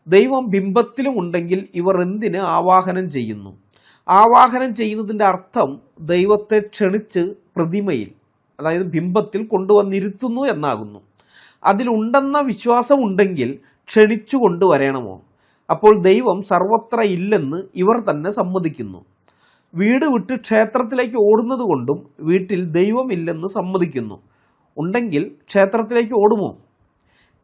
ദൈവം ബിംബത്തിലും ഉണ്ടെങ്കിൽ ഇവർ എന്തിന് ആവാഹനം ചെയ്യുന്നു? ആവാഹനം ചെയ്യുന്നതിൻ്റെ അർത്ഥം ദൈവത്തെ ക്ഷണിച്ച് പ്രതിമയിൽ, അതായത് ബിംബത്തിൽ കൊണ്ടുവന്നിരുത്തുന്നു എന്നാകുന്നു. അതിലുണ്ടെന്ന വിശ്വാസം ഉണ്ടെങ്കിൽ ക്ഷണിച്ചു കൊണ്ടുവരണമോ? അപ്പോൾ ദൈവം സർവത്ര ഇല്ലെന്ന് ഇവർ തന്നെ സമ്മതിക്കുന്നു. വീട് വിട്ട് ക്ഷേത്രത്തിലേക്ക് ഓടുന്നത് കൊണ്ടും വീട്ടിൽ ദൈവമില്ലെന്ന് സമ്മതിക്കുന്നു. ഉണ്ടെങ്കിൽ ക്ഷേത്രത്തിലേക്ക് ഓടുമോ?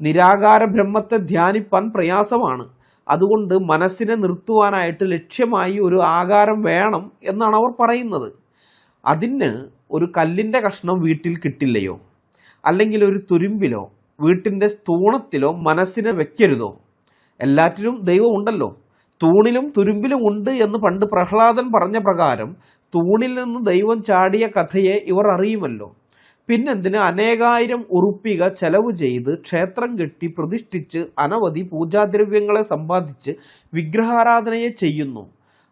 നിരാകാര ബ്രഹ്മത്തെ ധ്യാനിപ്പാൻ പ്രയാസമാണ്. അതുകൊണ്ട് മനസ്സിനെ നിർത്തുവാനായിട്ട് ലക്ഷ്യമായി ഒരു ആകാരം വേണം എന്നാണ് അവർ പറയുന്നത്. അതിന് ഒരു കല്ലിൻ്റെ കഷ്ണം വീട്ടിൽ കിട്ടില്ലയോ? അല്ലെങ്കിൽ ഒരു തുരുമ്പിലോ വീട്ടിൻ്റെ സ്തൂണത്തിലോ മനസ്സിനെ വെക്കരുതോ? എല്ലാറ്റിലും ദൈവം ഉണ്ടല്ലോ. തൂണിലും തുരുമ്പിലും ഉണ്ട് എന്ന് പണ്ട് പ്രഹ്ലാദൻ പറഞ്ഞ പ്രകാരം തൂണിൽ നിന്ന് ദൈവം ചാടിയ കഥയെ ഇവർ അറിയുമല്ലോ. പിന്നെന്തിന് അനേകായിരം ഉറുപ്പിക ചെലവ് ചെയ്ത് ക്ഷേത്രം കെട്ടി പ്രതിഷ്ഠിച്ച് അനവധി പൂജാദ്രവ്യങ്ങളെ സമ്പാദിച്ച് വിഗ്രഹാരാധനയെ ചെയ്യുന്നു?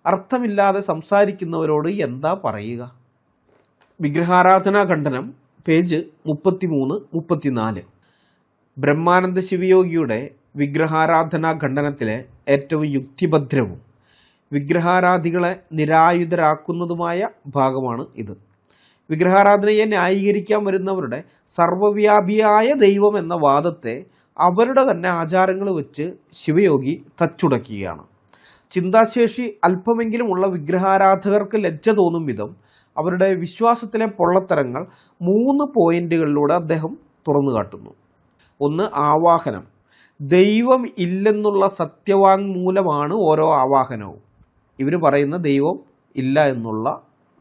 അർത്ഥമില്ലാതെ സംസാരിക്കുന്നവരോട് എന്താ പറയുക? വിഗ്രഹാരാധനാ ഖണ്ഡനം പേജ് 33-34. ബ്രഹ്മാനന്ദ ശിവയോഗിയുടെ വിഗ്രഹാരാധനാ ഖണ്ഡനത്തിലെ ഏറ്റവും യുക്തിഭദ്രവും വിഗ്രഹാരാധികളെ നിരായുധരാക്കുന്നതുമായ ഭാഗമാണ് ഇത്. വിഗ്രഹാരാധനയെ ന്യായീകരിക്കാൻ വരുന്നവരുടെ സർവ്വവ്യാപിയായ ദൈവം എന്ന വാദത്തെ അവരുടെ തന്നെ ആചാരങ്ങൾ വെച്ച് ശിവയോഗി തച്ചുടക്കുകയാണ്. ചിന്താശേഷി അല്പമെങ്കിലുമുള്ള വിഗ്രഹാരാധകർക്ക് ലജ്ജ തോന്നും വിധം അവരുടെ വിശ്വാസത്തിലെ പൊള്ളത്തരങ്ങൾ 3 പോയിന്റുകളിലൂടെ അദ്ദേഹം തുറന്നു കാട്ടുന്നു. ഒന്ന്, ആവാഹനം. ദൈവം ഇല്ലെന്നുള്ള സത്യവാങ്മൂലമാണ് ഓരോ ആവാഹനവും. ഇവർ പറയുന്ന ദൈവം ഇല്ല എന്നുള്ള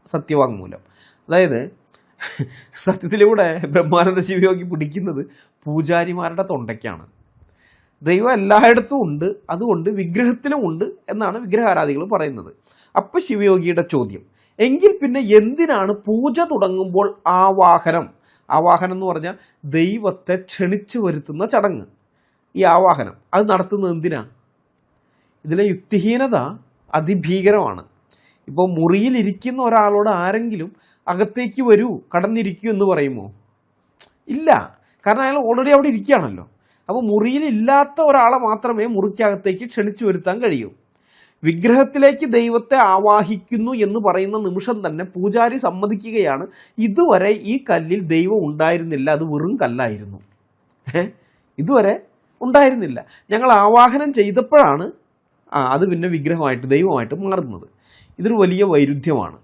സത്യവാങ്മൂലം. അതായത് സത്യത്തിലൂടെ ബ്രഹ്മാനന്ദ ശിവയോഗി പിടിക്കുന്നത് പൂജാരിമാരുടെ തൊണ്ടയ്ക്കാണ്. ദൈവം എല്ലായിടത്തും ഉണ്ട്, അതുകൊണ്ട് വിഗ്രഹത്തിലും ഉണ്ട് എന്നാണ് വിഗ്രഹാരാധികൾ പറയുന്നത്. അപ്പം ശിവയോഗിയുടെ ചോദ്യം, എങ്കിൽ പിന്നെ എന്തിനാണ് പൂജ തുടങ്ങുമ്പോൾ ആവാഹനം? ആവാഹനം എന്ന് പറഞ്ഞാൽ ദൈവത്തെ ക്ഷണിച്ചു വരുത്തുന്ന ചടങ്ങ്. ഈ ആവാഹനം അത് നടത്തുന്നത് എന്തിനാ? ഇതിലെ യുക്തിഹീനത അതിഭീകരമാണ്. ഇപ്പോൾ മുറിയിലിരിക്കുന്ന ഒരാളോട് ആരെങ്കിലും അകത്തേക്ക് വരൂ, കടന്നിരിക്കൂ എന്ന് പറയുമോ? ഇല്ല. കാരണം അയാൾ ഓൾറെഡി അവിടെ ഇരിക്കുകയാണല്ലോ. അപ്പോൾ മുറിയിലില്ലാത്ത ഒരാളെ മാത്രമേ മുറിക്കകത്തേക്ക് ക്ഷണിച്ചു വരുത്താൻ കഴിയൂ. വിഗ്രഹത്തിലേക്ക് ദൈവത്തെ ആവാഹിക്കുന്നു എന്ന് പറയുന്ന നിമിഷം തന്നെ പൂജാരി സമ്മതിക്കുകയാണ്, ഇതുവരെ ഈ കല്ലിൽ ദൈവം ഉണ്ടായിരുന്നില്ല, അത് വെറും കല്ലായിരുന്നു. ഇതുവരെ ഉണ്ടായിരുന്നില്ല. ഞങ്ങൾ ആവാഹനം ചെയ്തപ്പോഴാണ് അത് പിന്നെ വിഗ്രഹമായിട്ട് ദൈവമായിട്ട് മാറുന്നത്. ഇതൊരു വലിയ വൈരുദ്ധ്യമാണ്.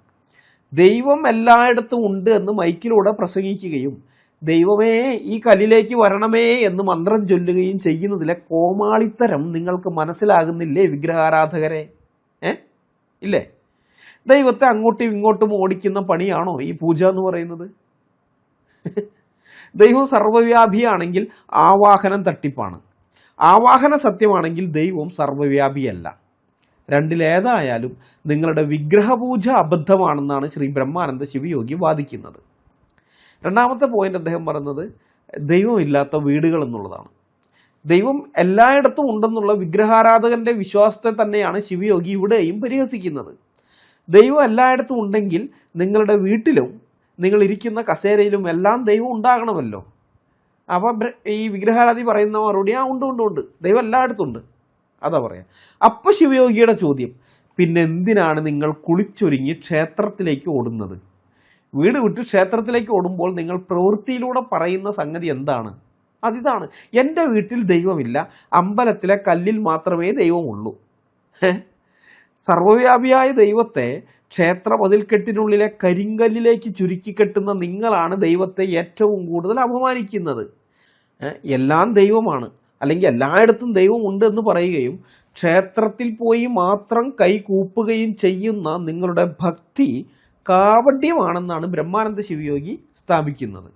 ദൈവം എല്ലായിടത്തും ഉണ്ട് എന്ന് മൈക്കിലൂടെ പ്രസംഗിക്കുകയും ദൈവമേ ഈ കല്ലിലേക്ക് വരണമേ എന്ന് മന്ത്രം ചൊല്ലുകയും ചെയ്യുന്നതിലെ കോമാളിത്തരം നിങ്ങൾക്ക് മനസ്സിലാകുന്നില്ലേ വിഗ്രഹാരാധകരെ? ഇല്ലേ? ദൈവത്തെ അങ്ങോട്ടും ഇങ്ങോട്ടും ഓടിക്കുന്ന പണിയാണോ ഈ പൂജ എന്ന് പറയുന്നത്? ദൈവം സർവ്വവ്യാപിയാണെങ്കിൽ ആവാഹനം തട്ടിപ്പാണ്. ആവാഹന സത്യമാണെങ്കിൽ ദൈവം സർവ്വവ്യാപിയല്ല. രണ്ടിലേതായാലും നിങ്ങളുടെ വിഗ്രഹപൂജ അബദ്ധമാണെന്നാണ് ശ്രീ ബ്രഹ്മാനന്ദ ശിവയോഗി വാദിക്കുന്നത്. രണ്ടാമത്തെ പോയിന്റ് അദ്ദേഹം പറയുന്നത് ദൈവമില്ലാത്ത വീടുകൾ എന്നുള്ളതാണ്. ദൈവം എല്ലായിടത്തും ഉണ്ടെന്നുള്ള വിഗ്രഹാരാധകന്റെ വിശ്വാസത്തെ തന്നെയാണ് ശിവയോഗി ഇവിടെയും പരിഹസിക്കുന്നത്. ദൈവം എല്ലായിടത്തും ഉണ്ടെങ്കിൽ നിങ്ങളുടെ വീട്ടിലും നിങ്ങൾ ഇരിക്കുന്ന കസേരയിലും എല്ലാം ദൈവം ഉണ്ടാകണമല്ലോ. അപ്പം ഈ വിഗ്രഹാരാധി പറയുന്ന മറുപടി ഉണ്ട്, ദൈവം എല്ലായിടത്തും ഉണ്ട്, അതാ പറയാം. അപ്പം ശിവയോഗിയുടെ ചോദ്യം, പിന്നെ എന്തിനാണ് നിങ്ങൾ കുളിച്ചൊരുങ്ങി ക്ഷേത്രത്തിലേക്ക് ഓടുന്നത്? വീട് വിട്ട് ക്ഷേത്രത്തിലേക്ക് ഓടുമ്പോൾ നിങ്ങൾ പ്രവൃത്തിയിലൂടെ പറയുന്ന സംഗതി എന്താണ്? അതിതാണ്, എൻ്റെ വീട്ടിൽ ദൈവമില്ല, അമ്പലത്തിലെ കല്ലിൽ മാത്രമേ ദൈവമുള്ളൂ. സർവ്വവ്യാപിയായ ദൈവത്തെ ക്ഷേത്ര മതിൽക്കെട്ടിനുള്ളിലെ കരിങ്കല്ലിലേക്ക് ചുരുക്കി കെട്ടുന്ന നിങ്ങളാണ് ദൈവത്തെ ഏറ്റവും കൂടുതൽ അപമാനിക്കുന്നത്. എല്ലാം ദൈവമാണ്, അല്ലെങ്കിൽ എല്ലായിടത്തും ദൈവം ഉണ്ട് എന്ന് പറയുകയും ക്ഷേത്രത്തിൽ പോയി മാത്രം കൈ കൂപ്പുകയും ചെയ്യുന്ന നിങ്ങളുടെ ഭക്തി കാപട്യമാണെന്നാണ് ബ്രഹ്മാനന്ദ ശിവയോഗി സ്ഥാപിക്കുന്നത്.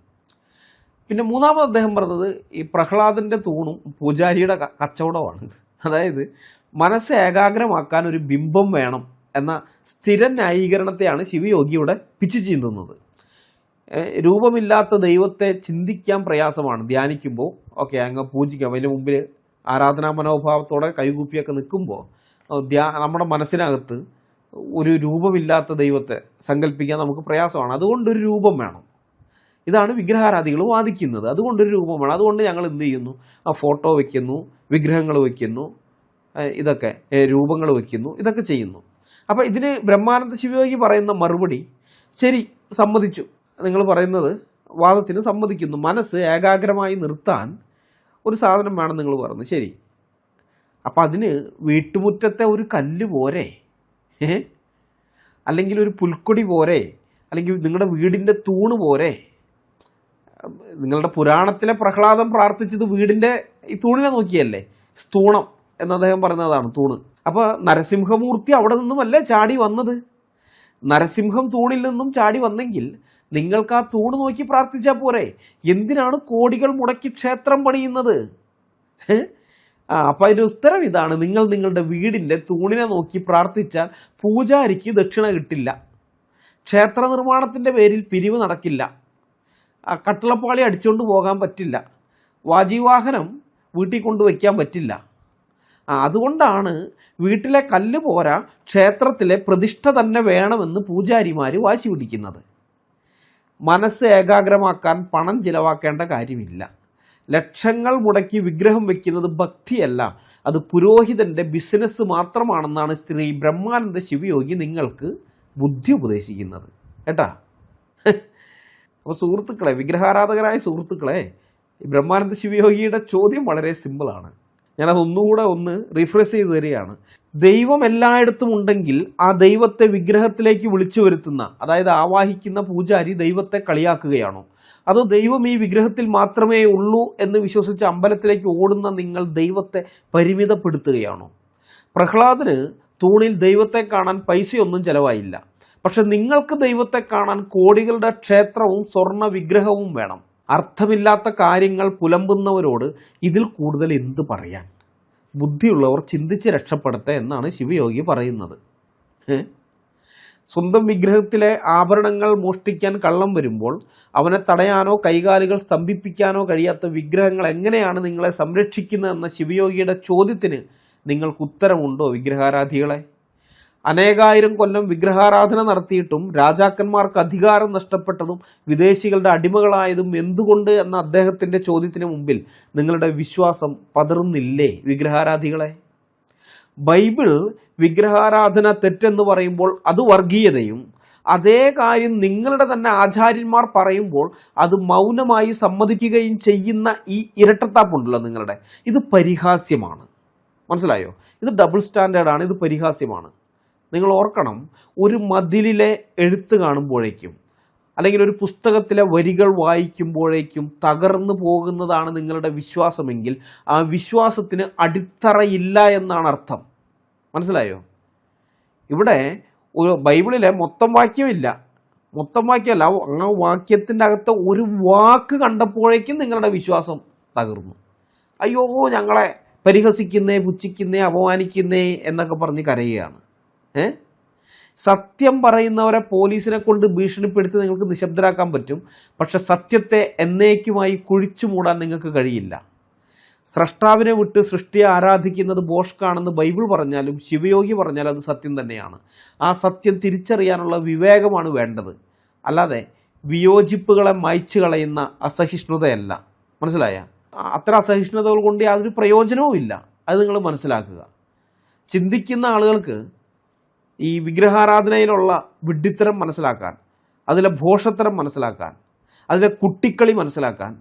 പിന്നെ മൂന്നാമത് അദ്ദേഹം പറഞ്ഞത് ഈ പ്രഹ്ലാദൻ്റെ തൂണും പൂജാരിയുടെ കച്ചവടമാണ്. അതായത് മനസ്സ് ഏകാഗ്രമാക്കാൻ ഒരു ബിംബം വേണം എന്ന സ്ഥിര ന്യായീകരണത്തെയാണ് ശിവയോഗിയുടെ പിച്ച് ചീന്തുന്നത്. രൂപമില്ലാത്ത ദൈവത്തെ ചിന്തിക്കാൻ പ്രയാസമാണ്. ധ്യാനിക്കുമ്പോൾ ഓക്കെ അങ്ങ് പൂജിക്കാം, അതിന് മുമ്പിൽ ആരാധനാ മനോഭാവത്തോടെ കൈകൂപ്പിയൊക്കെ നിൽക്കുമ്പോൾ നമ്മുടെ മനസ്സിനകത്ത് ഒരു രൂപമില്ലാത്ത ദൈവത്തെ സങ്കല്പിക്കാൻ നമുക്ക് പ്രയാസമാണ്. അതുകൊണ്ടൊരു രൂപം വേണം. ഇതാണ് വിഗ്രഹാരാധികൾ വാദിക്കുന്നത്. അതുകൊണ്ടൊരു രൂപം വേണം. അതുകൊണ്ട് ഞങ്ങൾ എന്ത് ചെയ്യുന്നു? ഫോട്ടോ വയ്ക്കുന്നു, വിഗ്രഹങ്ങൾ വയ്ക്കുന്നു, ഇതൊക്കെ രൂപങ്ങൾ വയ്ക്കുന്നു, ഇതൊക്കെ ചെയ്യുന്നു. അപ്പോൾ ഇതിന് ബ്രഹ്മാനന്ദ ശിവയോഗി പറയുന്ന മറുപടി, ശരി സമ്മതിച്ചു, നിങ്ങൾ പറയുന്നത് വാദത്തിന് സമ്മതിക്കുന്നു, മനസ്സ് ഏകാഗ്രമായി നിർത്താൻ ഒരു സാധനം വേണം നിങ്ങൾ പറഞ്ഞു, ശരി. അപ്പം അതിന് വീട്ടുമുറ്റത്തെ ഒരു കല്ല് പോരെ? അല്ലെങ്കിൽ ഒരു പുൽക്കൊടി പോരെ? അല്ലെങ്കിൽ നിങ്ങളുടെ വീടിൻ്റെ തൂണ് പോരെ? നിങ്ങളുടെ പുരാണത്തിലെ പ്രഹ്ലാദൻ പ്രാർത്ഥിച്ചത് വീടിൻ്റെ ഈ തൂണിനെ നോക്കിയല്ലേ? സ്തൂണം എന്ന് അദ്ദേഹം പറയുന്നതാണ് തൂണ്. അപ്പോൾ നരസിംഹമൂർത്തി അവിടെ നിന്നുമല്ലേ ചാടി വന്നത്? നരസിംഹം തൂണിൽ നിന്നും ചാടി വന്നെങ്കിൽ നിങ്ങൾക്ക് ആ തൂണ് നോക്കി പ്രാർത്ഥിച്ചാൽ പോരെ? എന്തിനാണ് കോടികൾ മുടക്കി ക്ഷേത്രം പണിയുന്നത്? അപ്പം അതിൻ്റെ ഉത്തരം ഇതാണ്, നിങ്ങൾ നിങ്ങളുടെ വീടിൻ്റെ തൂണിനെ നോക്കി പ്രാർത്ഥിച്ചാൽ പൂജാരിക്ക് ദക്ഷിണ കിട്ടില്ല, ക്ഷേത്ര നിർമ്മാണത്തിൻ്റെ പേരിൽ പിരിവ് നടക്കില്ല, കട്ടിളപ്പാളി അടിച്ചുകൊണ്ട് പോകാൻ പറ്റില്ല, വാജിവാഹനം വീട്ടിൽ കൊണ്ടുവയ്ക്കാൻ പറ്റില്ല. അതുകൊണ്ടാണ് വീട്ടിലെ കല്ല് പോരാ, ക്ഷേത്രത്തിലെ പ്രതിഷ്ഠ തന്നെ വേണമെന്ന് പൂജാരിമാർ വാശി പിടിക്കുന്നത്. മനസ്സ് ഏകാഗ്രമാക്കാൻ പണം ചിലവാക്കേണ്ട കാര്യമില്ല. ലക്ഷങ്ങൾ മുടക്കി വിഗ്രഹം വയ്ക്കുന്നത് ഭക്തിയല്ല, അത് പുരോഹിതൻ്റെ ബിസിനസ് മാത്രമാണെന്നാണ് ശ്രീ ബ്രഹ്മാനന്ദ ശിവയോഗി നിങ്ങൾക്ക് ബുദ്ധി ഉപദേശിക്കുന്നത് കേട്ടാ. അപ്പോൾ സുഹൃത്തുക്കളെ, വിഗ്രഹാരാധകരായ സുഹൃത്തുക്കളെ, ബ്രഹ്മാനന്ദ ശിവയോഗിയുടെ ചോദ്യം വളരെ സിമ്പിളാണ്. ഞാനതൊന്നുകൂടെ ഒന്ന് റിഫ്രഷ് ചെയ്ത് തരികയാണ്. ദൈവം എല്ലായിടത്തും ഉണ്ടെങ്കിൽ ആ ദൈവത്തെ വിഗ്രഹത്തിലേക്ക് വിളിച്ചു വരുത്തുന്ന, അതായത് ആവാഹിക്കുന്ന പൂജാരി ദൈവത്തെ കളിയാക്കുകയാണോ? അതോ ദൈവം ഈ വിഗ്രഹത്തിൽ മാത്രമേ ഉള്ളൂ എന്ന് വിശ്വസിച്ച് അമ്പലത്തിലേക്ക് ഓടുന്ന നിങ്ങൾ ദൈവത്തെ പരിമിതപ്പെടുത്തുകയാണോ? പ്രഹ്ലാദന് തൂണിൽ ദൈവത്തെ കാണാൻ പൈസയൊന്നും ചെലവായില്ല. പക്ഷെ നിങ്ങൾക്ക് ദൈവത്തെ കാണാൻ കോടികളുടെ ക്ഷേത്രവും സ്വർണ്ണ വിഗ്രഹവും വേണം. അർത്ഥമില്ലാത്ത കാര്യങ്ങൾ പുലമ്പുന്നവരോട് ഇതിൽ കൂടുതൽ എന്ത് പറയാൻ? ബുദ്ധിയുള്ളവർ ചിന്തിച്ച് രക്ഷപ്പെടട്ടെ എന്നാണ് ശിവയോഗി പറയുന്നത്. സ്വന്തം വിഗ്രഹത്തിലെ ആഭരണങ്ങൾ മോഷ്ടിക്കാൻ കള്ളം വരുമ്പോൾ അവനെ തടയാനോ കൈകാലുകൾ സ്തംഭിപ്പിക്കാനോ കഴിയാത്ത വിഗ്രഹങ്ങൾ എങ്ങനെയാണ് നിങ്ങളെ സംരക്ഷിക്കുന്നതെന്ന ശിവയോഗിയുടെ ചോദ്യത്തിന് നിങ്ങൾക്ക് ഉത്തരമുണ്ടോ വിഗ്രഹാരാധികളെ? അനേകായിരം കൊല്ലം വിഗ്രഹാരാധന നടത്തിയിട്ടും രാജാക്കന്മാർക്ക് അധികാരം നഷ്ടപ്പെട്ടതും വിദേശികളുടെ അടിമകളായതും എന്തുകൊണ്ട് എന്ന അദ്ദേഹത്തിൻ്റെ ചോദ്യത്തിന് മുമ്പിൽ നിങ്ങളുടെ വിശ്വാസം പതറുന്നില്ലേ വിഗ്രഹാരാധികളെ? ബൈബിൾ വിഗ്രഹാരാധന തെറ്റെന്ന് പറയുമ്പോൾ അത് വർഗീയതയും, അതേ കാര്യം നിങ്ങളുടെ തന്നെ ആചാര്യന്മാർ പറയുമ്പോൾ അത് മൗനമായി സമ്മതിക്കുകയും ചെയ്യുന്ന ഈ ഇരട്ടത്താപ്പുണ്ടല്ലോ നിങ്ങളുടെ, ഇത് പരിഹാസ്യമാണ്. മനസ്സിലായോ? ഇത് ഡബിൾ സ്റ്റാൻഡേർഡാണ്, ഇത് പരിഹാസ്യമാണ്. നിങ്ങൾ ഓർക്കണം, ഒരു മതിലിലെ എഴുത്ത് കാണുമ്പോഴേക്കും അല്ലെങ്കിൽ ഒരു പുസ്തകത്തിലെ വരികൾ വായിക്കുമ്പോഴേക്കും തകർന്നു പോകുന്നതാണ് നിങ്ങളുടെ വിശ്വാസമെങ്കിൽ ആ വിശ്വാസത്തിന് അടിത്തറയില്ല എന്നാണ് അർത്ഥം. മനസ്സിലായോ? ഇവിടെ ഒരു ബൈബിളിലെ മൊത്തം വാക്യമില്ല, മൊത്തം വാക്യമല്ല, ആ വാക്യത്തിൻ്റെ അകത്ത് ഒരു വാക്ക് കണ്ടപ്പോഴേക്കും നിങ്ങളുടെ വിശ്വാസം തകർന്നു. അയ്യോ, ഞങ്ങളെ പരിഹസിക്കുന്നേ, പുച്ഛിക്കുന്നേ, അപമാനിക്കുന്നേ എന്നൊക്കെ പറഞ്ഞ് കരയുകയാണ്. സത്യം പറയുന്നവരെ പോലീസിനെ കൊണ്ട് ഭീഷണിപ്പെടുത്തി നിങ്ങൾക്ക് നിശബ്ദരാക്കാൻ പറ്റും, പക്ഷെ സത്യത്തെ എന്നേക്കുമായി കുഴിച്ചു മൂടാൻ നിങ്ങൾക്ക് കഴിയില്ല. സ്രഷ്ടാവിനെ വിട്ട് സൃഷ്ടിയെ ആരാധിക്കുന്നത് ഭോഷ്കാണെന്ന് ബൈബിൾ പറഞ്ഞാലും ശിവയോഗി പറഞ്ഞാലും അത് സത്യം തന്നെയാണ്. ആ സത്യം തിരിച്ചറിയാനുള്ള വിവേകമാണ് വേണ്ടത്, അല്ലാതെ വിയോജിപ്പുകളെ മായ്ച്ചു കളയുന്ന അസഹിഷ്ണുതയല്ല. മനസ്സിലായ? അത്തരം അസഹിഷ്ണുതകൾ കൊണ്ട് യാതൊരു പ്രയോജനവും ഇല്ല. അത് നിങ്ങൾ മനസ്സിലാക്കുക. ചിന്തിക്കുന്ന ആളുകൾക്ക് ഈ വിഗ്രഹാരാധനയിലുള്ള വിഡ്ഢിത്തരം മനസ്സിലാക്കാൻ, അതിലെ ഭോഷത്തരം മനസ്സിലാക്കാൻ, അതിലെ കുട്ടിക്കളി മനസ്സിലാക്കാൻ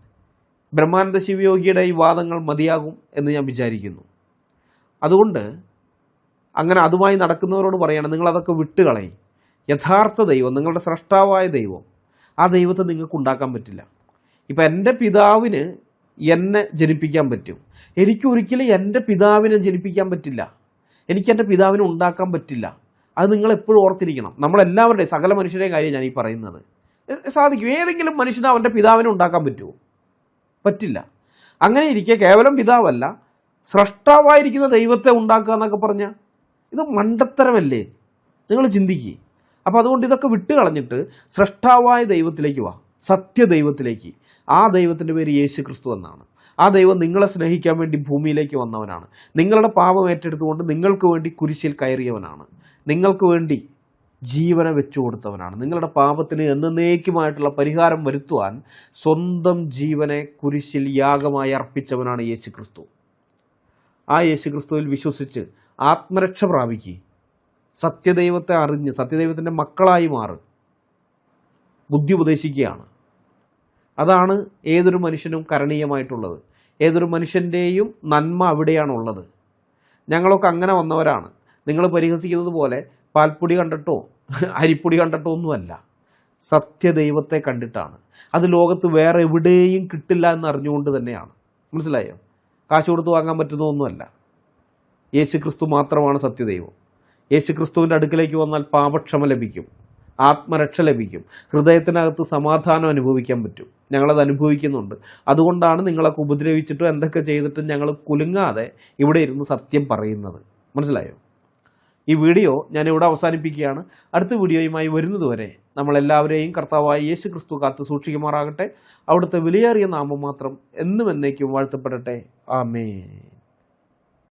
ബ്രഹ്മാനന്ദ ശിവയോഗിയുടെ ഈ വാദങ്ങൾ മതിയാകും എന്ന് ഞാൻ വിചാരിക്കുന്നു. അതുകൊണ്ട് അങ്ങനെ അതുമായി നടക്കുന്നവരോട് പറയണം, നിങ്ങളതൊക്കെ വിട്ടുകളയും. യഥാർത്ഥ ദൈവം, നിങ്ങളുടെ സ്രഷ്ടാവായ ദൈവം, ആ ദൈവത്തെ നിങ്ങൾക്ക് ഉണ്ടാക്കാൻ പറ്റില്ല. ഇപ്പം എൻ്റെ പിതാവിന് എന്നെ ജനിപ്പിക്കാൻ പറ്റും, എനിക്കൊരിക്കലും എൻ്റെ പിതാവിനെ ജനിപ്പിക്കാൻ പറ്റില്ല, എനിക്ക് എൻ്റെ പിതാവിനെ ഉണ്ടാക്കാൻ പറ്റില്ല. അത് നിങ്ങളെപ്പോഴും ഓർത്തിരിക്കണം. നമ്മളെല്ലാവരുടെയും, സകല മനുഷ്യരുടെയും കാര്യം ഞാൻ ഈ പറയുന്നത്. സാധിക്കും, ഏതെങ്കിലും മനുഷ്യന് അവൻ്റെ പിതാവിനെ ഉണ്ടാക്കാൻ പറ്റുമോ? പറ്റില്ല. അങ്ങനെ ഇരിക്കെ കേവലം പിതാവല്ല, സ്രഷ്ടാവായിരിക്കുന്ന ദൈവത്തെ ഉണ്ടാക്കുക എന്നൊക്കെ പറഞ്ഞാൽ ഇത് മണ്ടത്തരമല്ലേ? നിങ്ങൾ ചിന്തിക്കുക. അപ്പോൾ അതുകൊണ്ട് ഇതൊക്കെ വിട്ട് കളഞ്ഞിട്ട് സ്രഷ്ടാവായ ദൈവത്തിലേക്ക് വാ, സത്യദൈവത്തിലേക്ക്. ആ ദൈവത്തിൻ്റെ പേര് യേശു ക്രിസ്തു എന്നാണ്. ആ ദൈവം നിങ്ങളെ സ്നേഹിക്കാൻ വേണ്ടി ഭൂമിയിലേക്ക് വന്നവനാണ്. നിങ്ങളുടെ പാപം ഏറ്റെടുത്തുകൊണ്ട് നിങ്ങൾക്ക് വേണ്ടി കുരിശിൽ കയറിയവനാണ്. നിങ്ങൾക്ക് വേണ്ടി ജീവനെ വെച്ചു കൊടുത്തവനാണ്. നിങ്ങളുടെ പാപത്തിന് എന്നേക്കുമായിട്ടുള്ള പരിഹാരം വരുത്തുവാൻ സ്വന്തം ജീവനെ കുരിശിൽ യാഗമായി അർപ്പിച്ചവനാണ് യേശു ക്രിസ്തു. ആ യേശു ക്രിസ്തുവിൽ വിശ്വസിച്ച് ആത്മരക്ഷ പ്രാപിക്കുക, സത്യദൈവത്തെ അറിഞ്ഞ് സത്യദൈവത്തിൻ്റെ മക്കളായി മാറുക, ബുദ്ധി ഉപദേശിക്കുകയാണ്. അതാണ് ഏതൊരു മനുഷ്യനും കരണീയമായിട്ടുള്ളത്. ഏതൊരു മനുഷ്യൻ്റെയും നന്മ അവിടെയാണുള്ളത്. ഞങ്ങളൊക്കെ അങ്ങനെ വന്നവരാണ്. നിങ്ങൾ പരിഹസിക്കുന്നത് പോലെ പാൽപ്പൊടി കണ്ടിട്ടോ അരിപ്പൊടി കണ്ടിട്ടോ ഒന്നുമല്ല, സത്യദൈവത്തെ കണ്ടിട്ടാണ്. അത് ലോകത്ത് വേറെ എവിടെയും കിട്ടില്ല എന്ന് അറിഞ്ഞുകൊണ്ട് തന്നെയാണ്. മനസ്സിലായോ? കാശ് കൊടുത്ത് വാങ്ങാൻ പറ്റുന്ന ഒന്നുമല്ല. യേശു ക്രിസ്തു മാത്രമാണ് സത്യദൈവം. യേശു ക്രിസ്തുവിൻ്റെ അടുക്കിലേക്ക് വന്നാൽ പാപക്ഷമ ലഭിക്കും, ആത്മരക്ഷ ലഭിക്കും, ഹൃദയത്തിനകത്ത് സമാധാനം അനുഭവിക്കാൻ പറ്റും. ഞങ്ങളത് അനുഭവിക്കുന്നുണ്ട്. അതുകൊണ്ടാണ് നിങ്ങളൊക്കെ ഉപദ്രവിച്ചിട്ടും എന്തൊക്കെ ചെയ്തിട്ടും ഞങ്ങൾ കുലുങ്ങാതെ ഇവിടെ ഇരുന്ന് സത്യം പറയുന്നത്. മനസ്സിലായോ? ഈ വീഡിയോ ഞാനിവിടെ അവസാനിപ്പിക്കുകയാണ്. അടുത്ത വീഡിയോയുമായി വരുന്നതുവരെ നമ്മളെല്ലാവരെയും കർത്താവായ യേശു ക്രിസ്തു കാത്ത് സൂക്ഷിക്കുമാറാകട്ടെ. അവിടുത്തെ വിലയേറിയ നാമം മാത്രം എന്നും എന്നേക്കും വാഴ്ത്തപ്പെടട്ടെ. ആമേൻ.